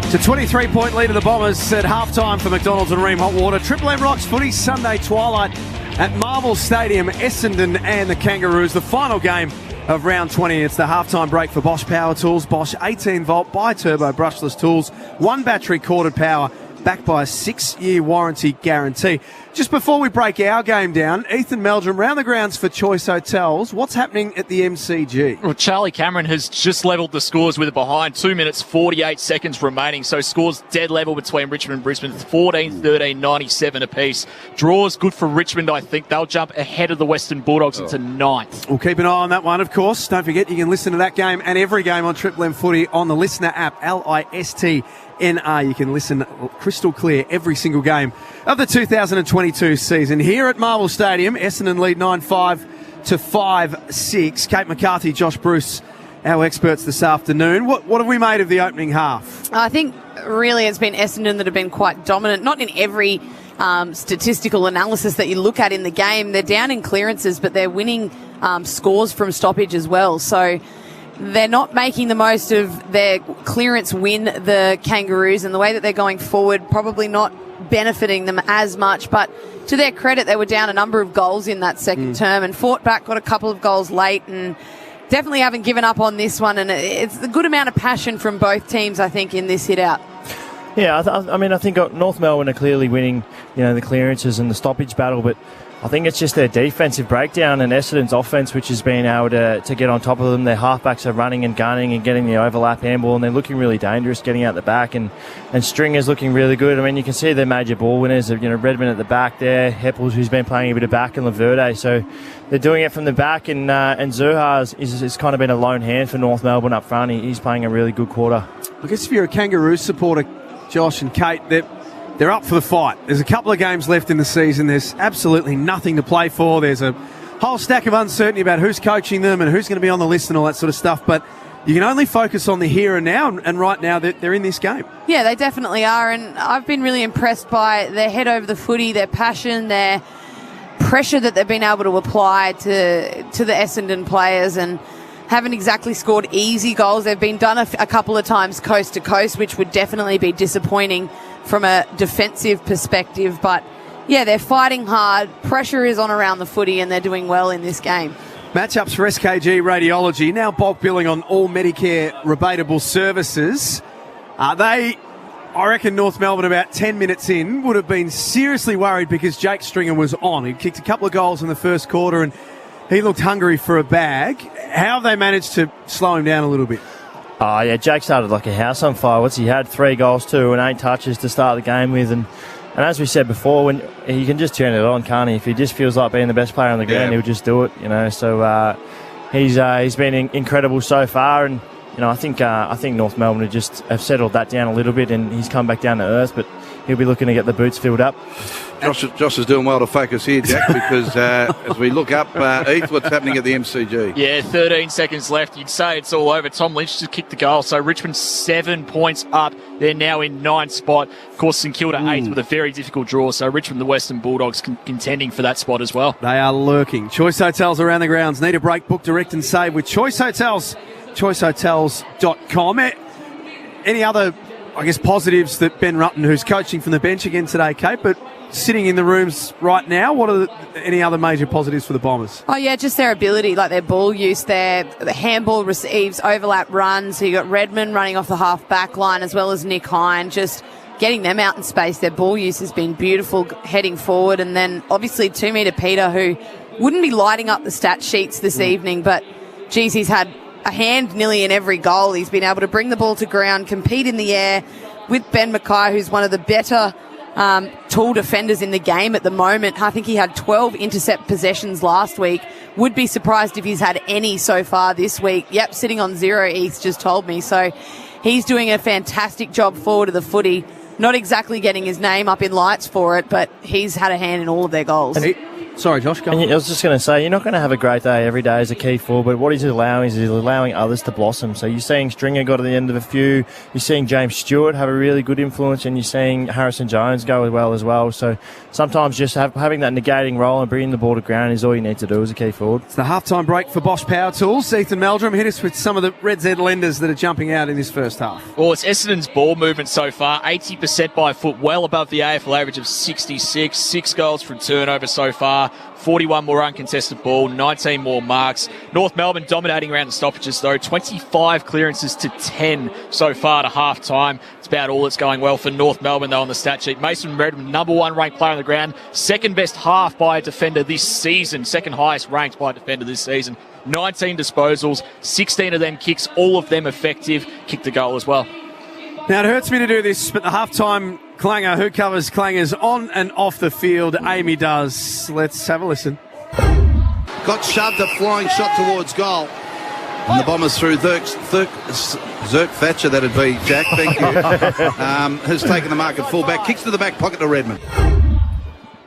It's a 23-point lead of the Bombers at halftime for McDonald's and Ream Hot Water. Triple M rocks footy Sunday twilight at Marvel Stadium, Essendon and the Kangaroos. The final game of round 20. It's the halftime break for Bosch Power Tools. Bosch 18-volt bi-turbo brushless tools. One battery, corded power, backed by a 6-year warranty guarantee. Just before we break our game down, Ethan Meldrum, round the grounds for Choice Hotels. What's happening at the MCG? Well, Charlie Cameron has just levelled the scores with it behind. 2 minutes, 48 seconds remaining. So scores dead level between Richmond and Brisbane. 14-13, 97 apiece. Draws good for Richmond, I think. They'll jump ahead of the Western Bulldogs into ninth. We'll keep an eye on that one, of course. Don't forget, you can listen to that game and every game on Triple M Footy on the Listener app, LISTNR. You can listen crystal clear every single game of the 2022 season. Here at Marvel Stadium, Essendon lead 9-5 to 5-6. Kate McCarthy, Josh Bruce, our experts this afternoon. What have we made of the opening half? I think really it's been Essendon that have been quite dominant, not in every statistical analysis that you look at in the game. They're down in clearances, but they're winning scores from stoppage as well. So they're not making the most of their clearance win, the Kangaroos, and the way that they're going forward, probably not benefiting them as much. But to their credit, they were down a number of goals in that second term and fought back, got a couple of goals late, and definitely haven't given up on this one. And it's a good amount of passion from both teams, I think, in this hit-out. Yeah, I think North Melbourne are clearly winning, the clearances and the stoppage battle, but I think it's just their defensive breakdown and Essendon's offense which has been able to get on top of them. Their halfbacks are running and gunning and getting the overlap handball, and they're looking really dangerous getting out the back, and Stringer's looking really good. I mean, you can see their major ball winners, Redmond at the back there, Heppels, who's been playing a bit of back, and Laverde. So they're doing it from the back, and Zurhaar is kind of been a lone hand for North Melbourne up front. He's playing a really good quarter. I guess if you're a Kangaroos supporter, Josh and Kate, they're up for the fight. There's a couple of games left in the season. There's absolutely nothing to play for. There's a whole stack of uncertainty about who's coaching them and who's going to be on the list and all that sort of stuff. But you can only focus on the here and now, and right now they're in this game. Yeah, they definitely are. And I've been really impressed by their head over the footy, their passion, their pressure that they've been able to apply to the Essendon players, and haven't exactly scored easy goals. They've been done a couple of times coast to coast, which would definitely be disappointing from a defensive perspective. But yeah, they're fighting hard. Pressure is on around the footy, and they're doing well in this game. Matchups for SKG Radiology, now bulk billing on all Medicare rebatable services. I reckon North Melbourne, about 10 minutes in, would have been seriously worried because Jake Stringer was on. He kicked a couple of goals in the first quarter and he looked hungry for a bag. How have they managed to slow him down a little bit? Oh, yeah, Jake started like a house on fire. What's he had? 3 goals, 2 and 8 touches to start the game with. And as we said before, when he can just turn it on, can't he? If he just feels like being the best player on the ground, he'll just do it, So he's been incredible so far. And, I think North Melbourne have settled that down a little bit, and he's come back down to earth, but he'll be looking to get the boots filled up. Josh is doing well to focus here, Jack, because as we look up, Heath, what's happening at the MCG? Yeah, 13 seconds left. You'd say it's all over. Tom Lynch just kicked the goal. So Richmond 7 points up. They're now in 9th spot. Of course, St Kilda 8th with a very difficult draw. So Richmond, the Western Bulldogs, contending for that spot as well. They are lurking. Choice Hotels around the grounds. Need a break, book, direct and save with Choice Hotels. ChoiceHotels.com. Any other, positives that Ben Rutten, who's coaching from the bench again today, Kate, but sitting in the rooms right now, what are any other major positives for the Bombers? Oh, yeah, just their ability, like their ball use, the handball receives, overlap runs. So you got Redmond running off the half-back line as well as Nick Hine, just getting them out in space. Their ball use has been beautiful heading forward. And then, obviously, 2-metre Peter, who wouldn't be lighting up the stat sheets this evening, but, geez, he's had a hand nearly in every goal. He's been able to bring the ball to ground, compete in the air, with Ben Mackay, who's one of the better tall defenders in the game at the moment. I think he had 12 intercept possessions last week. Would be surprised if he's had any so far this week. Yep, sitting on 0, East just told me. So he's doing a fantastic job forward of the footy. Not exactly getting his name up in lights for it, but he's had a hand in all of their goals. Sorry, Josh, go on. I was just going to say, you're not going to have a great day every day as a key forward, but what he's allowing is others to blossom. So you're seeing Stringer got to the end of a few, you're seeing James Stewart have a really good influence, and you're seeing Harrison Jones go well as well. So sometimes just having that negating role and bringing the ball to ground is all you need to do as a key forward. It's the halftime break for Bosch Power Tools. Ethan Meldrum, hit us with some of the Red Z lenders that are jumping out in this first half. Well, it's Essendon's ball movement so far, 80% by foot, well above the AFL average of 66, 6 goals from turnover so far, 41 more uncontested ball, 19 more marks. North Melbourne dominating around the stoppages though, 25 clearances to 10 so far to half time. It's about all that's going well for North Melbourne though on the stat sheet. Mason Redmond, number 1 ranked player on the ground, second best half by a defender this season, second highest ranked by a defender this season. 19 disposals, 16 of them kicks, all of them effective, kicked the goal as well. Now, it hurts me to do this, but the halftime clanger, who covers clangers on and off the field? Amy does. Let's have a listen. Got shoved, a flying shot towards goal. And the Bombers through Zerk Thatcher, that'd be, Jack, thank you, has taken the mark at full-back, kicks to the back pocket to Redmond.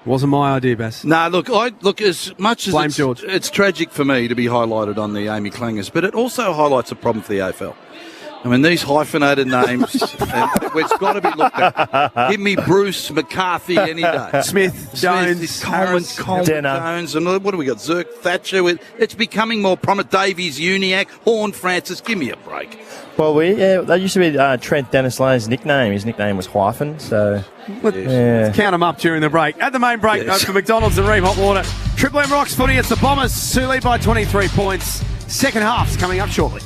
Wasn't my idea, Bass. No, look, as much as Blame George. It's tragic for me to be highlighted on the Amy Clangers, but it also highlights a problem for the AFL. I mean, these hyphenated names, it's got to be looked at. Give me Bruce, McCarthy any day. Smith, Jones, Coleman, Jones, and what do we got? Zerk Thatcher. It's becoming more prominent. Davies, Uniac, Horn, Francis. Give me a break. Well, that used to be Trent Dennis Lane's nickname. His nickname was Hyphen, so... Let's count them up during the break. At the main break, note for McDonald's and Ream Hot Water. Triple M Rocks footy. It's the Bombers who lead by 23 points. Second half's coming up shortly.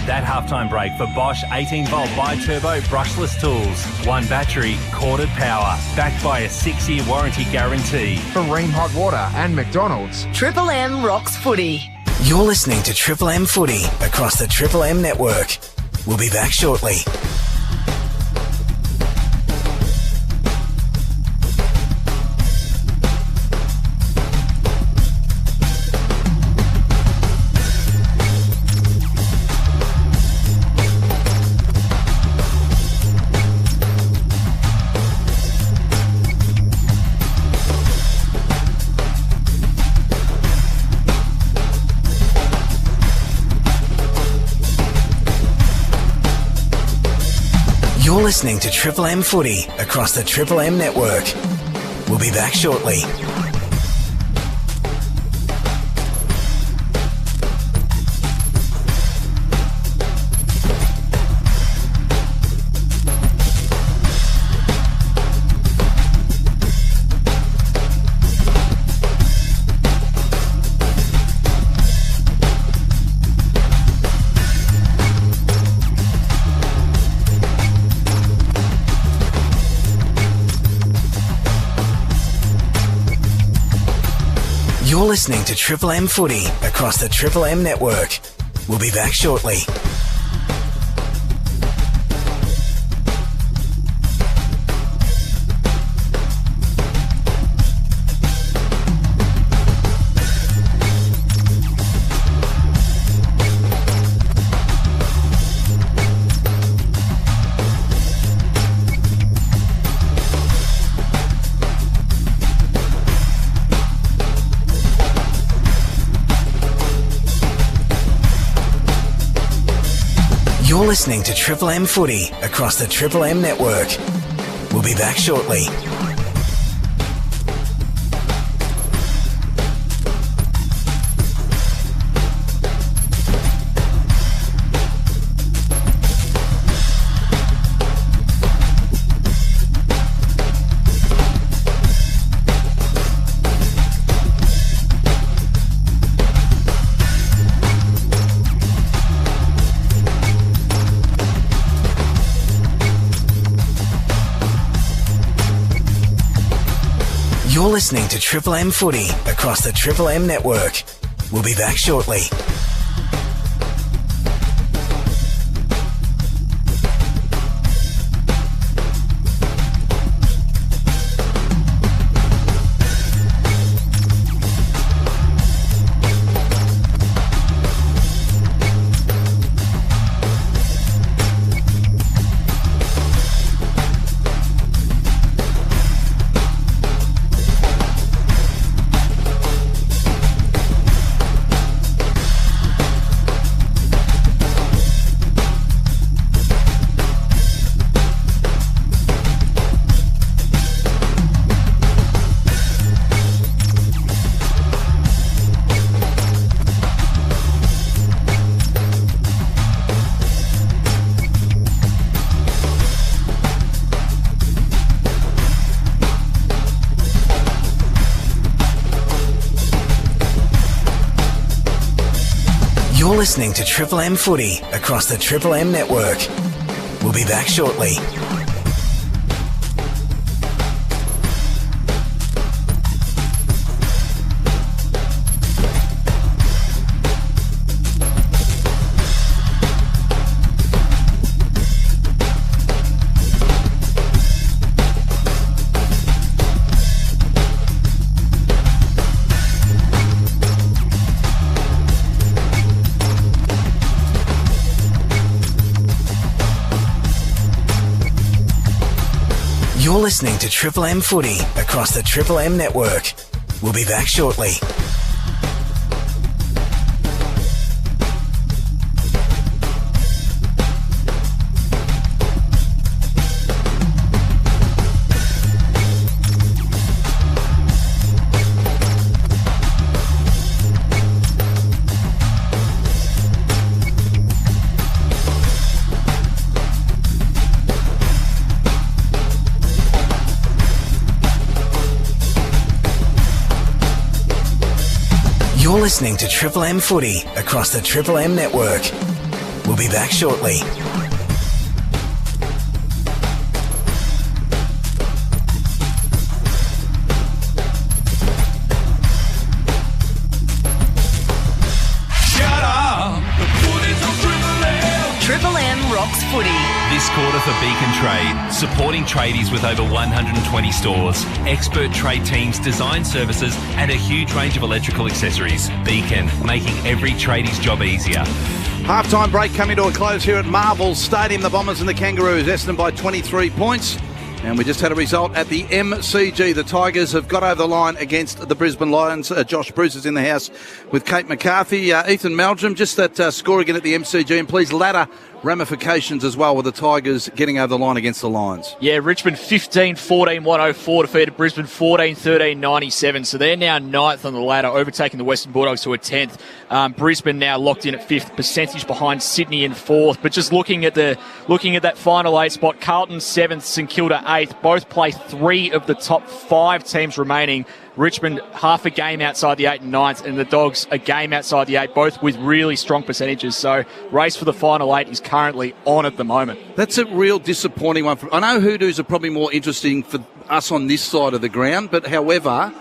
That halftime break for Bosch 18-volt bi-turbo brushless tools. 1 battery, corded power. Backed by a 6-year warranty guarantee. From Ream Hot Water and McDonald's. Triple M Rocks Footy. You're listening to Triple M Footy across the Triple M network. We'll be back shortly. You're listening to Triple M Footy across the Triple M network. We'll be back shortly. You're listening to Triple M Footy across the Triple M network. We'll be back shortly. You're listening to Triple M Footy across the Triple M network. We'll be back shortly. You're listening to Triple M Footy across the Triple M network. We'll be back shortly. listening to Triple M Footy across the Triple M network. We'll be back shortly. You're listening to Triple M Footy across the Triple M network. We'll be back shortly. You're listening to Triple M Footy across the Triple M network. We'll be back shortly. Shut up! The footy's on Triple M! Triple M rocks footy. This quarter for Beacon Trade, supporting tradies with over 120 stores, expert trade teams, design services and a huge range of electrical accessories. Beacon, making every tradie's job easier. Half-time break coming to a close here at Marvel Stadium. The Bombers and the Kangaroos, Essendon by 23 points. And we just had a result at the MCG. The Tigers have got over the line against the Brisbane Lions. Josh Bruce is in the house with Kate McCarthy. Ethan Meldrum, just that score again at the MCG. And please, ladder ramifications as well with the Tigers getting over the line against the Lions. Yeah, Richmond 15-14-104 defeated Brisbane 14-13-97. So they're now 9th on the ladder, overtaking the Western Bulldogs who are 10th. Brisbane now locked in at 5th, percentage behind Sydney in 4th. But just looking at that final 8 spot, Carlton 7th, St Kilda 8th. Both play 3 of the top 5 teams remaining. Richmond half a game outside the 8 and 9th, and the Dogs a game outside the 8, both with really strong percentages. So race for the final 8 is currently on at the moment. That's a real disappointing one. I know hoodoos are probably more interesting for us on this side of the ground, but however,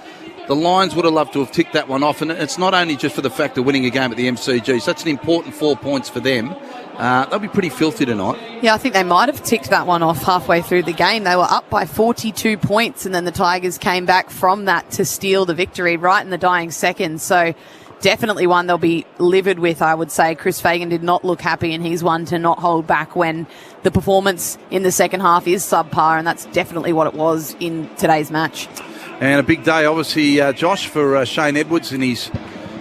the Lions would have loved to have ticked that one off, and it's not only just for the fact of winning a game at the MCG. Such an important 4 points for them. They'll be pretty filthy tonight. Yeah, I think they might have ticked that one off halfway through the game. They were up by 42 points, and then the Tigers came back from that to steal the victory right in the dying seconds. So definitely one they'll be livid with, I would say. Chris Fagan did not look happy, and he's one to not hold back when the performance in the second half is subpar, and that's definitely what it was in today's match. And a big day, obviously, Josh, for Shane Edwards in his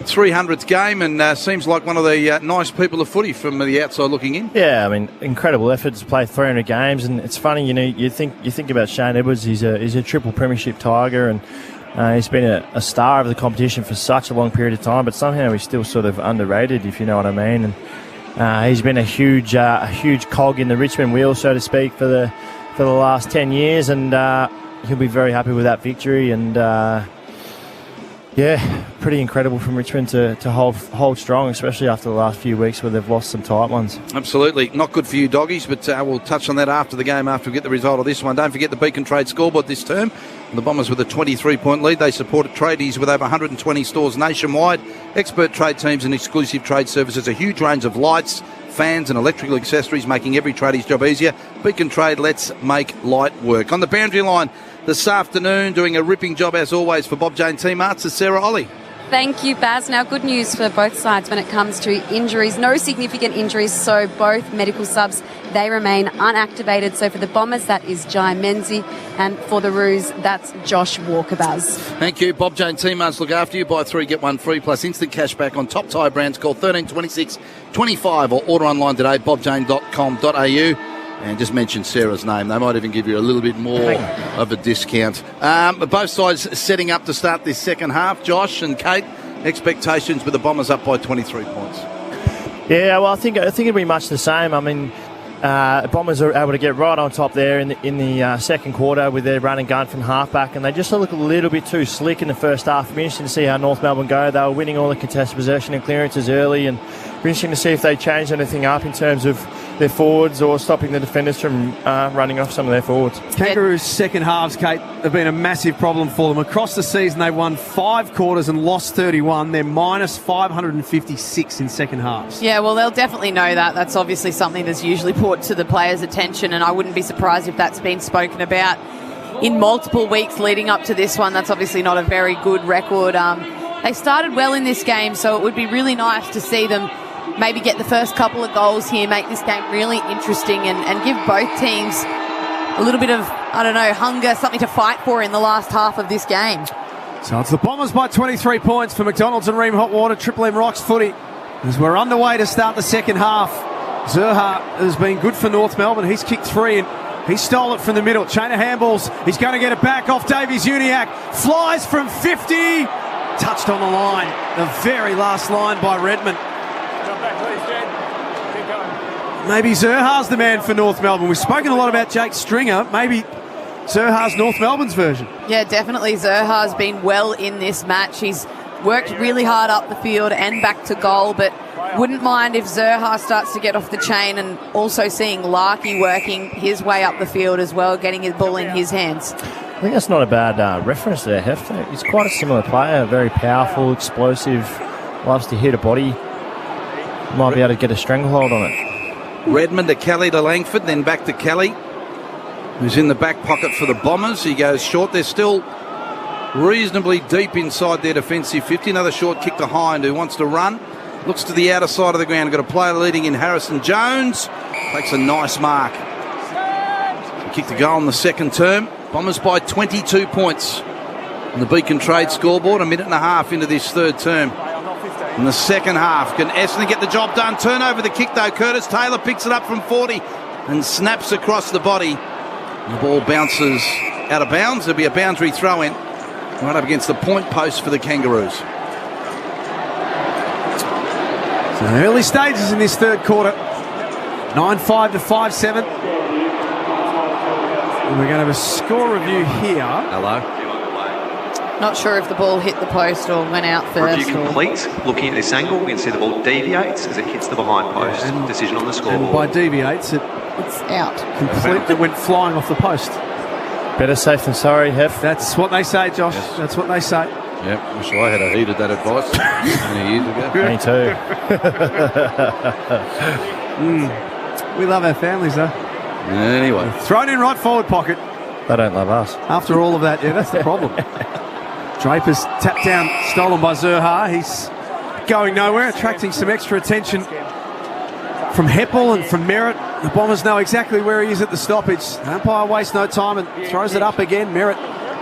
300th game, and seems like one of the nice people of footy from the outside looking in. Yeah, I mean, incredible effort to play 300 games, and it's funny, you know, you think about Shane Edwards. He's a triple premiership Tiger, and he's been a star of the competition for such a long period of time, but somehow he's still sort of underrated, if you know what I mean. And he's been a huge cog in the Richmond wheel, so to speak, for the last 10 years, and he'll be very happy with that victory. And yeah, pretty incredible from Richmond to hold strong, especially after the last few weeks where they've lost some tight ones. Absolutely. Not good for you doggies, but we'll touch on that after the game, after we get the result of this one. Don't forget the Beacon Trade scoreboard this term. The Bombers with a 23-point lead. They supported tradies with over 120 stores nationwide, expert trade teams and exclusive trade services, a huge range of lights, fans and electrical accessories, making every tradie's job easier. Beacon Trade, let's make light work. On the boundary line this afternoon, doing a ripping job as always for Bob Jane Team Arts, is Sarah Ollie. Thank you, Baz. Now, good news for both sides when it comes to injuries. No significant injuries, so both medical subs, they remain unactivated. So for the Bombers, that is Jai Menzies, and for the Roos, that's Josh Walker, Baz. Thank you. Bob Jane Team Arts look after you. Buy 3, get 1 free, plus instant cash back on top tyre brands. Call 13 26 25 or order online today, bobjane.com.au. And just mention Sarah's name. They might even give you a little bit more of a discount. Both sides setting up to start this second half. Josh and Kate, expectations with the Bombers up by 23 points. Yeah, well, I think it'll be much the same. I mean, Bombers are able to get right on top there in the second quarter with their run and gun from halfback, and they just look a little bit too slick in the first half. It'll be interesting to see how North Melbourne go. They were winning all the contested possession and clearances early, and it'll be interesting to see if they change anything up in terms of their forwards or stopping the defenders from running off some of their forwards. Kangaroos' second halves, Kate, have been a massive problem for them. Across the season, they won 5 quarters and lost 31. They're minus 556 in second halves. Yeah, well, they'll definitely know that. That's obviously something that's usually brought to the players' attention, and I wouldn't be surprised if that's been spoken about in multiple weeks leading up to this one. That's obviously not a very good record. They started well in this game, so it would be really nice to see them maybe get the first couple of goals here, make this game really interesting, and give both teams a little bit of, hunger, something to fight for in the last half of this game. So it's the Bombers by 23 points for McDonald's and Ream Hot Water, Triple M Rocks footy. As we're underway to start the second half, Zerha has been good for North Melbourne. He's kicked 3 and he stole it from the middle. Chain of handballs. He's going to get it back off Davies Uniacke. Flies from 50. Touched on the line. The very last line by Redmond. Maybe Zerha's the man for North Melbourne. We've spoken a lot about Jake Stringer. Maybe Zerha's North Melbourne's version. Yeah, definitely. Zerha's been well in this match. He's worked really hard up the field and back to goal, but wouldn't mind if Zerha starts to get off the chain, and also seeing Larkey working his way up the field as well, getting his ball in his hands. I think that's not a bad reference there, Hef. He's quite a similar player, very powerful, explosive, loves to hit a body. Might be able to get a stranglehold on it. Redmond to Kelly to Langford, then back to Kelly, who's in the back pocket for the Bombers. He goes short. They're still reasonably deep inside their defensive 50. Another short kick to Hind, who wants to run. Looks to the outer side of the ground. Got a player leading in Harrison Jones. Takes a nice mark. Kick to goal in the second term. Bombers by 22 points on the Beacon Trade scoreboard. A minute and a half into this third term. In the second half, can Essendon get the job done? Turn over the kick though. Curtis Taylor picks it up from 40 and snaps across the body. The ball bounces out of bounds. There'll be a boundary throw in right up against the point post for the Kangaroos. So early stages in this third quarter. 9-5 to 5-7. And we're going to have a score review here. Hello. Not sure if the ball hit the post or went out first. Review complete. Looking at this angle, we can see the ball deviates as it hits the behind post. And decision on the scoreboard. And by deviates, it's out. Completely went flying off the post. Better safe than sorry, Hef. That's what they say, Josh. Yes. That's what they say. Yep, wish I had heeded that advice many years ago. Me too. We love our families, though. Anyway. Thrown in right forward pocket. They don't love us. After all of that, yeah, that's the problem. Draper's tapped down, stolen by Zerha. He's going nowhere, attracting some extra attention from Heppel and from Merritt. The Bombers know exactly where he is at the stoppage. The umpire wastes no time and throws it up again. Merritt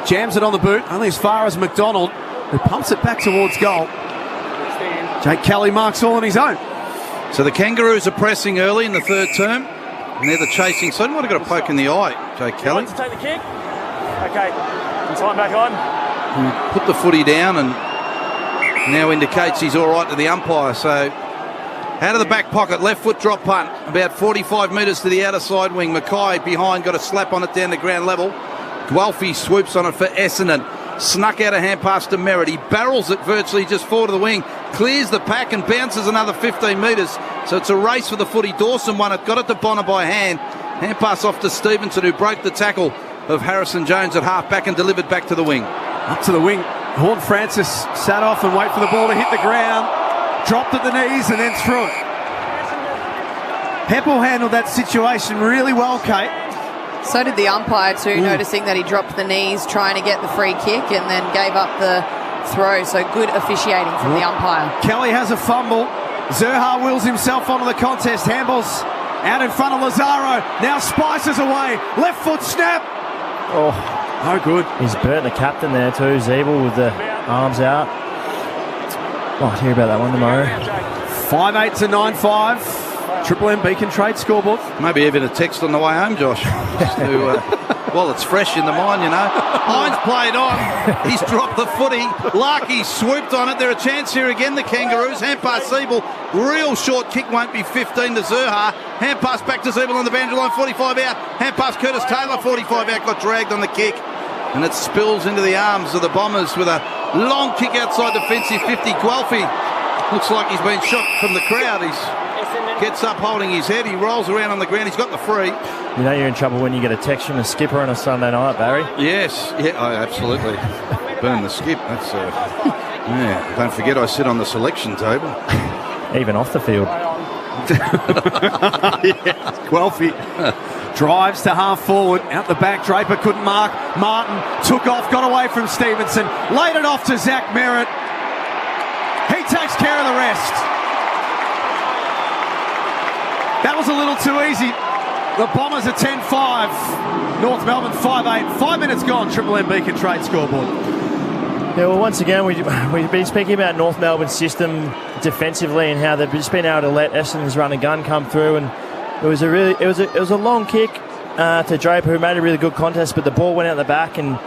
jams it on the boot, only as far as McDonald, who pumps it back towards goal. Jake Kelly marks all on his own. So the Kangaroos are pressing early in the third term, and they're the chasing side. Might have got a poke in the eye, Jake Kelly. To take the kick. Okay, time back on. He put the footy down and now indicates he's all right to the umpire. So out of the back pocket, left foot drop punt, about 45 metres to the outer side wing. Mackay behind, got a slap on it down to ground level. Guelphy swoops on it for Essendon. Snuck out a hand pass to Merritt. He barrels it virtually just forward of the wing. Clears the pack and bounces another 15 metres. So it's a race for the footy. Dawson won it. Got it to Bonner by hand. Hand pass off to Stevenson, who broke the tackle of Harrison Jones at half back and delivered back to the wing. Up to the wing. Horn Francis sat off and wait for the ball to hit the ground. Dropped at the knees and then threw it. Heppel handled that situation really well, Kate. So did the umpire too, noticing that he dropped the knees, trying to get the free kick, and then gave up the throw. So good officiating from the umpire. Kelly has a fumble. Zerha wills himself onto the contest. Handballs out in front of Lazaro. Now Spicer's away. Left foot snap. Oh, no good. He's burnt the captain there too, Zeeble, with the arms out. Oh, hear about that one tomorrow. 5-8 to 9-5. Triple M Beacon Trade scoreboard. Maybe even a text on the way home, Josh, just to Well, it's fresh in the mind, you know. Hines played on. He's dropped the footy. Larkey swooped on it. They're a chance here again, the Kangaroos. Hand pass Siebel. Real short kick, won't be 15 to Zurha. Hand pass back to Siebel on the boundary line, 45 out. Hand pass Curtis Taylor, 45 out. Got dragged on the kick. And it spills into the arms of the Bombers with a long kick outside defensive 50. Guelphy looks like he's been shot from the crowd. He gets up holding his head. He rolls around on the ground. He's got the free. You know you're in trouble when you get a text from a skipper on a Sunday night, Barry. Yes. Yeah, absolutely. Burn the skip. That's yeah. Don't forget I sit on the selection table. Even off the field. Guelphy drives to half forward, out the back. Draper couldn't mark. Martin took off, got away from Stevenson, laid it off to Zach Merritt. He takes care of the rest. That was a little too easy. The Bombers are 10-5. North Melbourne 5-8. 5 minutes gone. Triple M Beacon Trade scoreboard. Yeah, well, once again, we've been speaking about North Melbourne's system defensively and how they've just been able to let Essendon's run and gun come through. And it was a long kick to Draper, who made a really good contest, but the ball went out the back, and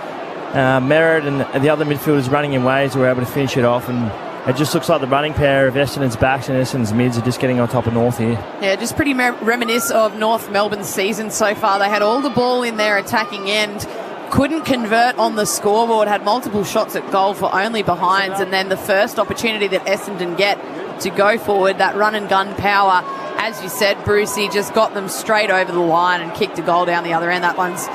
Merritt and the other midfielders running in waves were able to finish it off. And it just looks like the running pair of Essendon's backs and Essendon's mids are just getting on top of North here. Yeah, just pretty reminiscent of North Melbourne's season so far. They had all the ball in their attacking end, couldn't convert on the scoreboard, had multiple shots at goal for only behinds, and then the first opportunity that Essendon get to go forward, that run and gun power, as you said, Brucey just got them straight over the line and kicked a goal down the other end. That one's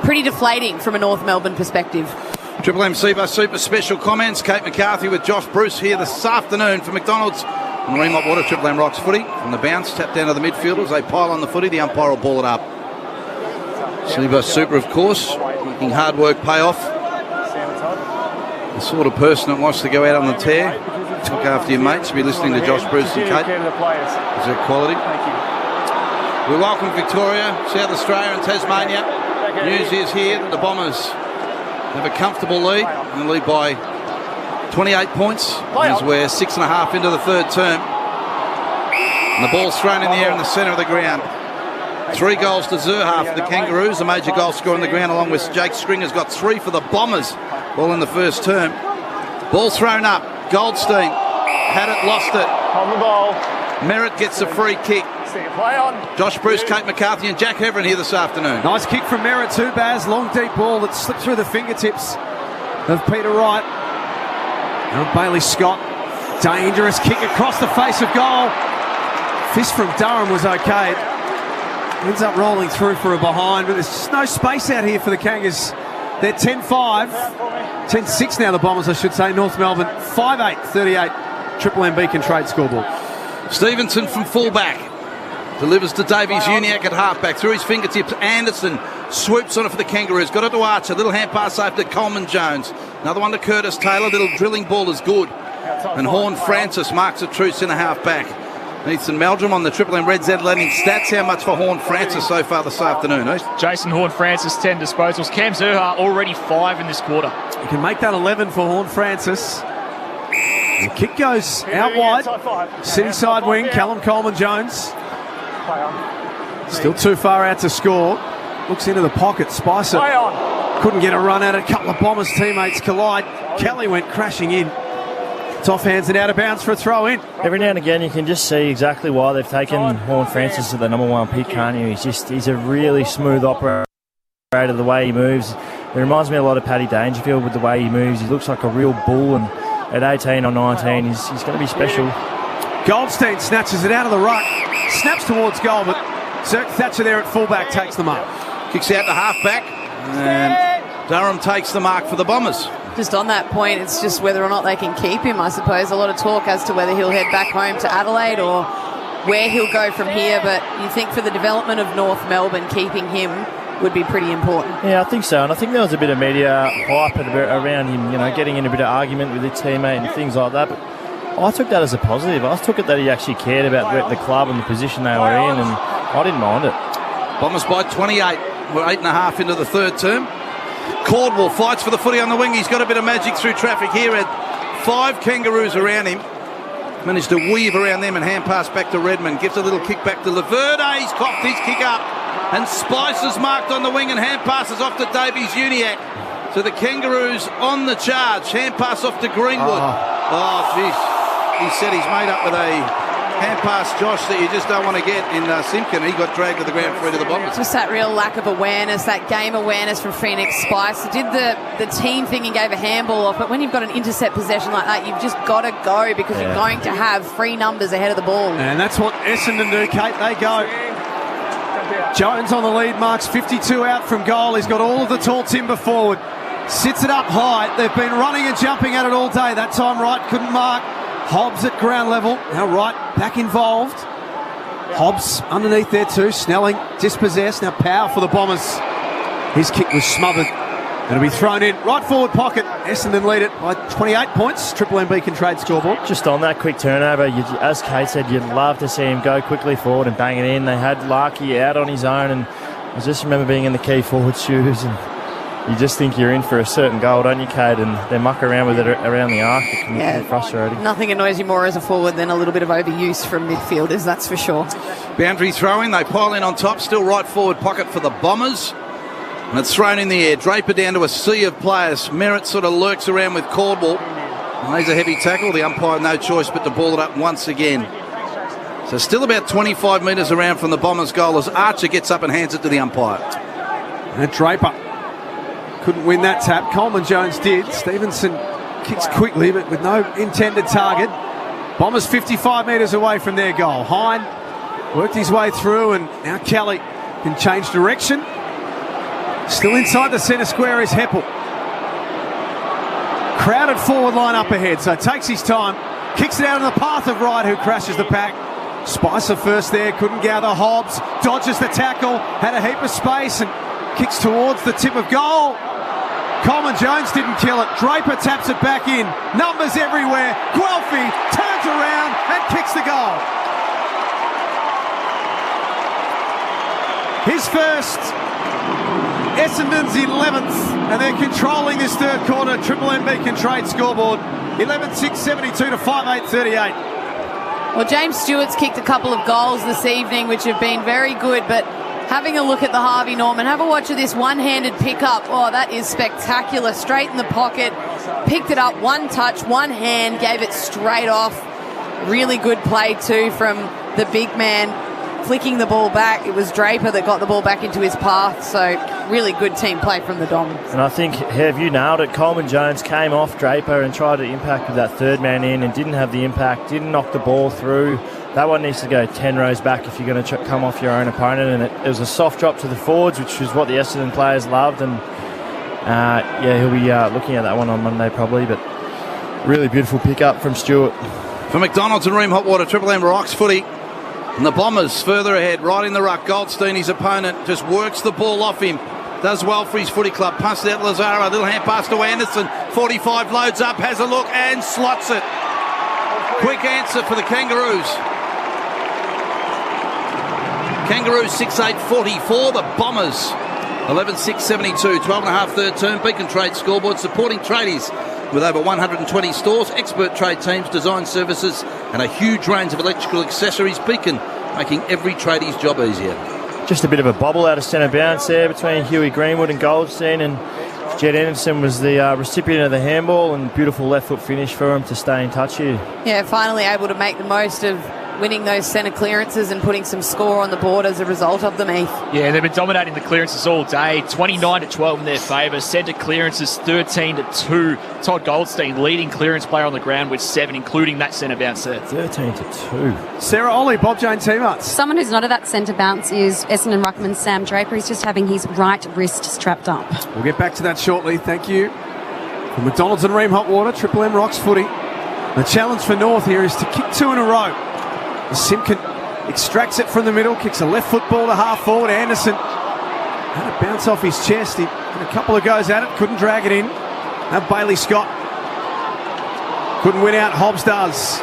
pretty deflating from a North Melbourne perspective. Triple M Seabus Super Special comments. Kate McCarthy with Josh Bruce here this afternoon for McDonald's and Remont Water. Triple M Rocks footy from the bounce, tap down to the midfielders. They pile on the footy. The umpire will ball it up. Seabus Super, of course, making hard work pay off. The sort of person that wants to go out on the tear, look after your mates. Be listening to Josh Bruce and Kate. Is that quality? We welcome Victoria, South Australia and Tasmania. News is here that the Bombers have a comfortable lead, and lead by 28 points as we're 6.5 into the third term. And the ball's thrown in the air in the centre of the ground. 3 goals to Zurha for the Kangaroos, the major goal scorer on the ground, along with Jake Stringer's got 3 for the Bombers, all in the first term. Ball thrown up. Goldstein had it, lost it. On the ball. Merritt gets a free kick. Play on. Josh Bruce, Kate McCarthy and Jack Heverin here this afternoon. Nice kick from Merritt too, Baz. Long deep ball that slipped through the fingertips of Peter Wright. Now Bailey Scott. Dangerous kick across the face of goal. Fist from Durham was okay. Ends up rolling through for a behind, but there's just no space out here for the Kangas. They're 10-5. 10-6 now, the Bombers, I should say. North Melbourne 5-8, 38. Triple M Beacon Trade scoreboard. Stevenson from fullback. Delivers to Davies Uniacke at halfback. Through his fingertips, Anderson swoops on it for the Kangaroos. Got it to Archer. Little hand pass safe to Coleman Jones. Another one to Curtis Taylor. Little drilling ball is good. And Horn Francis marks a true centre halfback. Ethan Meldrum on the Triple M Red Z landing stats. How much for Horn Francis so far this afternoon? Jason Horn Francis, 10 disposals. Cam Zurha already 5 in this quarter. You can make that 11 for Horn Francis. The kick goes out wide. City side wing, Callum Coleman Jones. Still too far out to score. Looks into the pocket. Spicer couldn't get a run at it. A couple of Bombers teammates collide. Kelly went crashing in. It's off hands and out of bounds for a throw in. Every now and again you can just see exactly why they've taken Horn Francis to the number 1 pick, can't you? He's a really smooth operator, the way he moves. It reminds me a lot of Paddy Dangerfield with the way he moves. He looks like a real bull, and at 18 or 19 he's going to be special. Goldstein snatches it out of the ruck. Snaps towards goal, but Zirk Thatcher there at fullback takes the mark. Kicks out to halfback, and Durham takes the mark for the Bombers. Just on that point, it's just whether or not they can keep him, I suppose. A lot of talk as to whether he'll head back home to Adelaide or where he'll go from here, but you think for the development of North Melbourne, keeping him would be pretty important. Yeah, I think so, and I think there was a bit of media hype around him, getting in a bit of argument with his teammate and things like that, but I took that as a positive. I took it that he actually cared about the club and the position they were in, and I didn't mind it. Bombers by 28. We're 8.5 into the third term. Caldwell fights for the footy on the wing. He's got a bit of magic through traffic here. Had 5 Kangaroos around him. Managed to weave around them and hand pass back to Redmond. Gives a little kick back to Laverde. He's coughed his kick up. And Spicer's marked on the wing and hand passes off to Davies Uniacke. So the Kangaroos on the charge. Hand pass off to Greenwood. Oh, jeez. He said he's made up with a hand pass, Josh, that you just don't want to get in Simpkin. He got dragged to the ground through to the Bombers. Just that real lack of awareness, that game awareness from Phoenix Spicer. Did the team thing and gave a handball off, but when you've got an intercept possession like that, you've just got to go because you're going to have free numbers ahead of the ball. And that's what Essendon do, Kate. They go. Jones on the lead, marks 52 out from goal. He's got all of the tall timber forward. Sits it up high. They've been running and jumping at it all day. That time Wright couldn't mark. Hobbs at ground level. Now Wright back involved. Hobbs underneath there too. Snelling dispossessed. Now Powell for the Bombers. His kick was smothered. It'll be thrown in. Right forward pocket. Essendon lead it by 28 points. Triple M Beacon Trade scoreboard. Just on that quick turnover, as Kate said, you'd love to see him go quickly forward and bang it in. They had Larkey out on his own, and I just remember being in the key forward shoes, and you just think you're in for a certain goal, don't you, Kate? And they muck around with it around the arc. It can be frustrating. Nothing annoys you more as a forward than a little bit of overuse from midfielders, that's for sure. Boundary throwing, they pile in on top, still right forward pocket for the Bombers. And it's thrown in the air. Draper down to a sea of players. Merritt sort of lurks around with Caldwell. Lays a heavy tackle. The umpire no choice but to ball it up once again. So still about 25 metres around from the Bombers' goal as Archer gets up and hands it to the umpire. And Draper couldn't win that tap. Coleman Jones did. Stevenson kicks quickly but with no intended target. Bombers 55 metres away from their goal. Hine worked his way through, and now Kelly can change direction. Still inside the centre square is Heppel. Crowded forward line up ahead, so takes his time. Kicks it out in the path of Wright, who crashes the pack. Spicer first there, couldn't gather. Hobbs dodges the tackle, had a heap of space and kicks towards the tip of goal. Coleman Jones didn't kill it. Draper taps it back in. Numbers everywhere. Guelphy turns around and kicks the goal. His first, Essendon's 11th, and they're controlling this third quarter. Triple M Beacon Trade scoreboard. 11-6-72 to 5-8-38. Well, James Stewart's kicked a couple of goals this evening, which have been very good, but having a look at the Harvey Norman, have a watch of this one-handed pickup. Oh, that is spectacular. Straight in the pocket, picked it up, one touch, one hand, gave it straight off. Really good play too from the big man, flicking the ball back. It was Draper that got the ball back into his path, so really good team play from the Doms. And I think, have you nailed it? Coleman Jones came off Draper and tried to impact with that third man in and didn't have the impact, didn't knock the ball through. That one needs to go 10 rows back if you're going to come off your own opponent, and it was a soft drop to the forwards, which was what the Essendon players loved, and he'll be looking at that one on Monday probably, but really beautiful pick-up from Stewart. For McDonald's and Ream Hot Water, Triple M Rocks footy. And the Bombers further ahead, right in the ruck. Goldstein, his opponent, just works the ball off him. Does well for his footy club. Passes out Lazaro, a little hand pass to Anderson. 45 loads up, has a look and slots it. Quick answer for the Kangaroos. Kangaroos 6-8-44, the Bombers 11-6-72, 12.5 third term. Beacon Trade scoreboard supporting tradies with over 120 stores, expert trade teams, design services and a huge range of electrical accessories. Beacon making every tradie's job easier. Just a bit of a bobble out of centre bounce there between Huey Greenwood and Goldstein, and Jed Anderson was the recipient of the handball, and beautiful left foot finish for him to stay in touch here. Yeah, finally able to make the most of winning those centre clearances and putting some score on the board as a result of them, Heath. Yeah, they've been dominating the clearances all day. 29-12 in their favour. Centre clearances 13-2. Todd Goldstein, leading clearance player on the ground with 7, including that centre bounce there. 13-2. Sarah Ollie, Bob Jane teammates. Someone who's not at that centre bounce is Essendon ruckman Sam Draper. He's just having his right wrist strapped up. We'll get back to that shortly. Thank you. From McDonald's and Ream Hot Water, Triple M Rocks footy. The challenge for North here is to kick 2 in a row. Simpkin extracts it from the middle, kicks a left foot ball to half forward. Anderson had it bounce off his chest. He had a couple of goes at it, couldn't drag it in. Now Bailey Scott couldn't win out. Hobbs does.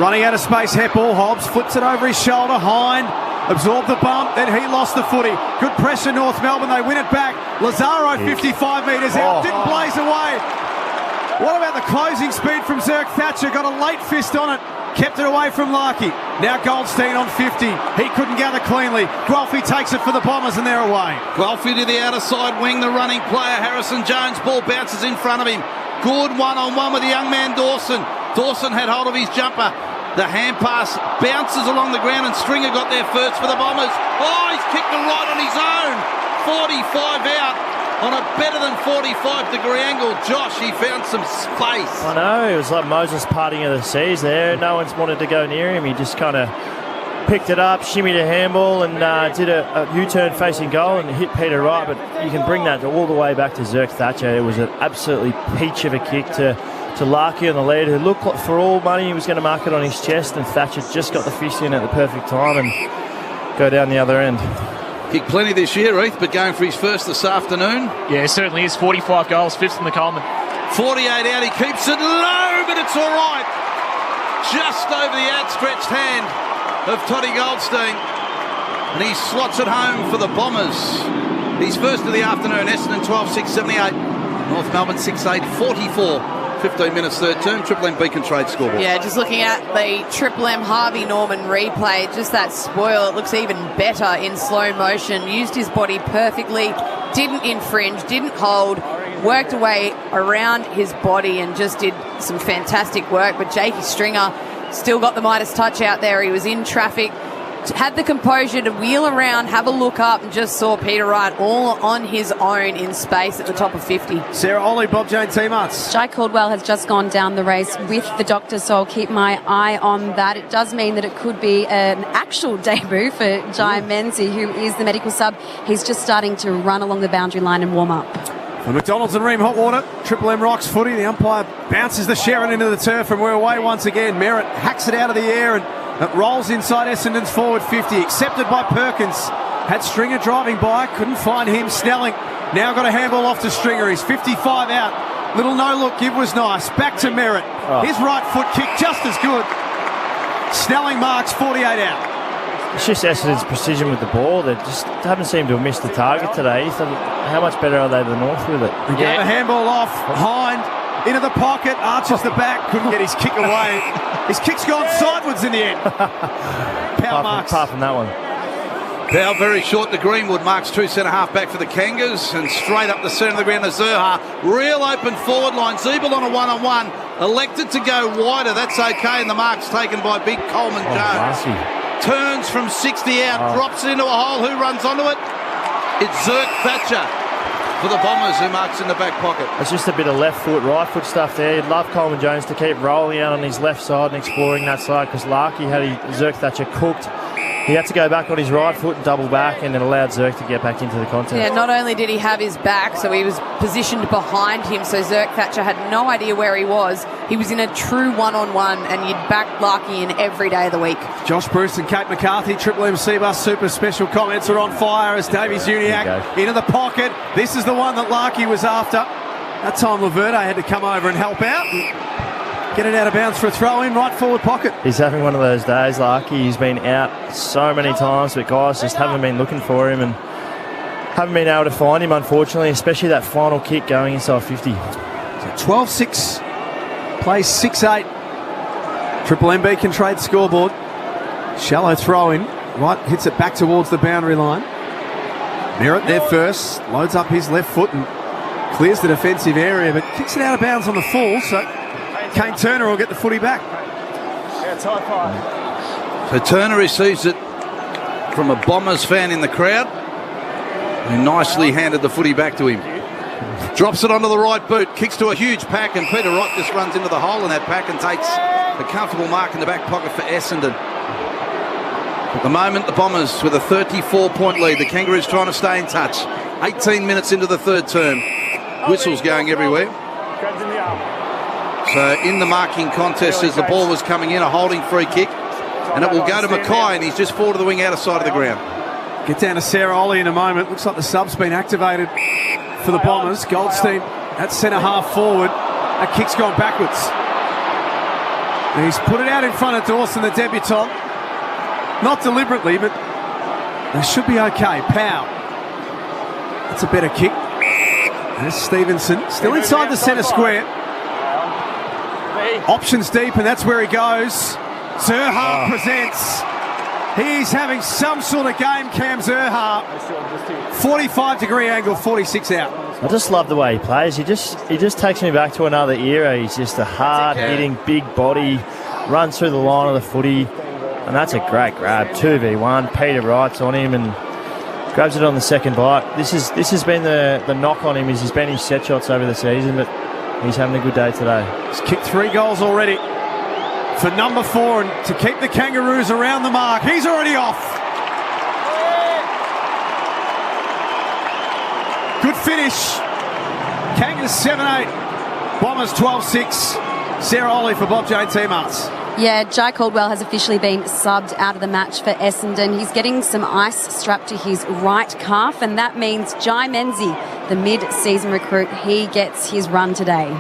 Running out of space, Heppel. Hobbs flips it over his shoulder. Hind absorbed the bump, then he lost the footy. Good pressure, North Melbourne. They win it back. Lazaro 55 metres out, didn't blaze away. What about the closing speed from Zerk Thatcher? Got a late fist on it. kept it away from Larkey. Now Goldstein on 50. He couldn't gather cleanly. Guelphy takes it for the Bombers and they're away. Guelphy to the outer side wing, the running player, Harrison Jones. Ball bounces in front of him. Good one-on-one with the young man Dawson. Dawson had hold of his jumper. The hand pass bounces along the ground and Stringer got there first for the Bombers. Oh, he's kicked it right on his own. 45 out on a better than 45-degree angle. Josh, he found some space. I know, it was like Moses parting of the seas there. No one's wanted to go near him. He just kind of picked it up, shimmied a handball and did a U-turn facing goal and hit Peter Wright. But you can bring that all the way back to Zerk Thatcher. It was an absolutely peach of a kick to Larkey on the lead, who looked like for all money he was going to mark it on his chest, and Thatcher just got the fist in at the perfect time and go down the other end. Kicked plenty this year, Heath, but going for his first this afternoon. Yeah, it certainly is. 45 goals, fifth in the Coleman. 48 out, he keeps it low, but it's all right. Just over the outstretched hand of Toddy Goldstein. And he slots it home for the Bombers. He's first of the afternoon. Essendon 12-6-78. North Melbourne 6-8-44. 15 minutes third term. Triple M Beacon Trade scoreboard. Yeah, just looking at the Triple M Harvey Norman replay, just that spoil, it looks even better in slow motion. Used his body perfectly, didn't infringe, didn't hold, worked away around his body and just did some fantastic work. But Jakey Stringer still got the Midas touch out there. He was in traffic, had the composure to wheel around, have a look up, and just saw Peter Wright all on his own in space at the top of 50. Sarah Ollie, Bob Jane T-Marts. Jai Caldwell has just gone down the race with the doctor, so I'll keep my eye on that. It does mean that it could be an actual debut for Jai Menzies, who is the medical sub. He's just starting to run along the boundary line and warm up. For McDonald's and Ream Hot Water, Triple M rocks footy. The umpire bounces the Sherrin into the turf and we're away once again. Merritt hacks it out of the air and it rolls inside Essendon's forward 50. Accepted by Perkins. Had Stringer driving by. Couldn't find him. Snelling now got a handball off to Stringer. He's 55 out. Little no-look give was nice. Back to Merritt. His right foot kick just as good. Snelling marks 48 out. It's just Essendon's precision with the ball. They just haven't seemed to have missed the target today. How much better are they than North with it? He gave a handball off. Hind into the pocket. Arches the back. Couldn't get his kick away. His kick's gone sideways in the end. Powell marks. Apart from that one. Powell very short to Greenwood. Marks true centre-half back for the Kangas. And straight up the centre of the ground to Zerha. Real open forward line. Zeeble on a one-on-one. Elected to go wider. That's okay. And the mark's taken by big Coleman Jones. Turns from 60 out, drops it into a hole. Who runs onto it? It's Zerk Thatcher for the Bombers, who marks in the back pocket. It's just a bit of left foot, right foot stuff there. You'd love Coleman Jones to keep rolling out on his left side and exploring that side, because Larkey had Zerk Thatcher cooked. He had to go back on his right foot and double back, and it allowed Zerk to get back into the contest. Yeah, not only did he have his back, so he was positioned behind him, so Zerk Thatcher had no idea where he was. He was in a true one-on-one, and you'd back Larkey in every day of the week. Josh Bruce and Kate McCarthy, Triple M Cbus Super Special comments are on fire as Davies Uniacke into the pocket. This is the one that Larkey was after. That time Laverde had to come over and help out. Get it out of bounds for a throw in, right forward pocket. He's having one of those days, Larkey. He's been out so many times, but guys just haven't been looking for him and haven't been able to find him, unfortunately, especially that final kick going inside 50. So 12-6, plays 6-8. Triple M Beacon Trade scoreboard. Shallow throw in, right, hits it back towards the boundary line. Merritt there first, loads up his left foot and clears the defensive area, but kicks it out of bounds on the full, so Kane Turner will get the footy back. So Turner receives it from a Bombers fan in the crowd, who nicely handed the footy back to him. Drops it onto the right boot, kicks to a huge pack, and Peter Wright just runs into the hole in that pack and takes a comfortable mark in the back pocket for Essendon. At the moment, the Bombers with a 34-point lead. The Kangaroos trying to stay in touch. 18 minutes into the third term. Whistles going everywhere. So in the marking contest as the ball was coming in, a holding free kick, and it will go to Mackay, and he's just forward of the wing, outer side of the ground. Get down to Sarah Ollie in a moment. Looks like the sub's been activated for the Bombers. Goldstein at centre half forward. That kick's gone backwards. And he's put it out in front of Dawson, the debutant. Not deliberately, but they should be okay. Powell. That's a better kick. There's Stevenson. Still inside the centre square. Options deep, and that's where he goes. Zerha presents. He's having some sort of game, Cam Zerha. 45-degree angle, 46 out. I just love the way he plays. He just takes me back to another era. He's just a hard-hitting, big body, runs through the line of the footy, and that's a great grab. 2v1. Peter Wright's on him and grabs it on the second bite. This has been the knock on him. Is he's been his set shots over the season, but he's having a good day today. He's kicked 3 goals already for number 4, and to keep the Kangaroos around the mark. He's already off. Good finish. Kangas 7-8. Bombers 12-6. Sarah Ollie for Bob Jane T-Marts. Yeah, Jai Caldwell has officially been subbed out of the match for Essendon. He's getting some ice strapped to his right calf, and that means Jai Menzies, the mid-season recruit, he gets his run today.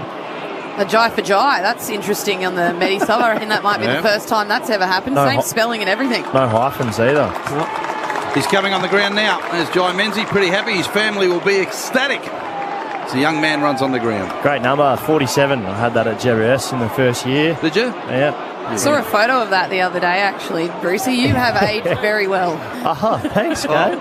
A Jai for Jai, that's interesting on the Medi sub. I reckon that might be the first time that's ever happened. Same spelling and everything. No hyphens either. He's coming on the ground now. There's Jai Menzies, pretty happy. His family will be ecstatic. As a young man runs on the ground. Great number, 47. I had that at JBS in the first year. Did you? Yeah. I saw a photo of that the other day, actually. Brucey, you have aged very well. Thanks, Kate.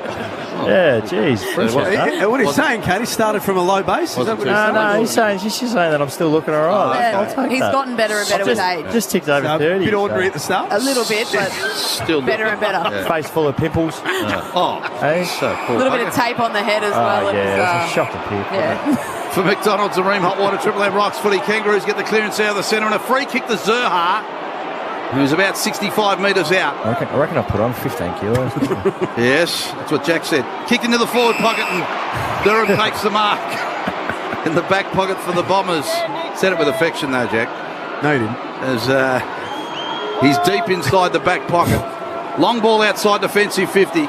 Yeah, geez. What he's saying, Kate, he started from a low base? Is that what he's saying? She's just saying that I'm still looking all right. Yeah, I'll take he's that. gotten better and better with age. Just ticked over 30. A bit ordinary at the start? A little bit, but still better and better. Yeah. Face full of pimples. Hey, so cool. A little bit of tape on the head as well. Yeah, it's a shock to pick. Yeah. For McDonald's and Ream Hotwater, Triple M Rocks footy. Kangaroos get the clearance out of the centre and a free kick to Zerha, who's about 65 metres out. I reckon I put on 15 kilos. Yes, that's what Jack said. Kicked into the forward pocket and Durham takes the mark in the back pocket for the Bombers. Said it with affection though, Jack. No, he didn't. As he's deep inside the back pocket. Long ball outside defensive 50.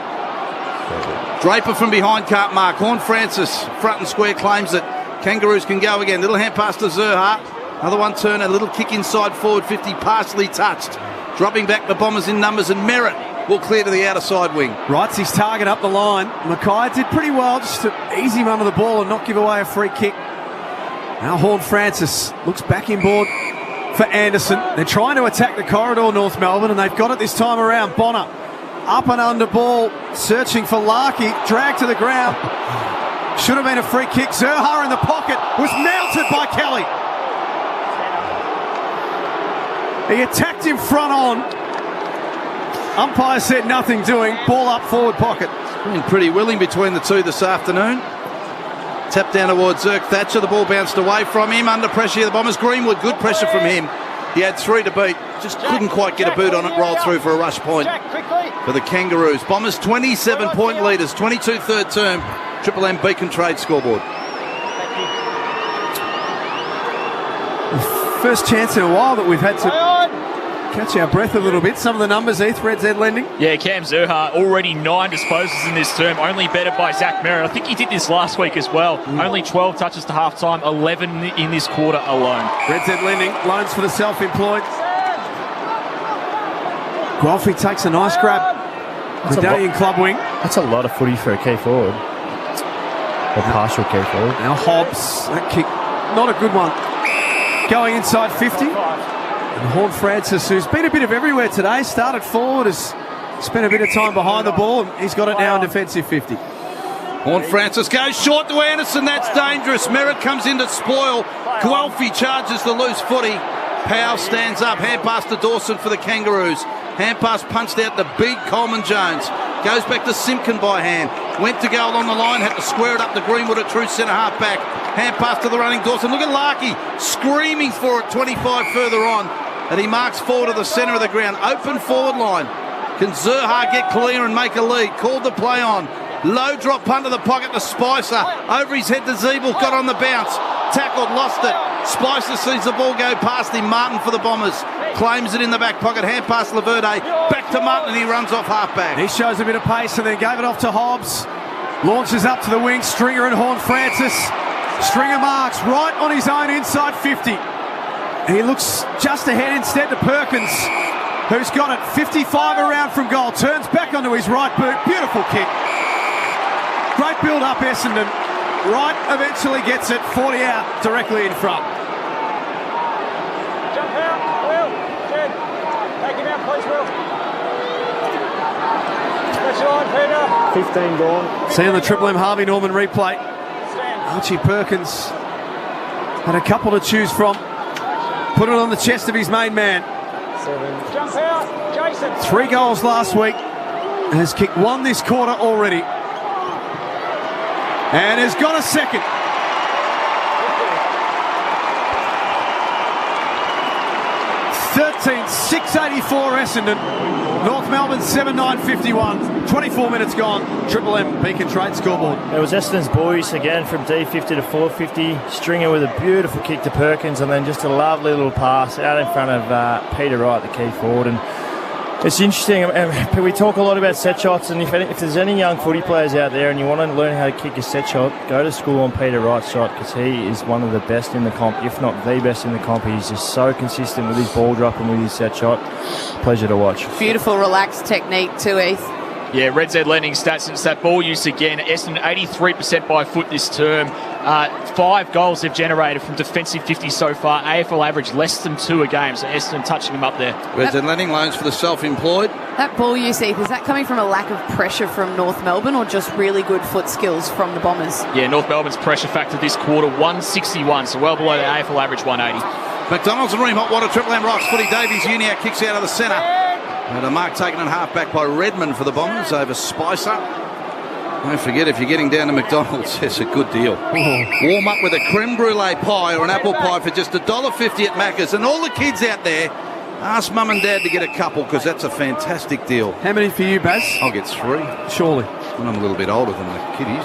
Draper from behind can't mark. Horn-Francis front and square claims it. Kangaroos can go again. Little hand pass to Zerha. Another one turn, a little kick inside forward 50, partially touched. Dropping back the Bombers in numbers, and Merritt will clear to the outer side wing. Wrights his target up the line. Mackay did pretty well just to ease him under the ball and not give away a free kick. Now Horn-Francis looks back inboard for Anderson. They're trying to attack the corridor, North Melbourne, and they've got it this time around. Bonner up and under ball, searching for Larkey, dragged to the ground. Should have been a free kick. Zerha in the pocket, was mounted by Kelly. He attacked him front on. Umpire said nothing doing. Ball up forward pocket. Been pretty willing between the two this afternoon. Tap down towards Zerk Thatcher. The ball bounced away from him. Under pressure, the Bombers. Greenwood, good pressure from him. He had 3 to beat. Just couldn't quite get a boot on it. Rolled through for a rush point for the Kangaroos. Bombers 27-point leaders. 22 third term. Triple M Beacon Trade scoreboard. First chance in a while that we've had to catch our breath a little bit. Some of the numbers, Heath, Red Z lending. Yeah, Cam Zerha, already 9 disposals in this term, only bettered by Zach Merritt. I think he did this last week as well. Only 12 touches to half-time, 11 in this quarter alone. Red Z lending, loans for the self-employed. Guelphy takes a nice grab. Medallion club wing. That's a lot of footy for a key forward. Or partial key forward. Now Hobbs, that kick, not a good one. Going inside 50. And Horn-Francis, who's been a bit of everywhere today, started forward, has spent a bit of time behind the ball, and he's got it now in defensive 50. Horn-Francis goes short to Anderson. That's dangerous. Merritt comes in to spoil. Guelphy charges the loose footy. Powell stands up. Hand pass to Dawson for the Kangaroos. Hand pass punched out to big Coleman Jones. Goes back to Simpkin by hand. Went to go along the line. Had to square it up to Greenwood, a true centre half back. Hand pass to the running Dawson. Look at Larkey screaming for it 25 further on. And he marks forward to the centre of the ground. Open forward line. Can Zerha get clear and make a lead? Called the play on. Low drop punt to the pocket to Spicer. Over his head to Zeeble. Got on the bounce. Tackled, lost it. Spicer sees the ball go past him. Martin for the Bombers. Claims it in the back pocket. Hand pass Laverde. Back to Martin and he runs off half-back. He shows a bit of pace and then gave it off to Hobbs. Launches up to the wing. Stringer and Horn-Francis. Stringer marks right on his own inside 50. He looks just ahead instead to Perkins, who's got it 55 around from goal. Turns back onto his right boot. Beautiful kick. Great build up, Essendon. Wright eventually gets it 40 out directly in front. Jump out, Will. Good. Take him out, Touchline, Peter. 15 gone. See on the Triple M Harvey Norman replay. Archie Perkins had a couple to choose from. Put it on the chest of his main man. 7. Jump out, Jason. 3 goals last week. Has kicked 1 this quarter already. And has got a second. 13,684 Essendon. North Melbourne 7,951. 24 minutes gone. Triple M Beacon Trade scoreboard. It was Essendon's boys again from D50 to 450. Stringer with a beautiful kick to Perkins and then just a lovely little pass out in front of Peter Wright, the key forward. And it's interesting. We talk a lot about set shots, and if there's any young footy players out there and you want to learn how to kick a set shot, go to school on Peter Wright's shot, because he is one of the best in the comp, if not the best in the comp. He's just so consistent with his ball drop and with his set shot. Pleasure to watch. Beautiful, relaxed technique too, Heath. Yeah, Red Z lending stats since that ball use again. Essendon 83% by foot this term. 5 goals they've generated from defensive 50 so far. AFL average less than 2 a game, so Essendon touching them up there. Red Z lending loans for the self-employed. That ball use, Heath, is that coming from a lack of pressure from North Melbourne or just really good foot skills from the Bombers? Yeah, North Melbourne's pressure factor this quarter, 161, so well below the AFL average, 180. McDonald's and Ream Hotwater, Triple M Rocks footy. Davies Uniac kicks out of the centre. And a mark taken in half back by Redmond for the Bombers over Spicer. Don't forget, if you're getting down to McDonald's, it's a good deal. Warm up with a creme brulee pie or an apple pie for just $1.50 at Macca's. And all the kids out there, ask mum and dad to get a couple, because that's a fantastic deal. How many for you, Baz? I'll get 3. Surely. When I'm a little bit older than the kiddies.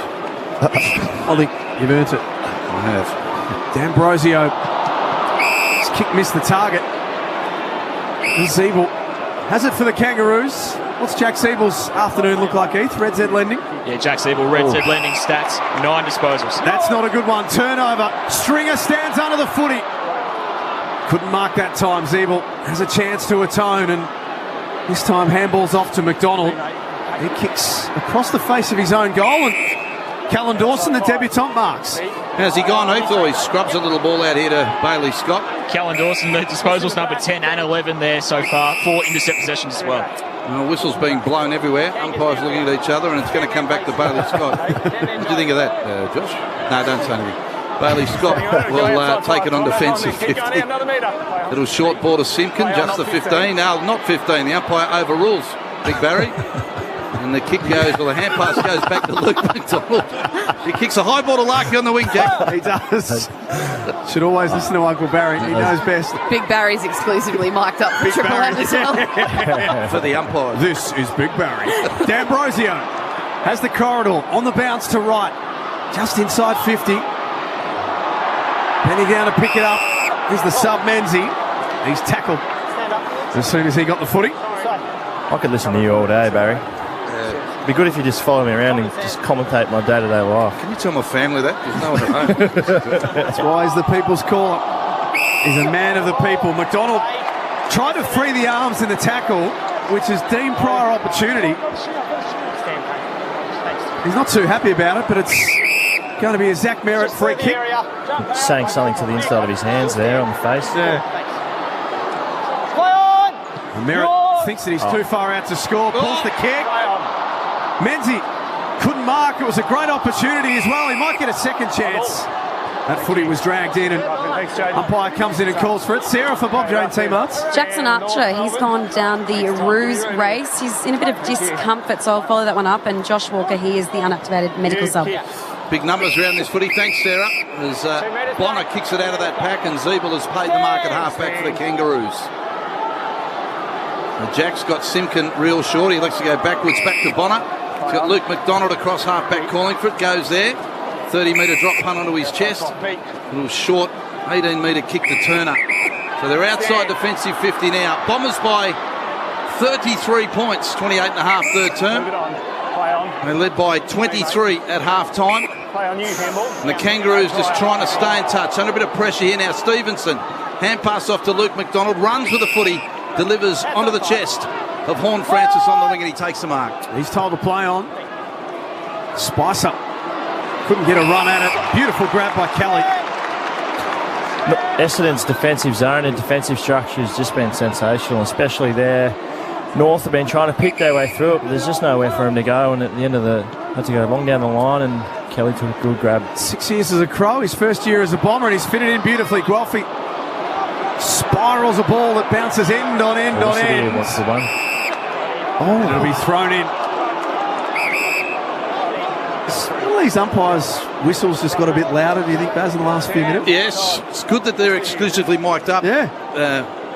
I think you've earned it. I have. D'Ambrosio. His kick missed the target. Zeeble has it for the Kangaroos. What's Jack Siebel's afternoon look like, Heath? Red Z lending? Yeah, Jack Siebel, Red Z lending stats, 9 disposals. That's not a good one. Turnover. Stringer stands under the footy. Couldn't mark that time. Zeeble has a chance to atone, and this time handball's off to McDonald. He kicks across the face of his own goal, and Callan Dawson, the debutant, marks. How's he gone, Heath? Or he scrubs a little ball out here to Bailey Scott. Callan Dawson, the disposals number 10 and 11 there so far. 4 intercept possessions as well. Whistles being blown everywhere. Umpires looking at each other, and it's going to come back to Bailey Scott. What do you think of that, Josh? No, don't say anything. Bailey Scott will take it on defensive 50. Little short ball to Simpkin, just the 15. No, not 15. The umpire overrules Big Barry. And the kick goes, well, the hand pass goes back to Luke McDonald. He kicks a high ball to Larky on the wing, Jack. He does. Should always listen to Uncle Barry. He knows best. Big Barry's exclusively mic'd up for Triple M as well. For the umpire. This is Big Barry. D'Ambrosio has the corridor on the bounce to right. Just inside 50. Bending down to pick it up. Here's the sub Menzie. He's tackled as soon as he got the footy. I could listen to you all day, Barry. It'd be good if you just follow me around and just commentate my day-to-day life. Can you tell my family that? There's no one at home. That's why he's the people's caller. He's a man of the people. McDonald tried to free the arms in the tackle, which is deemed prior opportunity. He's not too happy about it, but it's going to be a Zach Merritt free kick. Saying something to the inside of his hands there on the face. Yeah. Merritt thinks that he's too far out to score. Pulls the kick. Menzie couldn't mark. It was a great opportunity as well. He might get a second chance. That footy was dragged in, and umpire comes in and calls for it. Sarah for Bob Jane Team Arts. Jackson Archer, he's gone down the Ruse race. He's in a bit of discomfort, so I'll follow that one up. And Josh Walker, he is the unactivated medical sub. Big numbers around this footy. Thanks, Sarah. As Bonner kicks it out of that pack, and Zeeble has paid the mark at half-back for the Kangaroos. Jack's got Simpkin real short. He likes to go backwards, back to Bonner. He's got Luke McDonald across half-back calling for it. Goes there. 30-metre drop punt onto his chest. A little short 18-metre kick to Turner. So they're outside defensive 50 now. Bombers by 33 points, 28.5 third term. They're led by 23 at half-time. And the Kangaroos just trying to stay in touch. Under a bit of pressure here now. Stevenson, hand pass off to Luke McDonald, runs with the footy, delivers onto the chest of Horn Francis on the wing, and he takes the mark. He's told to play on. Spicer couldn't get a run at it. Beautiful grab by Kelly. Look, Essendon's defensive zone and defensive structure has just been sensational, especially there North have been trying to pick their way through it, but there's just nowhere for them to go. And at the end of had to go long down the line, and Kelly took a good grab. 6 years as a Crow, his first year as a Bomber, and he's fitted in beautifully. Guelphy spirals a ball that bounces end on end on end. What's the one? Oh, it'll be thrown in. All these umpires' whistles just got a bit louder, do you think, Baz, in the last few minutes? Yes, it's good that they're exclusively mic'd up,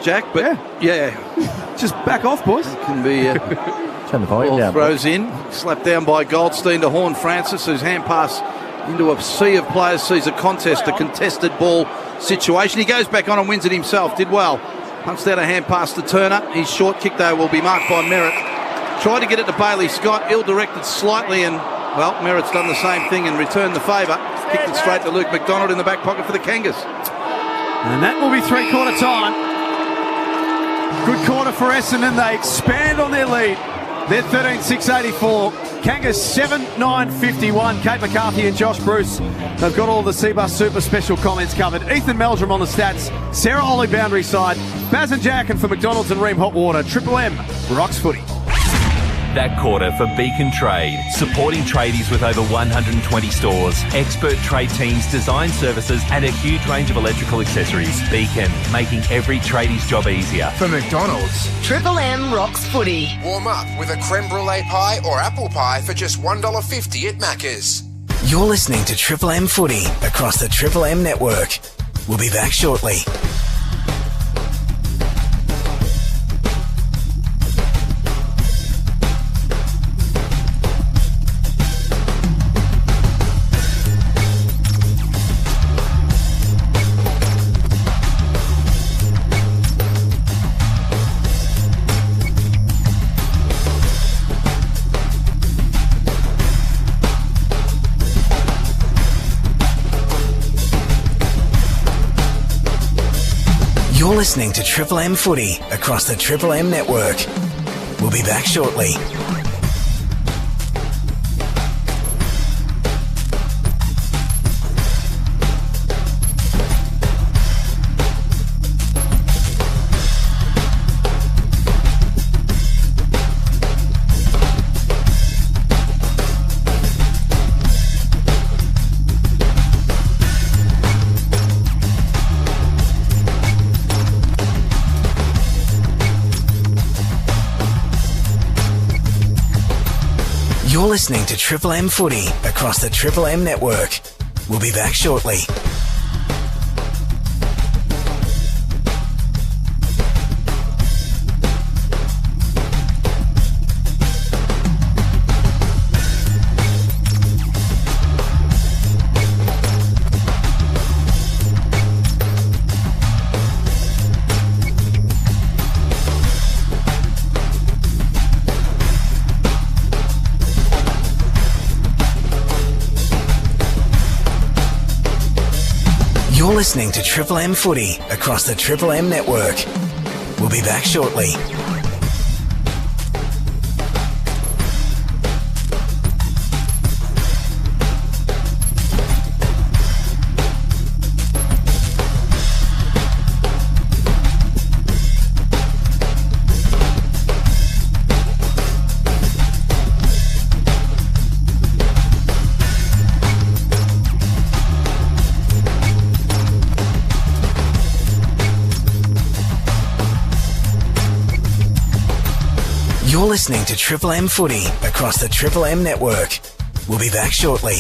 Jack, but yeah. Just back off, boys. It can be... Turn the volume down. Throws in, slapped down by Goldstein to Horn Francis, whose hand pass into a sea of players sees a contested ball situation. He goes back on and wins it himself, did well. Punched out a hand pass to Turner. His short kick, though, will be marked by Merritt. Tried to get it to Bailey Scott, ill-directed slightly, and, well, Merritt's done the same thing and returned the favour. Kicked it straight to Luke McDonald in the back pocket for the Kangas. And that will be three-quarter time. Good quarter for Essendon. They expand on their lead. They're 13-6-84. Kangas 7-9-51. Kate McCarthy and Josh Bruce. They've got all the Seabus Super Special comments covered. Ethan Meldrum on the stats. Sarah Ollie boundary side. Baz and Jack, and for McDonald's and Ream Hot Water. Triple M rocks footy. That quarter for Beacon Trade, supporting tradies with over 120 stores, expert trade teams, design services and a huge range of electrical accessories. Beacon, making every tradie's job easier. For McDonald's, Triple M rocks footy. Warm up with a creme brulee pie or apple pie for just $1.50 at Macca's. You're listening to Triple M Footy across the Triple M network. We'll be back shortly. You're listening to Triple M Footy across the Triple M network. We'll be back shortly. You're listening to Triple M Footy across the Triple M network. We'll be back shortly. You're listening to Triple M Footy across the Triple M network. We'll be back shortly. You're listening to Triple M Footy across the Triple M network. We'll be back shortly.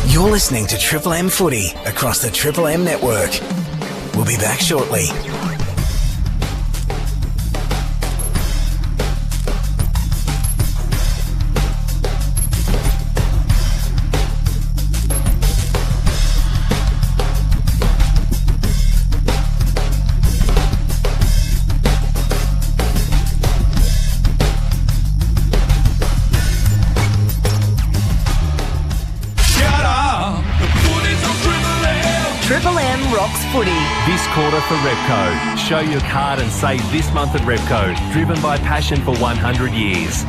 You're listening to Triple M Footy across the Triple M network. We'll be back shortly. Rocks Footy. This quarter for Repco. Show your card and save this month at Repco. Driven by passion for 100 years.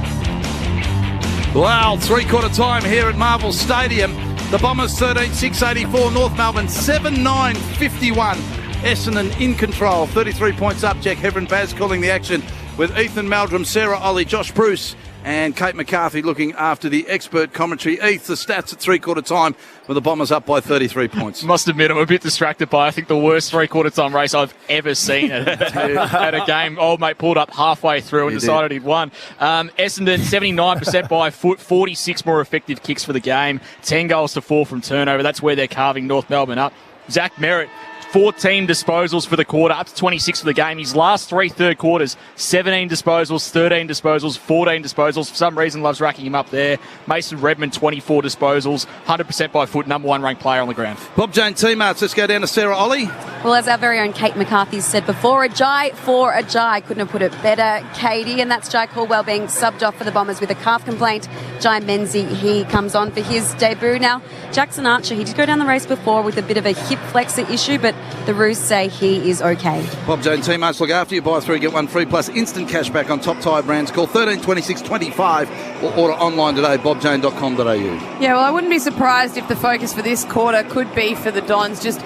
Wow, three-quarter time here at Marvel Stadium. The Bombers 13-6-84, North Melbourne 7-9-51. Essendon in control, 33 points up. Jack Heverin Baz calling the action with Ethan Meldrum, Sarah Ollie, Josh Bruce and Kate McCarthy looking after the expert commentary. Eth, the stats at three-quarter time with the Bombers up by 33 points. Must admit, I'm a bit distracted by, I think, the worst three-quarter time race I've ever seen at a game. Old mate pulled up halfway through and decided he'd won. Essendon, 79% by foot, 46 more effective kicks for the game, 10 goals to 4 from turnover. That's where they're carving North Melbourne up. Zach Merritt, 14 disposals for the quarter, up to 26 for the game. His last three third quarters, 17 disposals, 13 disposals, 14 disposals. For some reason, loves racking him up there. Mason Redmond, 24 disposals, 100% by foot, number one ranked player on the ground. Bob Jane teammates, let's go down to Sarah Ollie. Well, as our very own Kate McCarthy said before, a Jai for a Jai. Couldn't have put it better, Katie. And that's Jai Caldwell being subbed off for the Bombers with a calf complaint. Jai Menzies, he comes on for his debut. Now, Jackson Archer, he did go down the race before with a bit of a hip flexor issue, but the Roos say he is okay. Bob Jane teammates look after you. Buy three, get one free, plus instant cash back on top tyre brands. Call 13 26 25 or order online today, bobjane.com.au. Yeah, well, I wouldn't be surprised if the focus for this quarter could be for the Dons just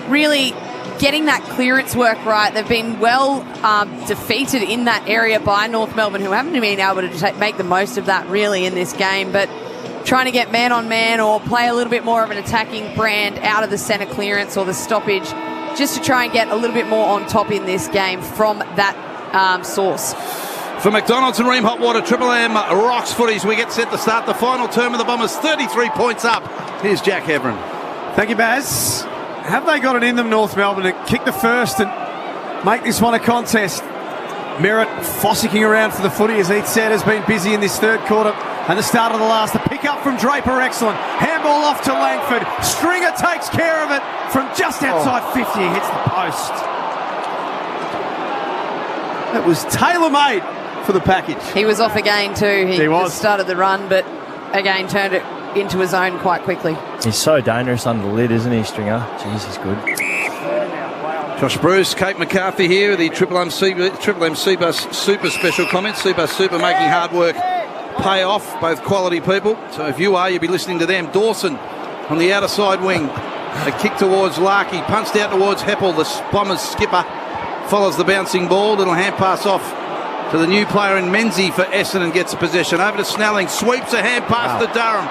really getting that clearance work right. They've been well defeated in that area by North Melbourne, who haven't been able to make the most of that really in this game, but trying to get man-on-man or play a little bit more of an attacking brand out of the centre clearance or the stoppage, just to try and get a little bit more on top in this game from that source. For McDonald's and Ream Hot Water, Triple M Rocks Footies, we get set to start the final term of the Bombers, 33 points up. Here's Jack Heverin. Thank you, Baz. Have they got it in them, North Melbourne, to kick the first and make this one a contest? Merritt fossicking around for the footy, as Heath said, has been busy in this third quarter and the start of the last. The pick up from Draper, excellent. Handball off to Langford. Stringer takes care of it from just outside 50. He hits the post. That was tailor-made for the package. He was off again too. He was. Started the run, but again turned it into his own quite quickly. He's so dangerous under the lid, isn't he, Stringer? Jeez, he's good. Josh Bruce, Kate McCarthy here, the Triple M Seabus Super special comments. Seabus Super making hard work pay off, both quality people. So if you are, you'll be listening to them. Dawson on the outer side wing. A kick towards Larkey, punched out towards Heppel. The Bombers skipper follows the bouncing ball. Little hand pass off to the new player in Menzies for Essendon, gets a possession. Over to Snelling, sweeps a hand pass to Durham.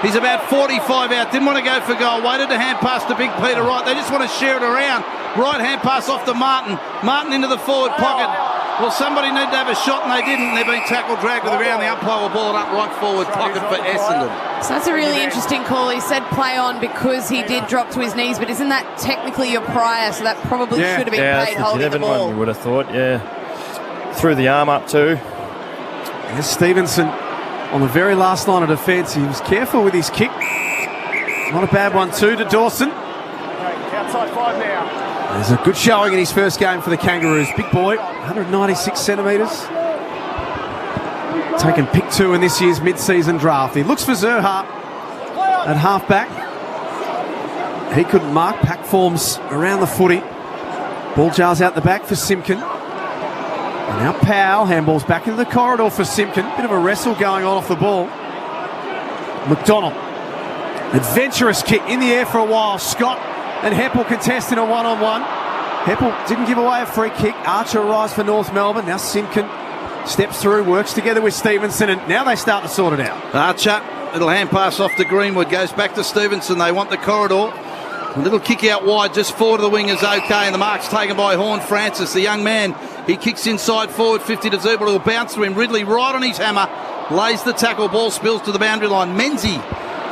He's about 45 out, didn't want to go for goal, waited to hand pass to Big Peter Wright. They just want to share it around. Right hand pass off to Martin. Martin into the forward pocket. Well, somebody needed to have a shot and they didn't. They've been tackled, dragged to the ground. The umpire will ball it up right forward pocket for Essendon. So that's a really interesting call. He said play on because he did drop to his knees, but isn't that technically your prior? So that probably should have been paid holding the ball. You would have thought, Threw the arm up too. There's Stevenson on the very last line of defence. He was careful with his kick. Not a bad one too to Dawson. Outside 5 now. There's a good showing in his first game for the Kangaroos. Big boy, 196 centimetres. Taken pick 2 in this year's mid-season draft. He looks for Zerha at half-back. He couldn't mark. Pack forms around the footy. Ball jars out the back for Simpkin. And now Powell handballs back into the corridor for Simpkin. Bit of a wrestle going on off the ball. McDonald. Adventurous kick in the air for a while. Scott and Heppel contest in a one-on-one. Heppel didn't give away a free kick. Archer arrives for North Melbourne. Now Simpkin steps through, works together with Stevenson, and now they start to sort it out. Archer, little hand pass off to Greenwood, goes back to Stevenson. They want the corridor. A little kick out wide, just forward of the wing is okay, and the mark's taken by Horn Francis, the young man. He kicks inside forward, 50 to 0, but it'll bounce to him. Ridley right on his hammer, lays the tackle, ball spills to the boundary line. Menzies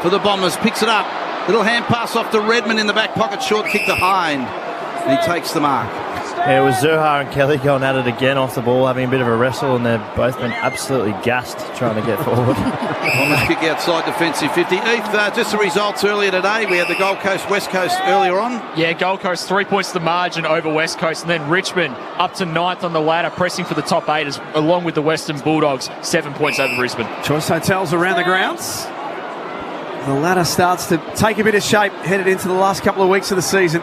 for the Bombers, picks it up. Little hand pass off to Redmond in the back pocket, short kick to Hind, and he takes the mark. Yeah, it was Zerha and Kelly going at it again off the ball, having a bit of a wrestle, and they've both been absolutely gassed trying to get forward. Bombers kick outside defensive 50. Heath, just the results earlier today. We had the Gold Coast, West Coast earlier on. Yeah, Gold Coast 3 points the margin over West Coast, and then Richmond up to 9th on the ladder, pressing for the top 8 along with the Western Bulldogs, 7 points over Brisbane. Choice Hotels around the grounds. The ladder starts to take a bit of shape headed into the last couple of weeks of the season.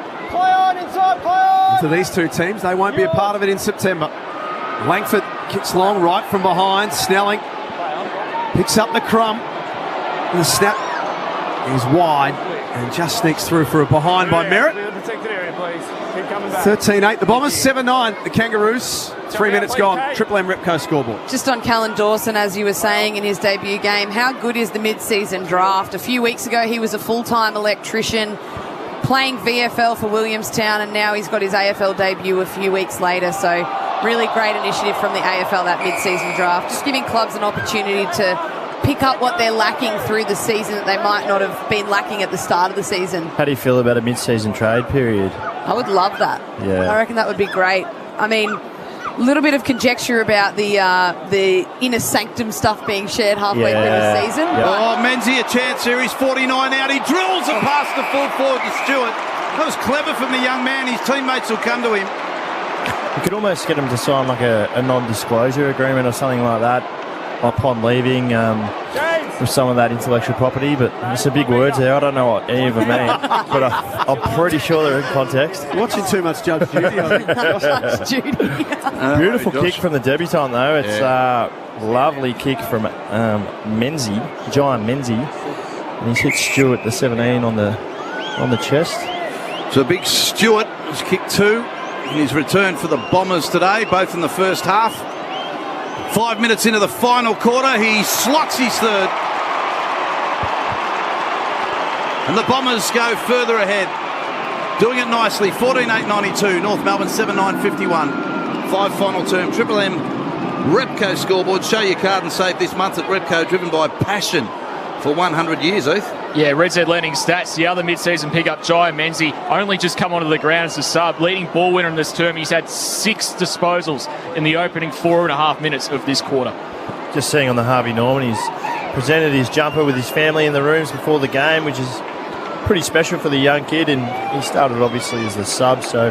To these two teams, they won't be a part of it in September. Langford kicks long, right from behind. Snelling picks up the crumb. And the snap is wide and just sneaks through for a behind by Merritt. 13-8, the Bombers, 7-9, the Kangaroos. 3 minutes gone. Triple M Repco scoreboard. Just on Callan Dawson, as you were saying in his debut game, how good is the mid-season draft? A few weeks ago, he was a full-time electrician playing VFL for Williamstown, and now he's got his AFL debut a few weeks later. So really great initiative from the AFL, that mid-season draft. Just giving clubs an opportunity to pick up what they're lacking through the season that they might not have been lacking at the start of the season. How do you feel about a mid-season trade period? I would love that. Yeah. I reckon that would be great. I mean, a little bit of conjecture about the inner sanctum stuff being shared halfway through the season. Yeah. Oh, Menzie a chance here. He's 49 out. He drills it past the full forward to Stewart. That was clever from the young man. His teammates will come to him. You could almost get him to sign like a non-disclosure agreement or something like that upon leaving with some of that intellectual property, but it's a big words there. I don't know what any of them mean, but I'm pretty sure they're in context. Watching too much Judge Judy, I think. Judge Judy. Beautiful kick from the debutant, though. It's a lovely kick from Menzie, John Menzie, and he's hit Stewart, the 17, on the chest. So big Stewart has kicked 2 in his return for the Bombers today, both in the first half. 5 minutes into the final quarter, he slots his third. And the Bombers go further ahead. Doing it nicely, 14-8-92, North Melbourne 7-9-51. 5 final term, Triple M Repco scoreboard. Show your card and save this month at Repco, driven by passion for 100 years, Heath. Yeah, Red Z leading stats. The other mid-season pickup, Jai Menzie, only just come onto the ground as a sub. Leading ball winner in this term. He's had 6 disposals in the opening 4.5 minutes of this quarter. Just seeing on the Harvey Norman, he's presented his jumper with his family in the rooms before the game, which is pretty special for the young kid, and he started obviously as the sub, so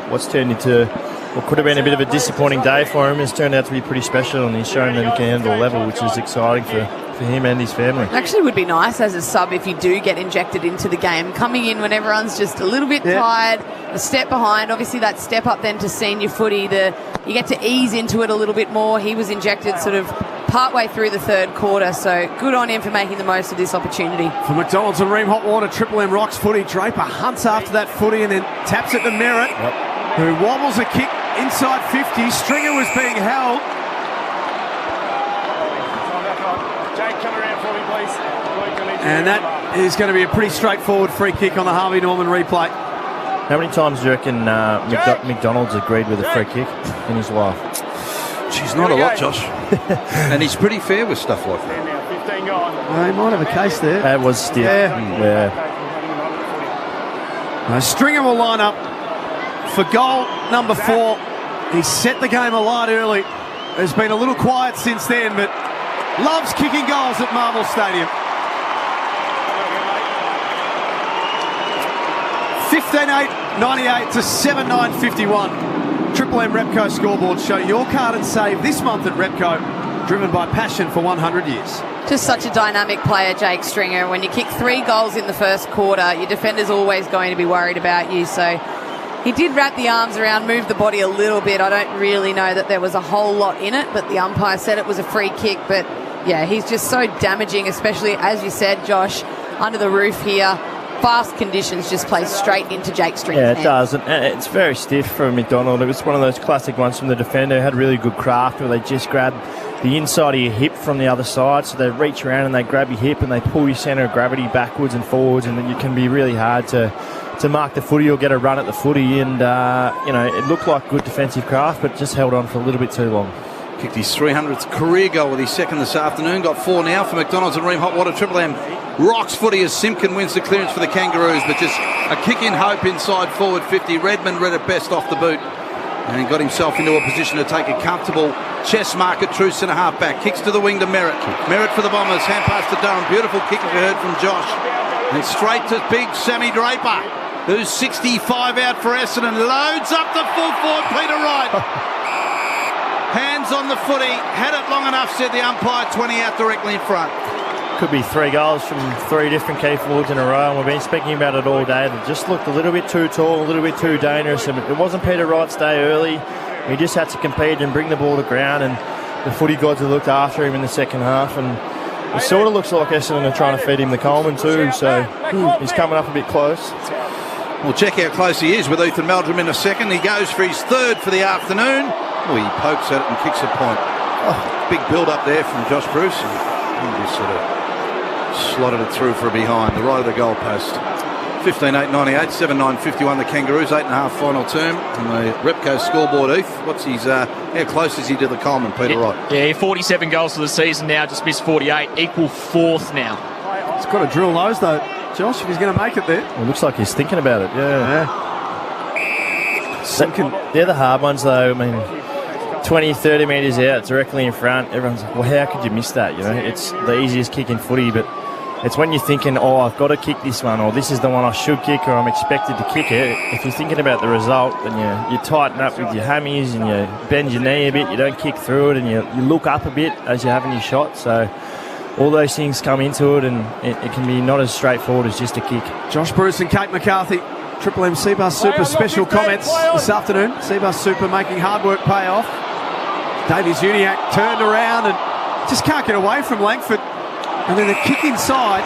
what's turned into what could have been a bit of a disappointing day for him has turned out to be pretty special, and he's shown that he can handle a level, which is exciting for him and his family. It actually would be nice as a sub if you do get injected into the game, coming in when everyone's just a little bit tired, a step behind. Obviously that step up then to senior footy, you get to ease into it a little bit more. He was injected sort of partway through the third quarter, so good on him for making the most of this opportunity. For McDonald's and Ream Hot Water, Triple M rocks footy. Draper hunts after that footy and then taps it to Merritt, who wobbles a kick inside 50. Stringer was being held. And that is going to be a pretty straightforward free kick on the Harvey Norman replay. How many times do you reckon McDonald's agreed with a free kick in his life? She's not a lot, Josh. And he's pretty fair with stuff like that. 15 gone. He might have a case there. That was stiff. Yeah. Stringer will line up for goal number 4. He set the game alight early. There's been a little quiet since then, but loves kicking goals at Marvel Stadium. 15-8, 98 to 7-9, 51. Triple M Repco scoreboard. Show your card and save this month at Repco, driven by passion for 100 years. Just such a dynamic player, Jake Stringer. When you kick 3 goals in the first quarter, your defender's always going to be worried about you. So he did wrap the arms around, move the body a little bit. I don't really know that there was a whole lot in it, but the umpire said it was a free kick. But yeah, he's just so damaging, especially, as you said, Josh, under the roof here. Fast conditions just play straight into Jake Stringer's hand. Yeah, it does. And it's very stiff for McDonald. It was one of those classic ones from the defender. Had really good craft where they just grab the inside of your hip from the other side. So they reach around and they grab your hip and they pull your centre of gravity backwards and forwards, and then you can be really hard to mark the footy or get a run at the footy. And, it looked like good defensive craft, but just held on for a little bit too long. Kicked his 300th career goal with his second this afternoon. Got 4 now for McDonald's and Ream Hot Water. Triple M rocks footy as Simpkin wins the clearance for the Kangaroos, but just a kick in hope inside forward 50. Redmond read it best off the boot and got himself into a position to take a comfortable chest mark at true centre half back. Kicks to the wing to Merritt. Merritt for the Bombers. Hand pass to Durham. Beautiful kick we heard from Josh. And straight to big Sammy Draper, who's 65 out for Essendon. Loads up the full forward Peter Wright. Hands on the footy, had it long enough, said the umpire, 20 out directly in front. could be 3 goals from 3 different key forwards in a row, and we've been speaking about it all day. They just looked a little bit too tall, a little bit too dangerous, and it wasn't Peter Wright's day early. He just had to compete and bring the ball to ground, and the footy gods have looked after him in the second half, and it sort of looks like Essendon are trying to feed him the Coleman too, so he's coming up a bit close. We'll check how close he is with Ethan Meldrum in a second. He goes for his third for the afternoon. Oh, he pokes at it and kicks a point. Oh, big build up there from Josh Bruce, and he just sort of slotted it through for a behind, the right of the goal post. 15-8-98, 7-9-51 the Kangaroos, 8.5 final term. And the Repco scoreboard, Heath, what's his, how close is he to the Coleman, Peter Wright? Yeah, 47 goals for the season now, just missed 48, equal 4th now. He's got to drill those though, Josh, if he's going to make it there. Well, it looks like he's thinking about it, yeah. They're the hard ones though. I mean, 20, 30 metres out, directly in front, everyone's like, well, how could you miss that? You know, it's the easiest kick in footy, but it's when you're thinking, oh, I've got to kick this one, or this is the one I should kick, or I'm expected to kick it. If you're thinking about the result, then you tighten up with your hammies and you bend your knee a bit, you don't kick through it, and you look up a bit as you're having your shot. So all those things come into it, and it can be not as straightforward as just a kick. Josh Bruce and Kate McCarthy, Triple M Seabus Super special comments this afternoon. Seabus Super making hard work pay off. Davies Uniacke turned around and just can't get away from Langford. And then the kick inside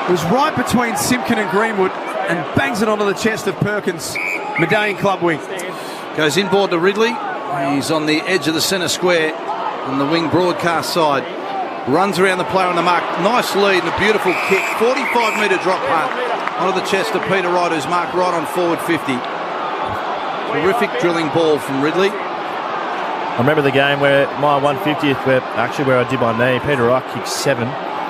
was right between Simpkin and Greenwood and bangs it onto the chest of Perkins, Medallion Club wing. Goes inboard to Ridley. He's on the edge of the centre square on the wing broadcast side. Runs around the player on the mark. Nice lead and a beautiful kick. 45-metre drop punt onto the chest of Peter Wright, who's marked right on forward 50. Terrific drilling ball from Ridley. I remember the game where my 150th, where I did my knee, Peter Wright kicked 7.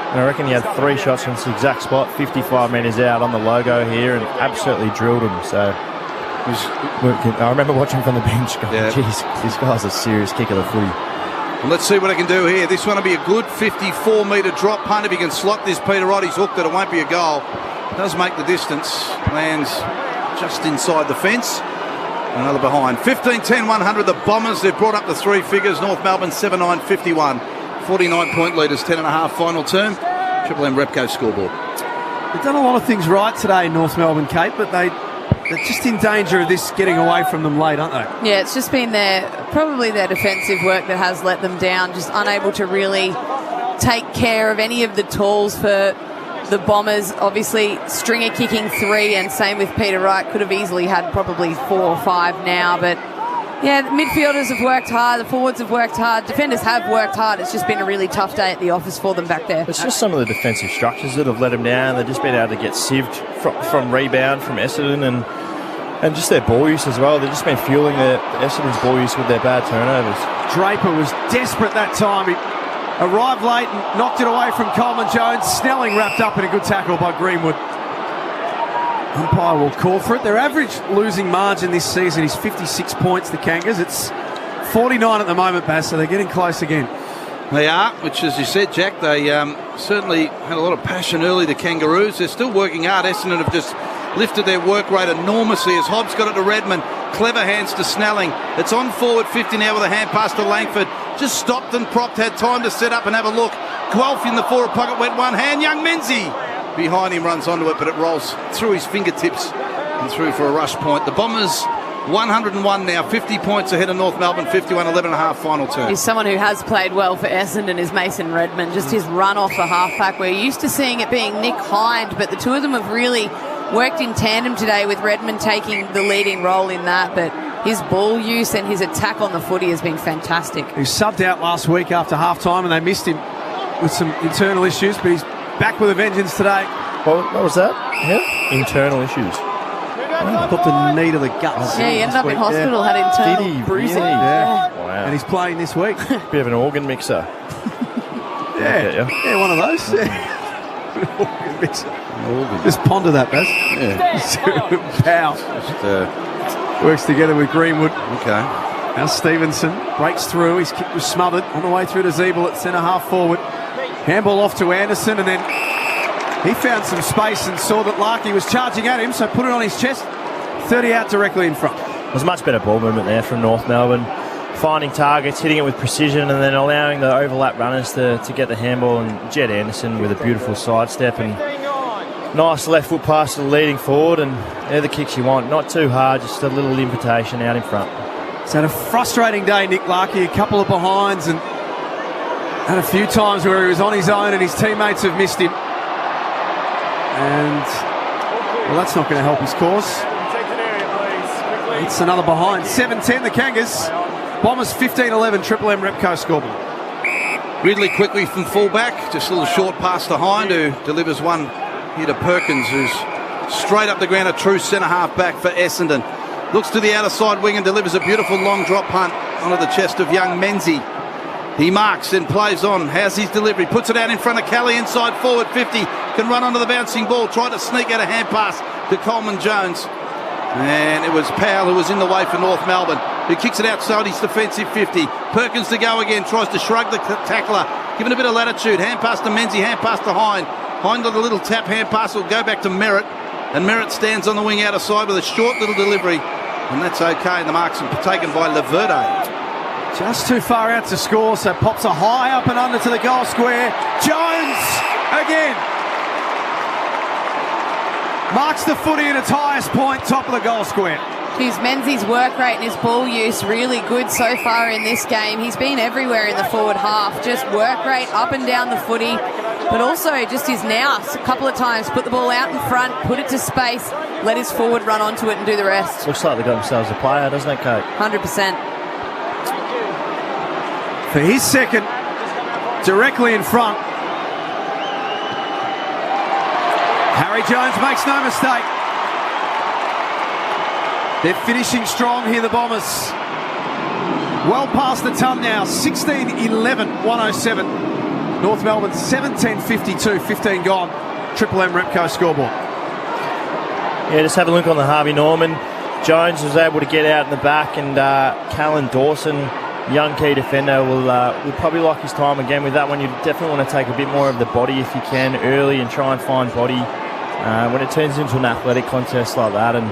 And I reckon he had 3 shots from this exact spot, 55 metres out on the logo here, and absolutely drilled him. So I remember watching from the bench going, geez, this guy's a serious kick of the footy. Well, let's see what I can do here. This one will be a good 54-metre drop punt. If he can slot this Peter Wright, he's hooked it. It won't be a goal. Does make the distance. Lands just inside the fence. Another behind. 15-10-100, the Bombers. They've brought up the 3 figures. North Melbourne 7-9-51. 49-point leaders, 10.5 final term. Triple M Repco scoreboard. They've done a lot of things right today, North Melbourne, Kate, but they're just in danger of this getting away from them late, aren't they? Yeah, it's just been probably their defensive work that has let them down, just unable to really take care of any of the tools for the Bombers. Obviously, Stringer kicking 3, and same with Peter Wright. Could have easily had probably 4 or 5 now, but yeah, the midfielders have worked hard, the forwards have worked hard, defenders have worked hard. It's just been a really tough day at the office for them back there. It's just some of the defensive structures that have let them down. They've just been able to get sieved from rebound from Essendon and just their ball use as well. They've just been fueling the Essendon's ball use with their bad turnovers. Draper was desperate that time. He arrived late and knocked it away from Coleman Jones. Snelling wrapped up in a good tackle by Greenwood. Umpire will call for it. Their average losing margin this season is 56 points, the Kangas. It's 49 at the moment, Baz, so they're getting close again. They are, which, as you said, Jack, they certainly had a lot of passion early, the Kangaroos. They're still working hard. Essendon have just lifted their work rate enormously as Hobbs got it to Redmond. Clever hands to Snelling. It's on forward 50 now with a hand pass to Langford. Just stopped and propped, had time to set up and have a look. Guelph in the forward pocket, went one hand. Young Menzies behind him runs onto it, but it rolls through his fingertips and through for a rush point. The Bombers 101 now, 50 points ahead of North Melbourne, 51, 11.5 final term. He's someone who has played well for Essendon is Mason Redmond. Just his run off the halfback. We're used to seeing it being Nick Hind, but the two of them have really worked in tandem today, with Redmond taking the leading role in that. But his ball use and his attack on the footy has been fantastic. He was subbed out last week after half-time and they missed him with some internal issues, but he's back with a vengeance today. What was that? Yeah. Internal issues. Put the knee to the guts. Yeah, he ended up in hospital, had internal bruising. Really? Yeah. Wow. And he's playing this week. Bit of an organ mixer. Yeah, one of those. Organ mixer. Just ponder that, Baz. Yeah. Pow. Works together with Greenwood. Okay. Now Stevenson breaks through. His kick was smothered on the way through to Zeeble at centre half forward. Handball off to Anderson, and then he found some space and saw that Larkey was charging at him, so put it on his chest. 30 out directly in front. It was much better ball movement there from North Melbourne. finding targets, hitting it with precision, and then allowing the overlap runners to get the handball. And Jed Anderson with a beautiful sidestep and nice left foot pass to the leading forward, and they're the kicks you want. Not too hard, just a little invitation out in front. It's had a frustrating day, Nick Larkey, a couple of behinds, and had a few times where he was on his own and his teammates have missed him. And, well, that's not going to help his cause. It's another behind. 7-10, the Kangas. Bombers 15-11, Triple M Repco scoreboard. Ridley quickly from fullback, just a little short pass to Hind, who delivers one here to Perkins, who's straight up the ground, a true centre-half back for Essendon. Looks to the outer side wing and delivers a beautiful long drop punt onto the chest of young Menzies. He marks and plays on. How's his delivery? Puts it out in front of Kelly, inside forward 50. Can run onto the bouncing ball. Try to sneak out a hand pass to Coleman Jones. And it was Powell who was in the way for North Melbourne, who kicks it outside his defensive 50. Perkins to go again. Tries to shrug the tackler. Given a bit of latitude. Hand pass to Menzies. Hand pass to Hind. Hind with a little tap hand pass. Will go back to Merritt. And Merritt stands on the wing outer side with a short little delivery. And that's okay. And the marks are taken by Laverde. Just too far out to score, so pops a high up and under to the goal square. Jones again marks the footy at its highest point, top of the goal square. Geez, Menzies' work rate and his ball use really good so far in this game. He's been everywhere in the forward half. Just work rate up and down the footy, but also just his nous. A couple of times, put the ball out in front, put it to space, let his forward run onto it and do the rest. Looks like they've got themselves a player, doesn't it, Kate? 100%. For his second, directly in front. Harry Jones makes no mistake. They're finishing strong here, the Bombers. Well past the ton now, 16-11, 107. North Melbourne 17-52, 15 gone. Triple M Repco scoreboard. Yeah, just have a look on the Harvey Norman. Jones was able to get out in the back, and Callan Dawson, young key defender, will probably like his time again with that one. You definitely want to take a bit more of the body if you can early and try and find body when it turns into an athletic contest like that, and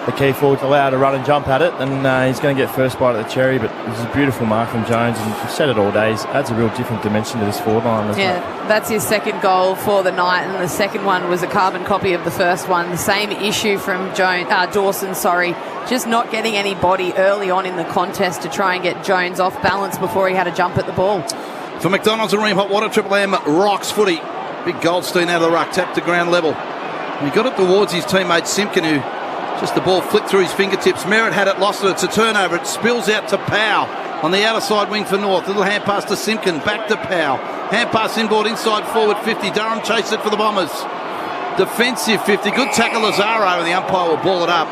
the key forward's allowed to run and jump at it, and he's going to get first bite at the cherry. But it's a beautiful mark from Jones, and I've said it all day, adds a real different dimension to this forward line, doesn't it? That's his second goal for the night, and the second one was a carbon copy of the first one. The same issue from Dawson, just not getting any body early on in the contest to try and get Jones off balance before he had a jump at the ball. For McDonald's and Ream Hot Water, Triple M rocks footy. Big Goldstein out of the ruck, tapped to ground level. And he got it towards his teammate Simpkin, who just the ball flicked through his fingertips. Merritt had it, lost it. It's a turnover. It spills out to Powell on the outer side wing for North. Little hand pass to Simpkin, back to Powell. Hand pass inboard inside forward 50. Durham chased it for the Bombers. Defensive 50. Good tackle Lazaro, and the umpire will ball it up.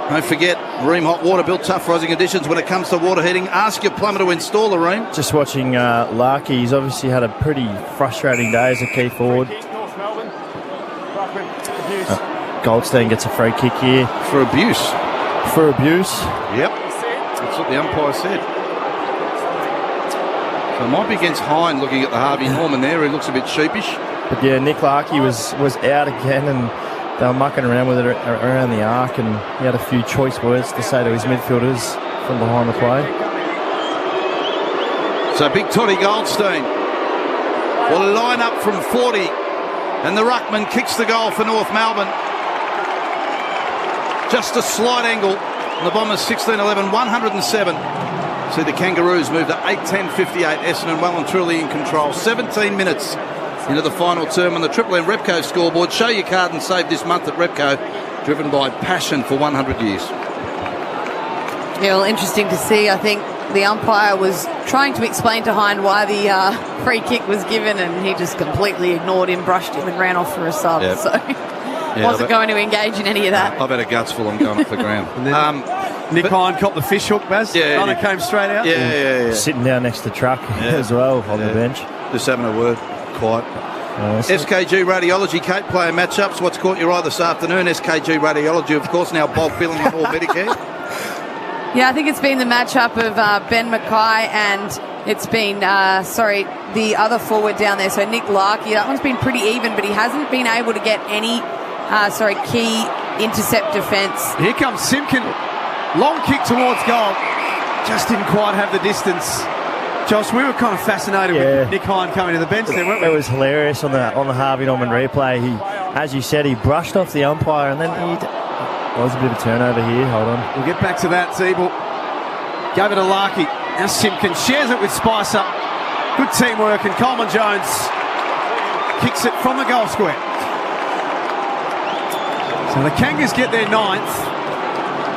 Don't forget, Ream Hot Water, built tough for rising conditions when it comes to water heating. Ask your plumber to install a Ream. Just watching Larkey, he's obviously had a pretty frustrating day as a key forward. Goldstein gets a free kick here. For abuse. For abuse. Yep. That's what the umpire said. So it might be against Hind, looking at the Harvey Norman there. He looks a bit sheepish. But yeah, Nick Larkey was out again, and they were mucking around with it around the arc, and he had a few choice words to say to his midfielders from behind the play. So big Toddy Goldstein will line up from 40, and the ruckman kicks the goal for North Melbourne. Just a slight angle. And the Bombers 16-11, 107. See the Kangaroos move to 8-10-58. Essendon well and truly in control. 17 minutes into the final term on the Triple M Repco scoreboard. Show your card and save this month at Repco, driven by passion for 100 years. Yeah, well, interesting to see. I think the umpire was trying to explain to Hind why the free kick was given, and he just completely ignored him, brushed him and ran off for a sub. Yep. So wasn't going to engage in any of that. I've had a guts full on going off the ground. Nick Hind copped the fish hook, Baz. Yeah, It came straight out. Yeah. Sitting down next to Truck as well on the bench. Just having a word. Quiet. SKG Radiology, Kate, player matchups. What's caught your eye this afternoon? SKG Radiology, of course, now bulk billing on all Medicare. Yeah, I think it's been the matchup of Ben Mackay and it's been, the other forward down there. So Nick Larkey, that one's been pretty even, but he hasn't been able to get any, key intercept defence. Here comes Simpkin. Long kick towards goal. just didn't quite have the distance. Josh, we were kind of fascinated with Nick Hine coming to the bench there, weren't we? It was hilarious on the Harvey Norman replay. He, as you said, he brushed off the umpire, and then there was a bit of a turnover here. Hold on. We'll get back to that. Zeeble gave it to Larkey. Now Simpkins shares it with Spicer. Good teamwork, and Coleman Jones kicks it from the goal square. So the Kangas get their 9th.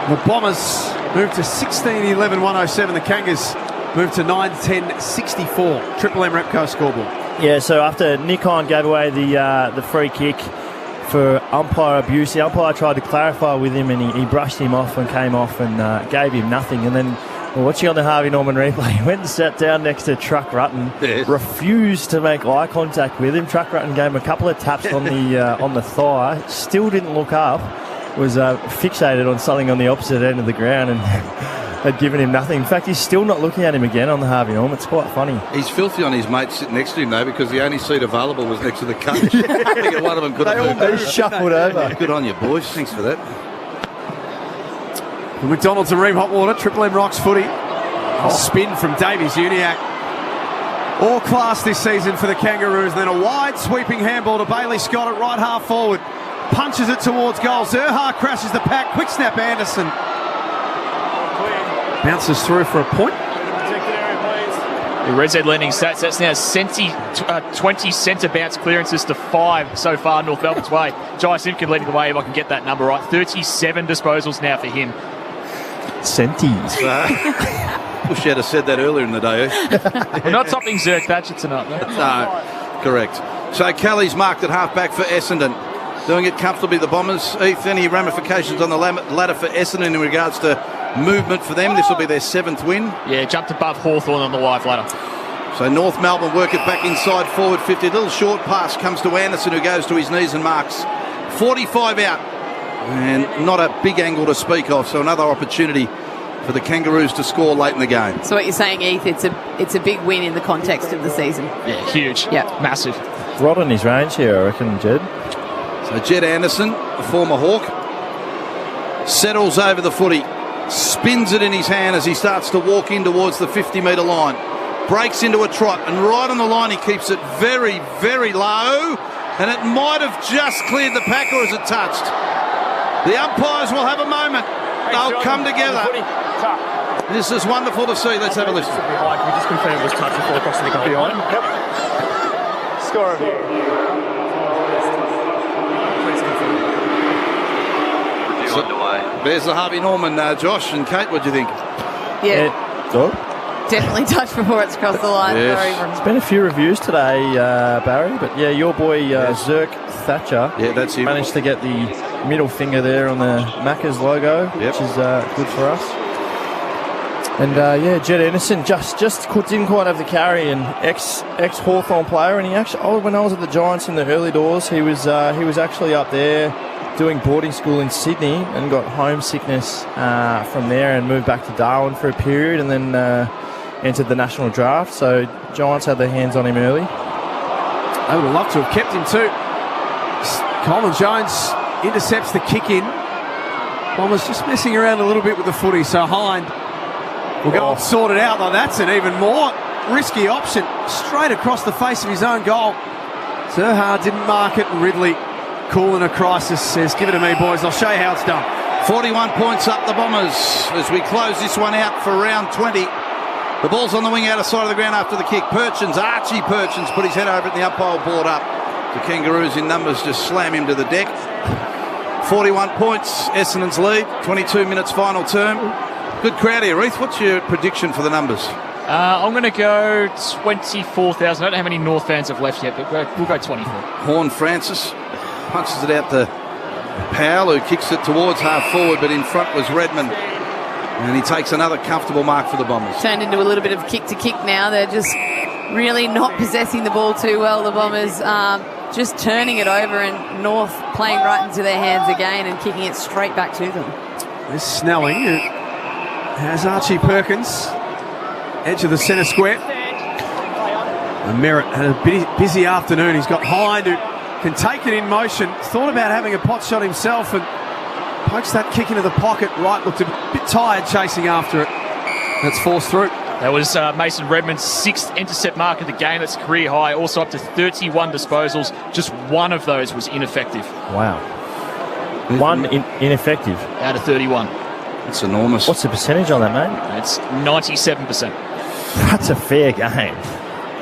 The Bombers move to 16-11-107. The Kangas move to 9-10-64. Triple M Repco scoreboard. Yeah, so after Nick Hine gave away the free kick for umpire abuse, the umpire tried to clarify with him, and he brushed him off and came off and gave him nothing. And then watching on the Harvey Norman replay, he went and sat down next to Truck Rutten, refused to make eye contact with him. Truck Rutten gave him a couple of taps on the thigh, still didn't look up, was fixated on something on the opposite end of the ground, and had given him nothing. In fact, he's still not looking at him again on the Harvey Norman. It's quite funny. He's filthy on his mate sitting next to him, though, because the only seat available was next to the coach. I think one of them could have moved. They shuffled over. Good on you, boys. Thanks for that. The McDonald's and Ream Hotwater, Triple M Rocks footy. A spin from Davies Uniac. All class this season for the Kangaroos. Then a wide sweeping handball to Bailey Scott at right half forward. Punches it towards goal. Zerha crashes the pack. Quick snap Anderson. Bounces through for a point. The Red Z lending stats, that's now 20 centre bounce clearances to 5 so far North Melbourne's way. Jai Simpkin leading the way, if I can get that number right. 37 disposals now for him. Centis. Wish you had said that earlier in the day. We're not topping Zerk Thatcher tonight. No, correct. So Kelly's marked at half-back for Essendon. Doing it comfortably, the Bombers. Heath, any ramifications on the ladder for Essendon in regards to movement for them? This will be their 7th win. Yeah, jumped above Hawthorn on the live ladder. So North Melbourne work it back inside forward 50. A little short pass comes to Anderson, who goes to his knees and marks. 45 out. And not a big angle to speak of, so another opportunity for the Kangaroos to score late in the game. So what you're saying, Heath, it's a big win in the context of the season. Yeah, huge. Yeah. Massive. Rod on his range here, I reckon, Jed. So Jed Anderson, a former Hawk, settles over the footy, spins it in his hand as he starts to walk in towards the 50-metre line. Breaks into a trot, and right on the line he keeps it very, very low, and it might have just cleared the pack, or is it touched? The umpires will have a moment. They'll come together. This is wonderful to see. Let's have a listen. Can we just confirm it was touched before crossing the goal? Behind. Yep. Score over here. So, there's the Harvey Norman, Josh and Kate. What do you think? Yeah. Good. Definitely touched before it's crossed the line. Yes. There's been a few reviews today, Barry, but yeah, your boy Zerk Thatcher that's him. managed to get the middle finger there on the Macca's logo, which is good for us. And Jed Anderson just didn't quite have the carry, and ex Hawthorn player, and he actually, when I was at the Giants in the early doors, he was actually up there doing boarding school in Sydney and got homesickness from there and moved back to Darwin for a period, and then entered the national draft. So Giants had their hands on him early. I would have loved to have kept him too. Coleman Jones intercepts the kick in. Bombers just messing around a little bit with the footy, so Hind will go and sort it out. Like that's an even more risky option. Straight across the face of his own goal. Zerha didn't mark it, and Ridley, cool in a crisis, says, "Give it to me, boys. I'll show you how it's done." 41 points up the Bombers as we close this one out for round 20. The ball's on the wing outer side of the ground after the kick. Archie Perchins put his head over it, and the umpire brought up. The Kangaroos in numbers just slam him to the deck. 41 points, Essendon's lead. 22 minutes final term. Good crowd here. Reith, what's your prediction for the numbers? I'm going to go 24,000. I don't know how many North fans have left yet, but we'll go 24. Horn Francis punches it out to Powell, who kicks it towards half forward, but in front was Redmond. And he takes another comfortable mark for the Bombers. turned into a little bit of kick-to-kick now. They're just really not possessing the ball too well, the Bombers. Just turning it over, and North playing right into their hands again and kicking it straight back to them. This Snelling has Archie Perkins, edge of the centre square. And Merritt had a busy afternoon. He's got Hind, who can take it in motion. Thought about having a pot shot himself and pokes that kick into the pocket. Wright looked a bit tired chasing after it. That's forced through. That was Mason Redmond's 6th intercept mark of the game. That's career high. Also up to 31 disposals. Just one of those was ineffective. Wow. One ineffective. Out of 31. That's enormous. What's the percentage on that, mate? It's 97%. That's a fair game.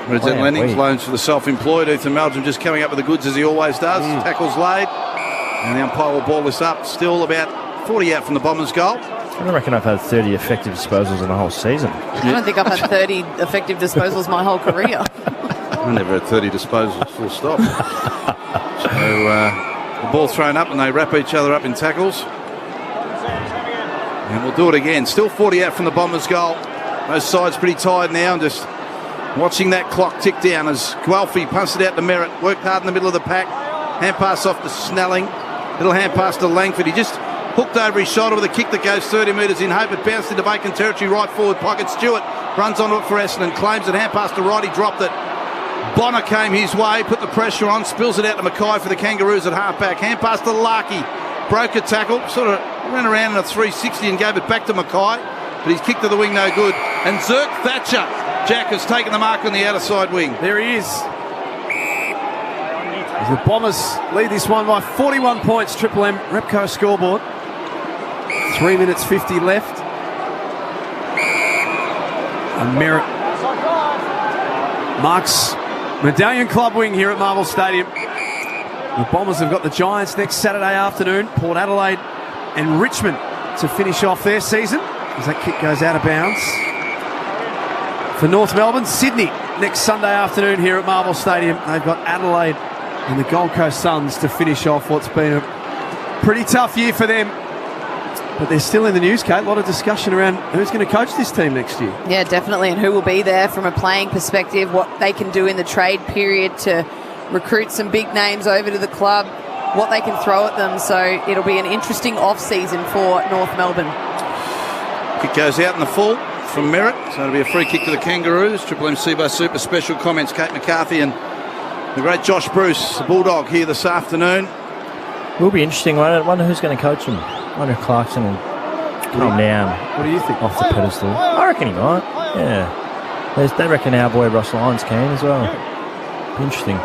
Redset Lending, loans for the self-employed. Ethan Meldrum just coming up with the goods as he always does. Tackles laid. And the umpire will ball this up. Still about 40 out from the Bombers' goal. I don't reckon I've had 30 effective disposals in the whole season. I don't think I've had 30 effective disposals my whole career. I never had 30 disposals, full stop. So the ball thrown up and they wrap each other up in tackles. And we'll do it again. Still 40 out from the Bombers' goal. Those sides pretty tired now and just watching that clock tick down as Guelphy punts it out to Merritt. Worked hard in the middle of the pack. Hand pass off to Snelling. Little hand pass to Langford. He just hooked over his shoulder with a kick that goes 30 metres in hope. It bounced into vacant territory right forward pocket. Stewart runs onto it for Essendon. Claims it. Hand pass to Wright. He dropped it. Bonner came his way. Put the pressure on. Spills it out to Mackay for the Kangaroos at half-back. Hand pass to Larkey. Broke a tackle. Sort of ran around in a 360 and gave it back to Mackay. But his kick to the wing no good. And Zerk Thatcher, Jack, has taken the mark on the outer side wing. There he is. As the Bombers lead this one by 41 points. Triple M Repco scoreboard. 3 minutes 50 left. And Merritt marks Medallion Club wing here at Marvel Stadium. The Bombers have got the Giants next Saturday afternoon. Port Adelaide and Richmond to finish off their season as that kick goes out of bounds. For North Melbourne, Sydney next Sunday afternoon here at Marvel Stadium. They've got Adelaide and the Gold Coast Suns to finish off what's been a pretty tough year for them. But they're still in the news, Kate. A lot of discussion around who's going to coach this team next year. Yeah, definitely, and who will be there from a playing perspective, what they can do in the trade period to recruit some big names over to the club, what they can throw at them. So it'll be an interesting off-season for North Melbourne. Kick goes out in the full from Merritt, so it'll be a free kick to the Kangaroos. Triple M Seabo Super special comments, Kate McCarthy and the great Josh Bruce, the Bulldog, here this afternoon. Will be interesting. I wonder who's going to coach him. I wonder if Clarkson will calm down. What do you think? Off the pedestal. I reckon he might. Yeah. They reckon our boy Ross Lyons can as well. Interesting.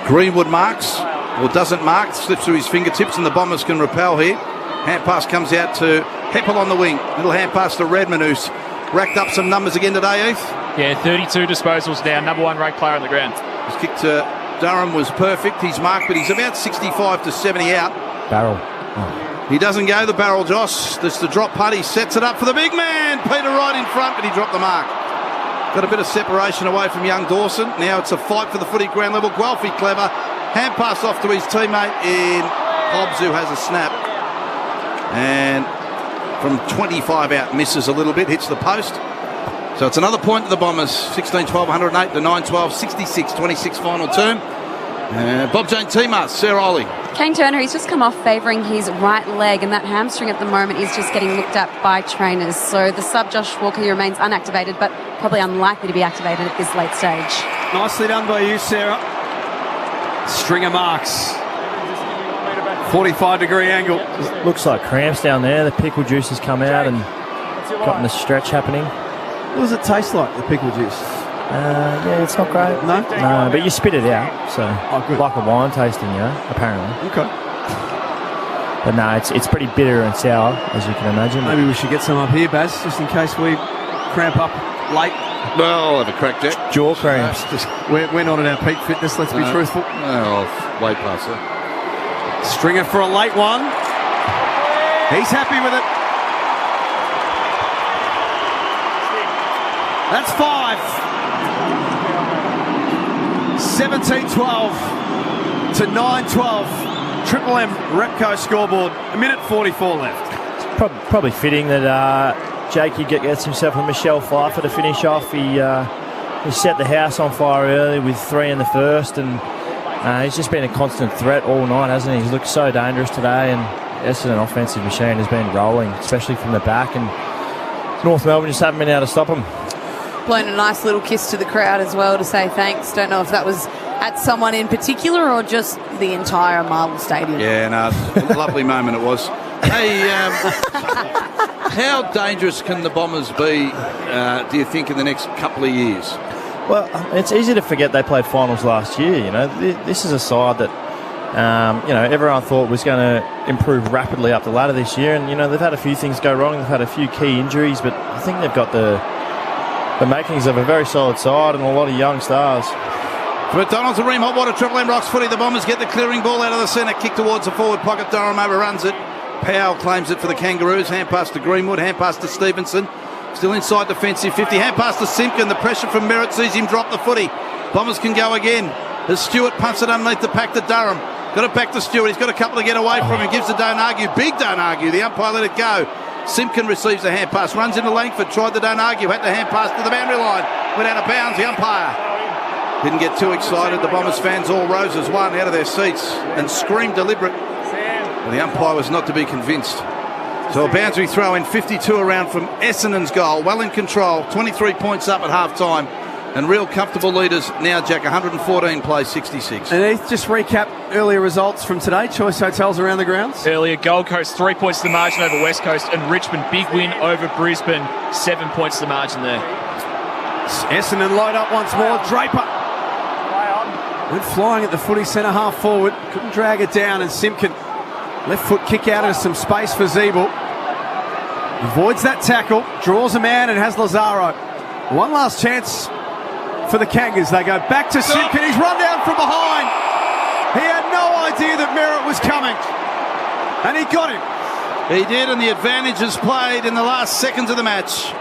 Greenwood marks, or doesn't mark, slips through his fingertips and the Bombers can repel here. Hand pass comes out to Heppel on the wing. Little hand pass to Redmond, who's racked up some numbers again today, Heath. Yeah, 32 disposals down, number one ranked player on the ground. His kick to Durham was perfect. He's marked, but he's about 65 to 70 out. Barrel. He doesn't go the barrel, Josh. This the drop putt. He sets it up for the big man. Peter right in front, but he dropped the mark. Got a bit of separation away from young Dawson. Now it's a fight for the footy ground level. Guelphy clever. Hand pass off to his teammate in Hobbs, who has a snap. And from 25 out, misses a little bit, hits the post. So it's another point to the Bombers. 16-12, 108 to 9-12, 66-26 final term. Bob Jane T-Mart, Sarah Ollie. Kane Turner, he's just come off favouring his right leg, and that hamstring at the moment is just getting looked at by trainers. So the sub Josh Walker, he remains unactivated, but probably unlikely to be activated at this late stage. Nicely done by you, Sarah. Stringer marks. 45-degree angle. Looks like cramps down there. The pickle juice has come out and gotten the stretch happening. What does it taste like, the pickle juice? Yeah, it's not great. No? No, but you spit it out. So, like a wine tasting, apparently. Okay. But no, it's pretty bitter and sour, as you can imagine. Maybe we should get some up here, Baz, just in case we cramp up late. Well, I'll have a crack, Jack. Jaw cramps. We're not at our peak fitness, let's be truthful. No, way past that. Stringer for a late one. He's happy with it. That's 5. 17-12 to 9-12. Triple M Repco scoreboard. A minute 44 left. Probably fitting that Jakey gets himself a Michelle Pfeiffer to finish off. He set the house on fire early with 3 in the first, and he's just been a constant threat all night, hasn't he? He's looked so dangerous today, and Essendon offensive machine has been rolling, especially from the back, and North Melbourne just haven't been able to stop them. Blown a nice little kiss to the crowd as well to say thanks. Don't know if that was at someone in particular or just the entire Marvel Stadium. Yeah, no, lovely moment it was. Hey, How dangerous can the Bombers be, do you think, in the next couple of years? Well, it's easy to forget they played finals last year. You know, this is a side that everyone thought was going to improve rapidly up the ladder this year, and they've had a few things go wrong. They've had a few key injuries, but I think they've got the makings of a very solid side and a lot of young stars. McDonald's and Ream Hot Water, Triple M Rocks footy. The Bombers get the clearing ball out of the centre, kick towards the forward pocket. Durham overruns it. Powell claims it for the Kangaroos. Hand pass to Greenwood, hand pass to Stevenson. Still inside defensive 50. Hand pass to Simpkin. The pressure from Merritt sees him drop the footy. Bombers can go again as Stewart punts it underneath the pack to Durham. Got it back to Stewart. He's got a couple to get away from him. Gives the don't argue. Big don't argue. The umpire let it go. Simpkin receives the hand pass. Runs into Langford. Tried the don't argue. Had the hand pass to the boundary line. Went out of bounds. The umpire didn't get too excited. The Bombers fans all rose as one out of their seats and screamed deliberate. But the umpire was not to be convinced. So a boundary throw in, 52 around from Essendon's goal. Well in control. 23 points up at half-time. And real comfortable leaders now, Jack. 114 plays 66. And Heath, just recap earlier results from today. Choice hotels around the grounds. Earlier, Gold Coast 3 points to the margin over West Coast, and Richmond big win over Brisbane, 7 points to the margin there. Essendon load up once more. Draper went flying at the footy centre half forward. Couldn't drag it down, and Simpkin left foot kick out into some space for Zeeble. Avoids that tackle, draws a man, and has Lazaro. One last chance for the Kangas. They go back to Simpkin. He's run down from behind. He had no idea that Merritt was coming, and he got him. He did, and the advantage is played in the last seconds of the match.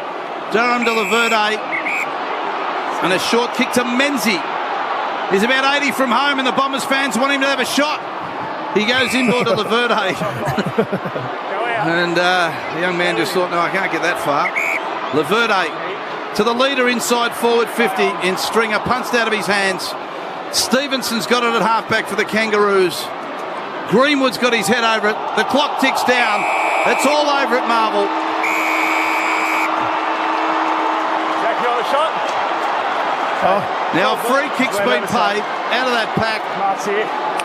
Durham to Laverde, and a short kick to Menzie. He's about 80 from home, and the Bombers fans want him to have a shot. He goes inboard to Laverde. And the young man just thought, no, I can't get that far. Laverde to the leader inside forward 50 in Stringer, punched out of his hands. Stevenson's got it at halfback for the Kangaroos. Greenwood's got his head over it. The clock ticks down. It's all over at Marvel. Jack, you on the shot? Now a free kick's been played out of that pack.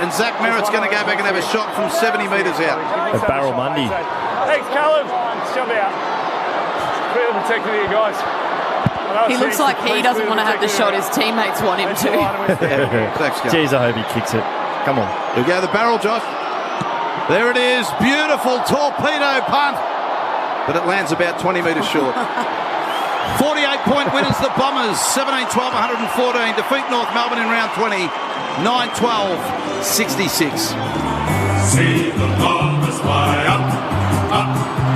And Zach Merritt's going to go back and have a shot from 70 metres out. A barrel Mundy. Thanks, Callum. Jump out. Really protecting you guys. He looks like he doesn't want to have the shot. His teammates want him to. Jeez, I hope he kicks it. Come on. He'll go the barrel, Josh. There it is. Beautiful torpedo punt. But it lands about 20 metres short. 48-point winners, the Bombers. 17-12, 114. Defeat North Melbourne in round 20. 9-12, 66. See the Bombers fly up, up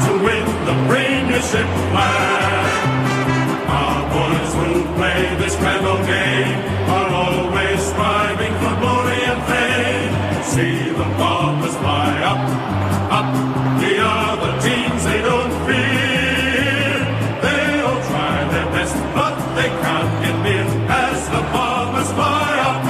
to win the premiership flag. Our boys who play this grand old game are always striving for glory and fame. See the Bombers fly up, up. The other teams they don't fear. They'll try their best, but they can't get near as the Bombers fly up.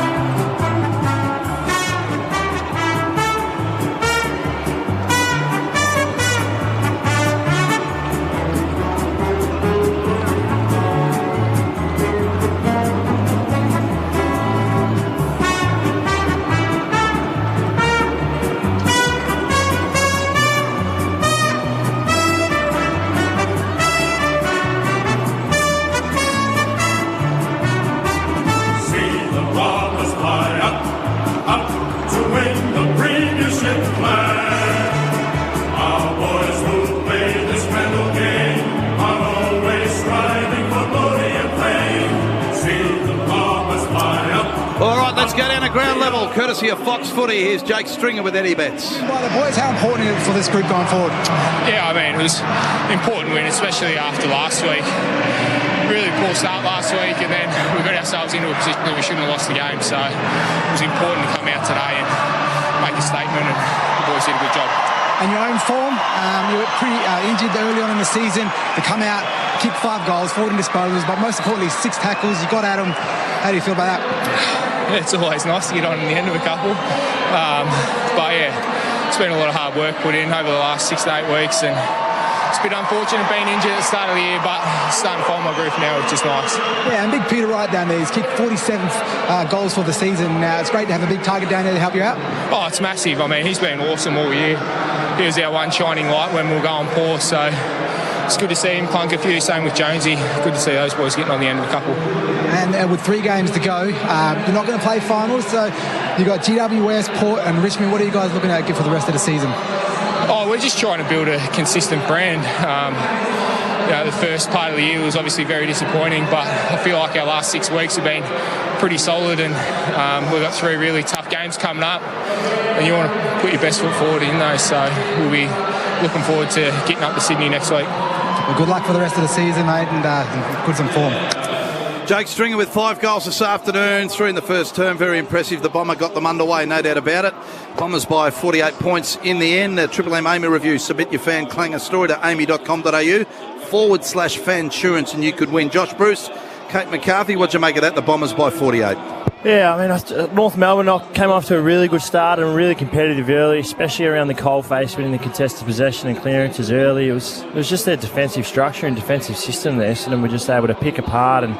Ground level, courtesy of Fox Footy. Here's Jake Stringer with Eddie Betts. By the boys, how important is it for this group going forward? Yeah, I mean, it was an important win, especially after last week. Really poor start last week, and then we got ourselves into a position that we shouldn't have lost the game. So it was important to come out today and make a statement, and the boys did a good job. And your own form, you were pretty injured early on in the season. To come out, kick 5 goals, 14 disposals, but most importantly, 6 tackles. You got at them. How do you feel about that? It's always nice to get on in the end of a couple. But yeah, it's been a lot of hard work put in over the last 6 to 8 weeks, and it's a bit unfortunate being injured at the start of the year, but starting to find my groove now, which is nice. Yeah, and big Peter Wright down there. He's kicked 47 goals for the season. It's great to have a big target down there to help you out. Oh, it's massive. I mean, he's been awesome all year. he was our one shining light when we were going poor. So it's good to see him clunk a few. Same with Jonesy. Good to see those boys getting on the end of a couple. And with 3 games to go, you're not going to play finals. So you got GWS, Port, and Richmond. What are you guys looking at for the rest of the season? Oh, we're just trying to build a consistent brand. The first part of the year was obviously very disappointing, but I feel like our last 6 weeks have been pretty solid, and we've got 3 really tough games coming up, and you want to put your best foot forward in those. So we'll be looking forward to getting up to Sydney next week. Well, good luck for the rest of the season, mate, and put some form. Jake Stringer with 5 goals this afternoon, 3 in the first term. Very impressive. The Bomber got them underway, no doubt about it. Bombers by 48 points in the end. Triple M Amy review. Submit your fan clanger story to amy.com.au/fansurance and you could win. Josh Bruce, Kate McCarthy, what'd you make of that? The Bombers by 48. Yeah, I mean, North Melbourne came off to a really good start and really competitive early, especially around the coal face, winning the contested possession and clearances early. It was just their defensive structure and defensive system that Essendon were just able to pick apart. And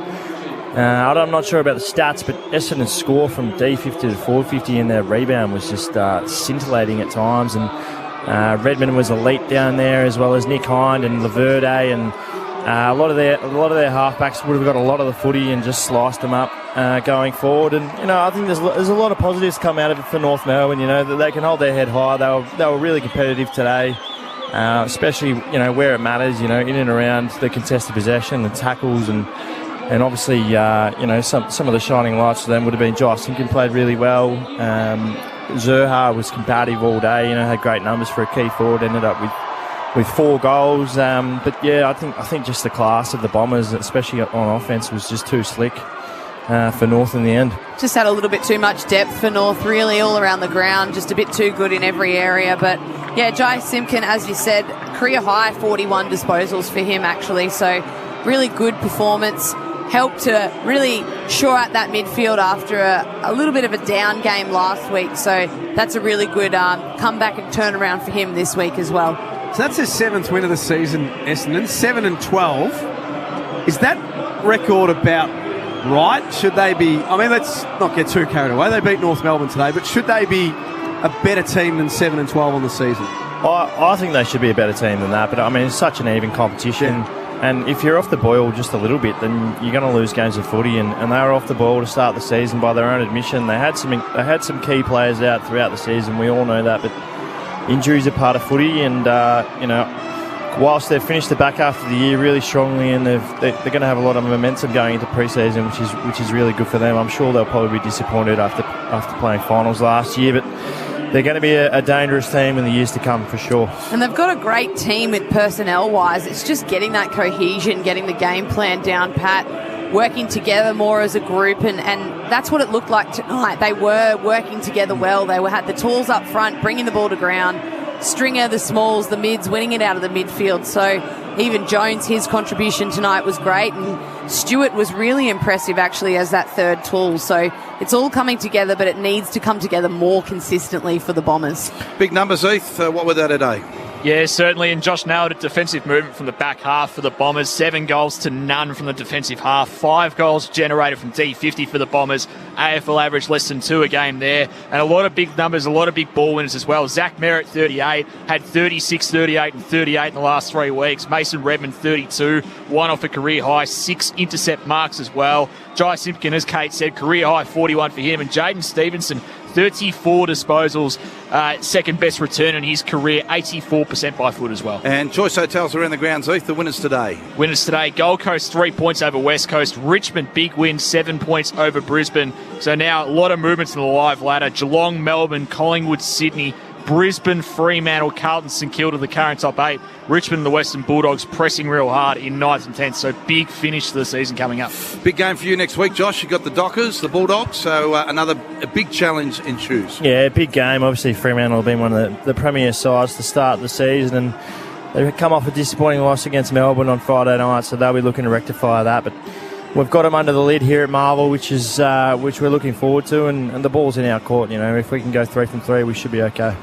I'm not sure about the stats, but Essendon's score from D50 to 450 in their rebound was just scintillating at times. And Redmond was elite down there, as well as Nick Hind and Laverde, and a lot of their halfbacks would have got a lot of the footy and just sliced them up going forward. And I think there's a lot of positives come out of it for North Melbourne. That they can hold their head high. They were really competitive today, especially where it matters. In and around the contested possession, the tackles, and obviously some of the shining lights for them would have been Josh Simpkin played really well. Zerha was combative all day. Had great numbers for a key forward. Ended up with 4 goals. But yeah, I think just the class of the Bombers, especially on offense, was just too slick for North in the end. Just had a little bit too much depth for North, really, all around the ground. Just a bit too good in every area. But yeah, Jai Simpkin, as you said, career high 41 disposals for him, actually. So really good performance. Helped to really shore out that midfield after a little bit of a down game last week. So that's a really good comeback and turnaround for him this week as well. So that's his 7th win of the season, Essendon. 7-12. Is that record about right? Should they be... I mean, let's not get too carried away. They beat North Melbourne today, but should they be a better team than 7-12 on the season? I think they should be a better team than that, but I mean, it's such an even competition. Yeah. And if you're off the boil just a little bit, then you're going to lose games of footy. And they were off the boil to start the season by their own admission. They had some key players out throughout the season. We all know that. But injuries are part of footy. And, whilst they've finished the back half of the year really strongly, and they're going to have a lot of momentum going into pre-season, which is really good for them. I'm sure they'll probably be disappointed after playing finals last year. But they're going to be a dangerous team in the years to come, for sure. And they've got a great team with personnel-wise. It's just getting that cohesion, getting the game plan down pat, working together more as a group, and that's what it looked like tonight. They were working together well. They had the tools up front, bringing the ball to ground, Stringer, the smalls, the mids, winning it out of the midfield. So even Jones, his contribution tonight was great, and Stewart was really impressive actually as that third tool. So it's all coming together, but it needs to come together more consistently for the Bombers. Big numbers, Heath. What were they today? Yeah, certainly, and Josh nailed it. Defensive movement from the back half for the Bombers. 7 goals to none from the defensive half. 5 goals generated from D50 for the Bombers. AFL average less than 2 a game there. And a lot of big numbers, a lot of big ball winners as well. Zach Merritt, 38, had 36, 38 and 38 in the last 3 weeks. Mason Redmond, 32, 1 off a career high, 6 intercept marks as well. Jai Simpkin, as Kate said, career high 41 for him. And Jaden Stevenson, 34 disposals, second best return in his career, 84% by foot as well. And Choice Hotels around the grounds, Heath, the winners today. Winners today, Gold Coast 3 points over West Coast. Richmond, big win, 7 points over Brisbane. So now a lot of movements in the live ladder. Geelong, Melbourne, Collingwood, Sydney, Brisbane, Fremantle, Carlton, St Kilda, the current top 8. Richmond and the Western Bulldogs pressing real hard in 9th and 10th. So big finish to the season coming up. Big game for you next week, Josh. You've got the Dockers, the Bulldogs, so a big challenge in shoes. Yeah, big game. Obviously, Fremantle have been one of the premier sides to start the season, and they've come off a disappointing loss against Melbourne on Friday night, so they'll be looking to rectify that. But we've got them under the lid here at Marvel, which we're looking forward to, and the ball's in our court. If we can go 3 from 3, we should be okay.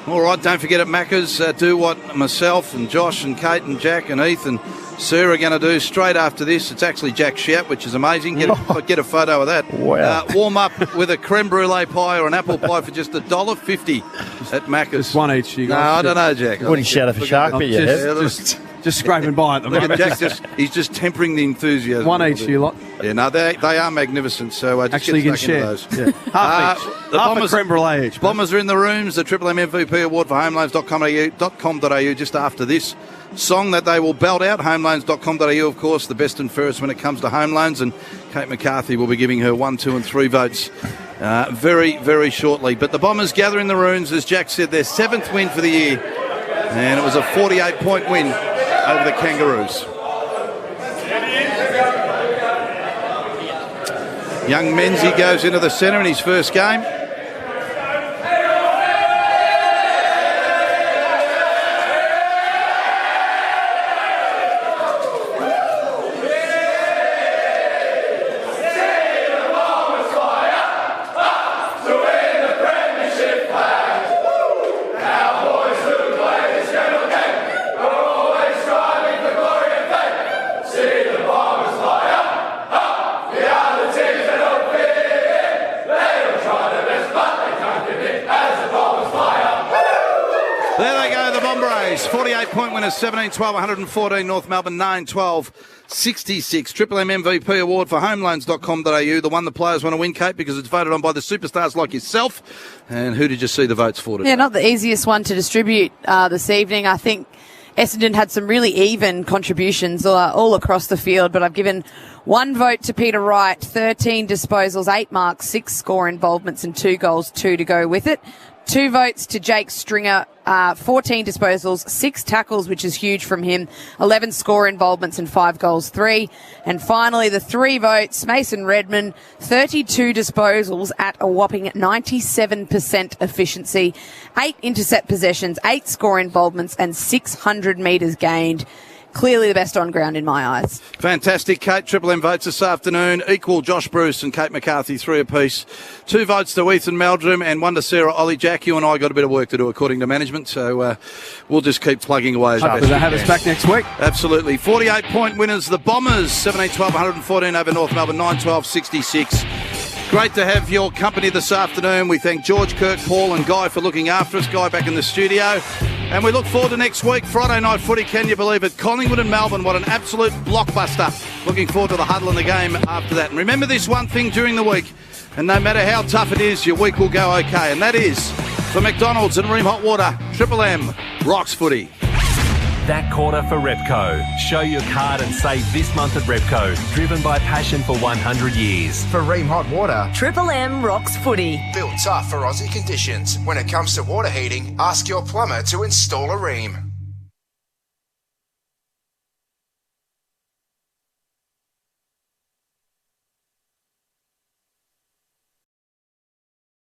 All right, don't forget at Macca's, do what myself and Josh and Kate and Jack and Heath and Sarah are going to do straight after this. It's actually Jack Shout, which is amazing. Get a photo of that. Wow. Warm up with a creme brulee pie or an apple pie for just $1.50 at Macca's. Just one each, you guys. No, I don't know, Jack. Wouldn't shout out for shark, but yeah. Just scraping by at the Look moment. at Jack, he's just tempering the enthusiasm. One each, you lot. Yeah, no, they are magnificant. So just actually, get you can stuck share. into those. Yeah. Half each. Half a creme brulee each. Bombers are in the rooms. The Triple M MVP award for homeloans.com.au just after this song that they will belt out. Homeloans.com.au, of course, the best and fairest when it comes to home loans. And Kate McCarthy will be giving her 1, 2 and 3 votes very, very shortly. But the Bombers gather in the rooms, as Jack said, their 7th win for the year. And it was a 48-point win over the Kangaroos. Young Menzies goes into the centre in his first game. There they go, the Bombrays. 48-point winners, 17-12, 114. North Melbourne, 9-12, 66. Triple M MVP award for homeloans.com.au, the one the players want to win, Kate, because it's voted on by the superstars like yourself. And who did you see the votes for today? Yeah, not the easiest one to distribute this evening. I think Essendon had some really even contributions all across the field, but I've given 1 vote to Peter Wright, 13 disposals, 8 marks, 6 score involvements and 2 goals, 2 to go with it. 2 votes to Jake Stringer, 14 disposals, 6 tackles, which is huge from him, 11 score involvements and 5 goals, 3. And finally, the 3 votes, Mason Redman, 32 disposals at a whopping 97% efficiency, 8 intercept possessions, 8 score involvements and 600 metres gained. Clearly the best on ground in my eyes. Fantastic, Kate. Triple M votes this afternoon. Equal Josh Bruce and Kate McCarthy, 3 apiece. 2 votes to Ethan Meldrum and 1 to Sarah Ollie. Jack, you and I got a bit of work to do according to management, so we'll just keep plugging away. Hopefully they have us back next week. Absolutely. 48-point winners, the Bombers, 17-12, 114 over North Melbourne, 9-12, 66. Great to have your company this afternoon. We thank George, Kirk, Paul and Guy for looking after us. Guy back in the studio. And we look forward to next week, Friday night footy, can you believe it? Collingwood and Melbourne, what an absolute blockbuster. Looking forward to the huddle in the game after that. And remember this one thing during the week, and no matter how tough it is, your week will go okay. And that is, for McDonald's and Ream Hot Water, Triple M rocks footy. That quarter for Repco. Show your card and save this month at Repco. Driven by passion for 100 years. For Ream Hot Water, Triple M rocks footy. built tough for Aussie conditions. When it comes to water heating, ask your plumber to install a Ream.